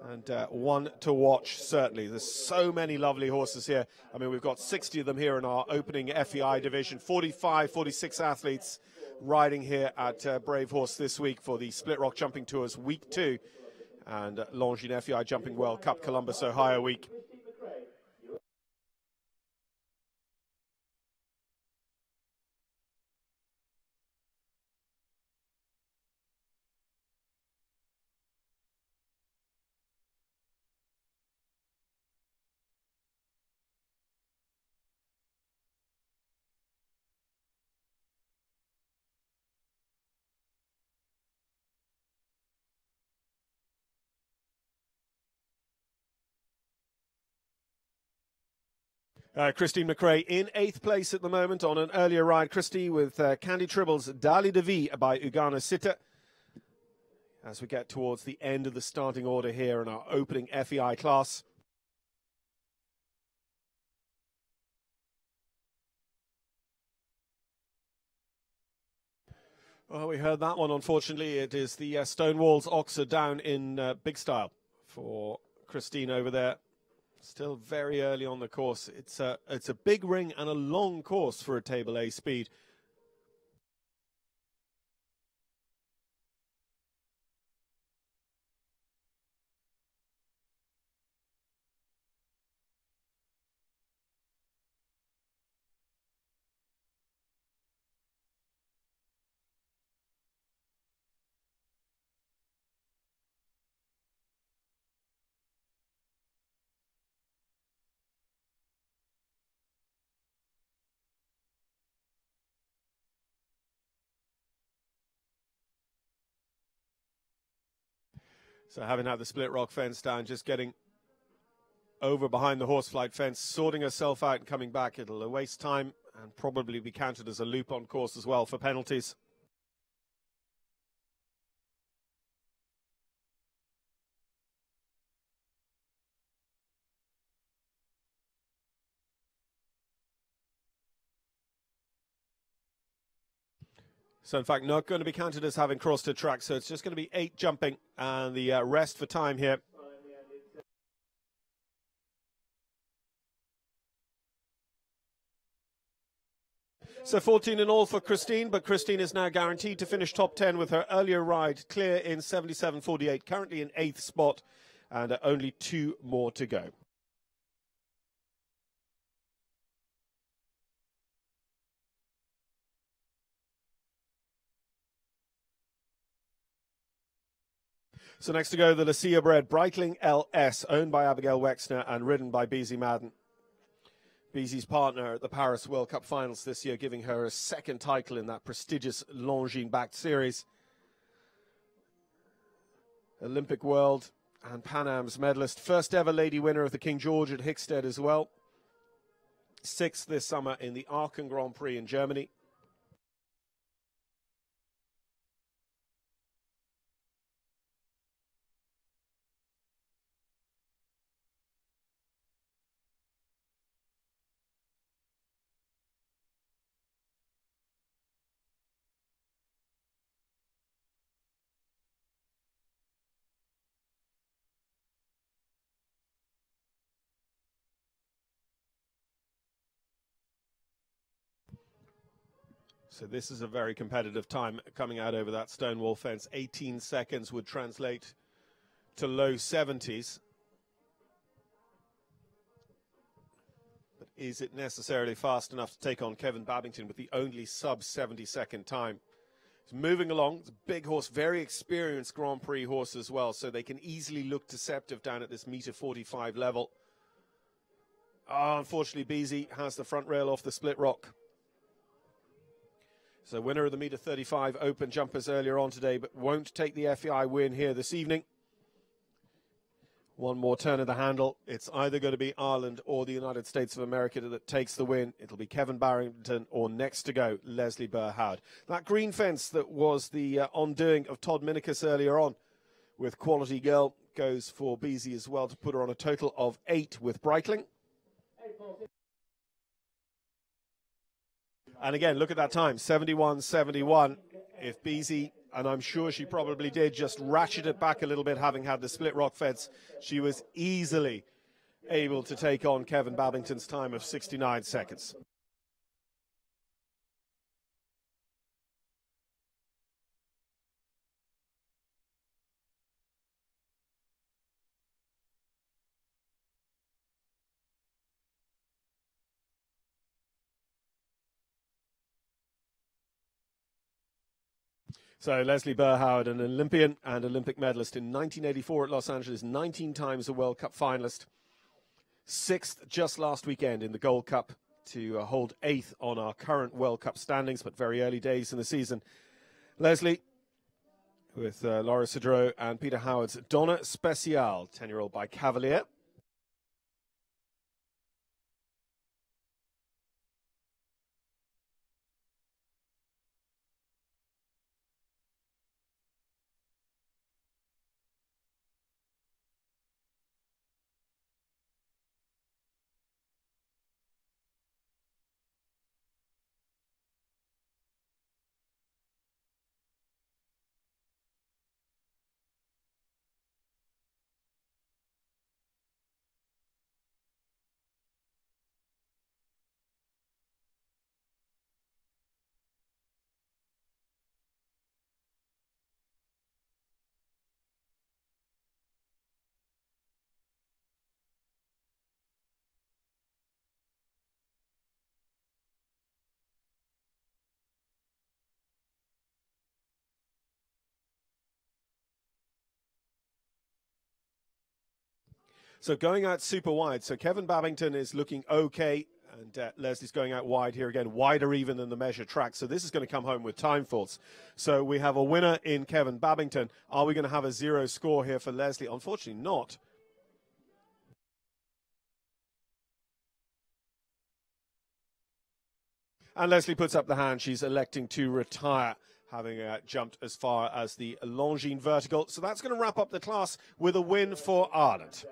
and one to watch, certainly. There's so many lovely horses here. I mean, we've got 60 of them here in our opening FEI division, 45, 46 athletes riding here at Brave Horse this week for the Split Rock Jumping Tours Week 2 and Longines FEI Jumping World Cup Columbus, Ohio Week. Christine McRae in 8th place at the moment on an earlier ride. Christy with Candy Tribble's Dali de Vie by Ugana Sitta. As we get towards the end of the starting order here in our opening FEI class. Well, we heard that one, unfortunately. It is the Stonewalls Oxer down in big style for Christine over there. Still very early on the course. It's a big ring and a long course for a Table A speed. So having had the split rock fence down, just getting over behind the horseflight fence, sorting herself out and coming back. It'll waste time and probably be counted as a loop on course as well for penalties. So, in fact, not going to be counted as having crossed the track. So it's just going to be 8 jumping and the rest for time here. So 14 in all for Christine, but Christine is now guaranteed to finish top 10 with her earlier ride clear in 77.48, currently in 8th spot, and only 2 more to go. So next to go, the Lucia bred Breitling LS, owned by Abigail Wexner and ridden by Beezy Madden. Beezy's partner at the Paris World Cup Finals this year, giving her a 2nd title in that prestigious Longines-backed series. Olympic World and Pan Am's medalist. First ever lady winner of the King George at Hickstead as well. 6th this summer in the Aachen Grand Prix in Germany. So this is a very competitive time coming out over that Stonewall fence. 18 seconds would translate to low 70s. But is it necessarily fast enough to take on Kevin Babbington with the only sub 70-second time? It's moving along. It's a big horse, very experienced Grand Prix horse as well, so they can easily look deceptive down at this meter 45 level. Oh, unfortunately, Beezy has the front rail off the split rock. So winner of the meter 35 open jumpers earlier on today, but won't take the FEI win here this evening. One more turn of the handle. It's either going to be Ireland or the United States of America that takes the win. It'll be Kevin Barrington or next to go, Leslie Burr-Howard. That green fence that was the undoing of Todd Minicus earlier on with Quality Girl goes for Beezy as well to put her on a total of 8 with Breitling. And again, look at that time, 71.71. If Beezy, and I'm sure she probably did, just ratchet it back a little bit, having had the split rock fence, she was easily able to take on Kevin Babbington's time of 69 seconds. So Leslie Burr-Howard, an Olympian and Olympic medalist in 1984 at Los Angeles, 19 times a World Cup finalist. 6th just last weekend in the Gold Cup to hold 8th on our current World Cup standings, but very early days in the season. Leslie, with Laura Cedreau and Peter Howard's Donna Special, 10-year-old by Cavalier. So going out super wide. So Kevin Babbington is looking okay. And Leslie's going out wide here again, wider even than the measure track. So this is going to come home with time faults. So we have a winner in Kevin Babbington. Are we going to have a 0 score here for Leslie? Unfortunately not. And Leslie puts up the hand. She's electing to retire, having jumped as far as the Longines vertical. So that's going to wrap up the class with a win for Ireland.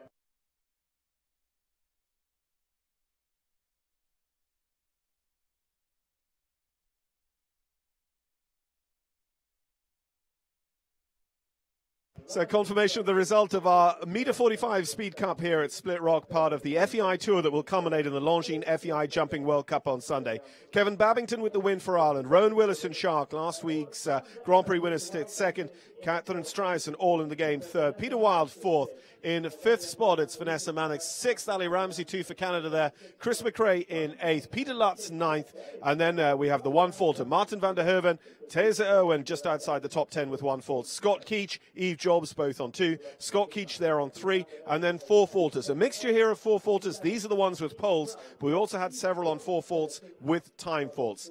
So confirmation of the result of our metre 45 Speed Cup here at Split Rock, part of the FEI Tour that will culminate in the Longines FEI Jumping World Cup on Sunday. Kevin Babbington with the win for Ireland. Rowan Willison Shark, last week's Grand Prix winner, sits second. Catherine Streisand all in the game third. Peter Wilde fourth. In fifth spot, it's Vanessa Mannix. Sixth, Ali Ramsey, 2 for Canada there. Chris McRae in eighth. Peter Lutz, ninth. And then we have the one faulter. Martin van der Herven, Teza Irwin just outside the top 10 with one fault. Scott Keach, Eve Jobs both on 2. Scott Keach there on 3. And then 4 faulters. A mixture here of 4 faulters. These are the ones with poles. But we also had several on 4 faults with time faults.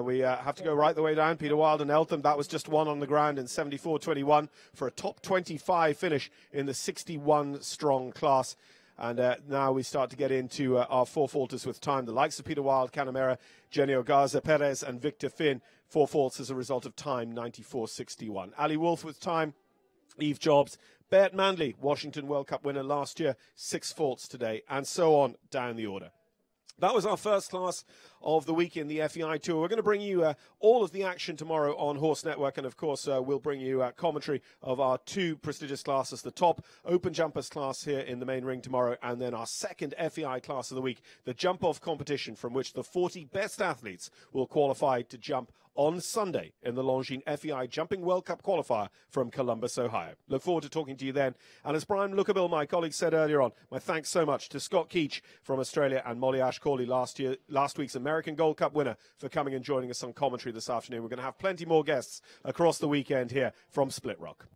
We have to go right the way down. Peter Wilde and Eltham, that was just one on the ground in 74.21 for a top 25 finish in the 61 strong class. And now we start to get into our 4 faulters with time. The likes of Peter Wilde, Canamera, Jenny Ogaza, Perez and Victor Finn. 4 faults as a result of time, 94.61. Ali Wolf with time. Eve Jobs. Bert Manley, Washington World Cup winner last year. 6 faults today. And so on down the order. That was our first class of the week in the FEI Tour. We're going to bring you all of the action tomorrow on Horse Network, and of course we'll bring you commentary of our 2 prestigious classes, the top open jumpers class here in the main ring tomorrow, and then our second FEI class of the week, the jump-off competition, from which the 40 best athletes will qualify to jump on Sunday in the Longines FEI Jumping World Cup qualifier from Columbus, Ohio. Look forward to talking to you then. And as Brian Lookabill, my colleague, said earlier on, my thanks so much to Scott Keach from Australia and Molly Ash-Corley, last week's American Gold Cup winner, for coming and joining us on commentary this afternoon. We're going to have plenty more guests across the weekend here from Split Rock.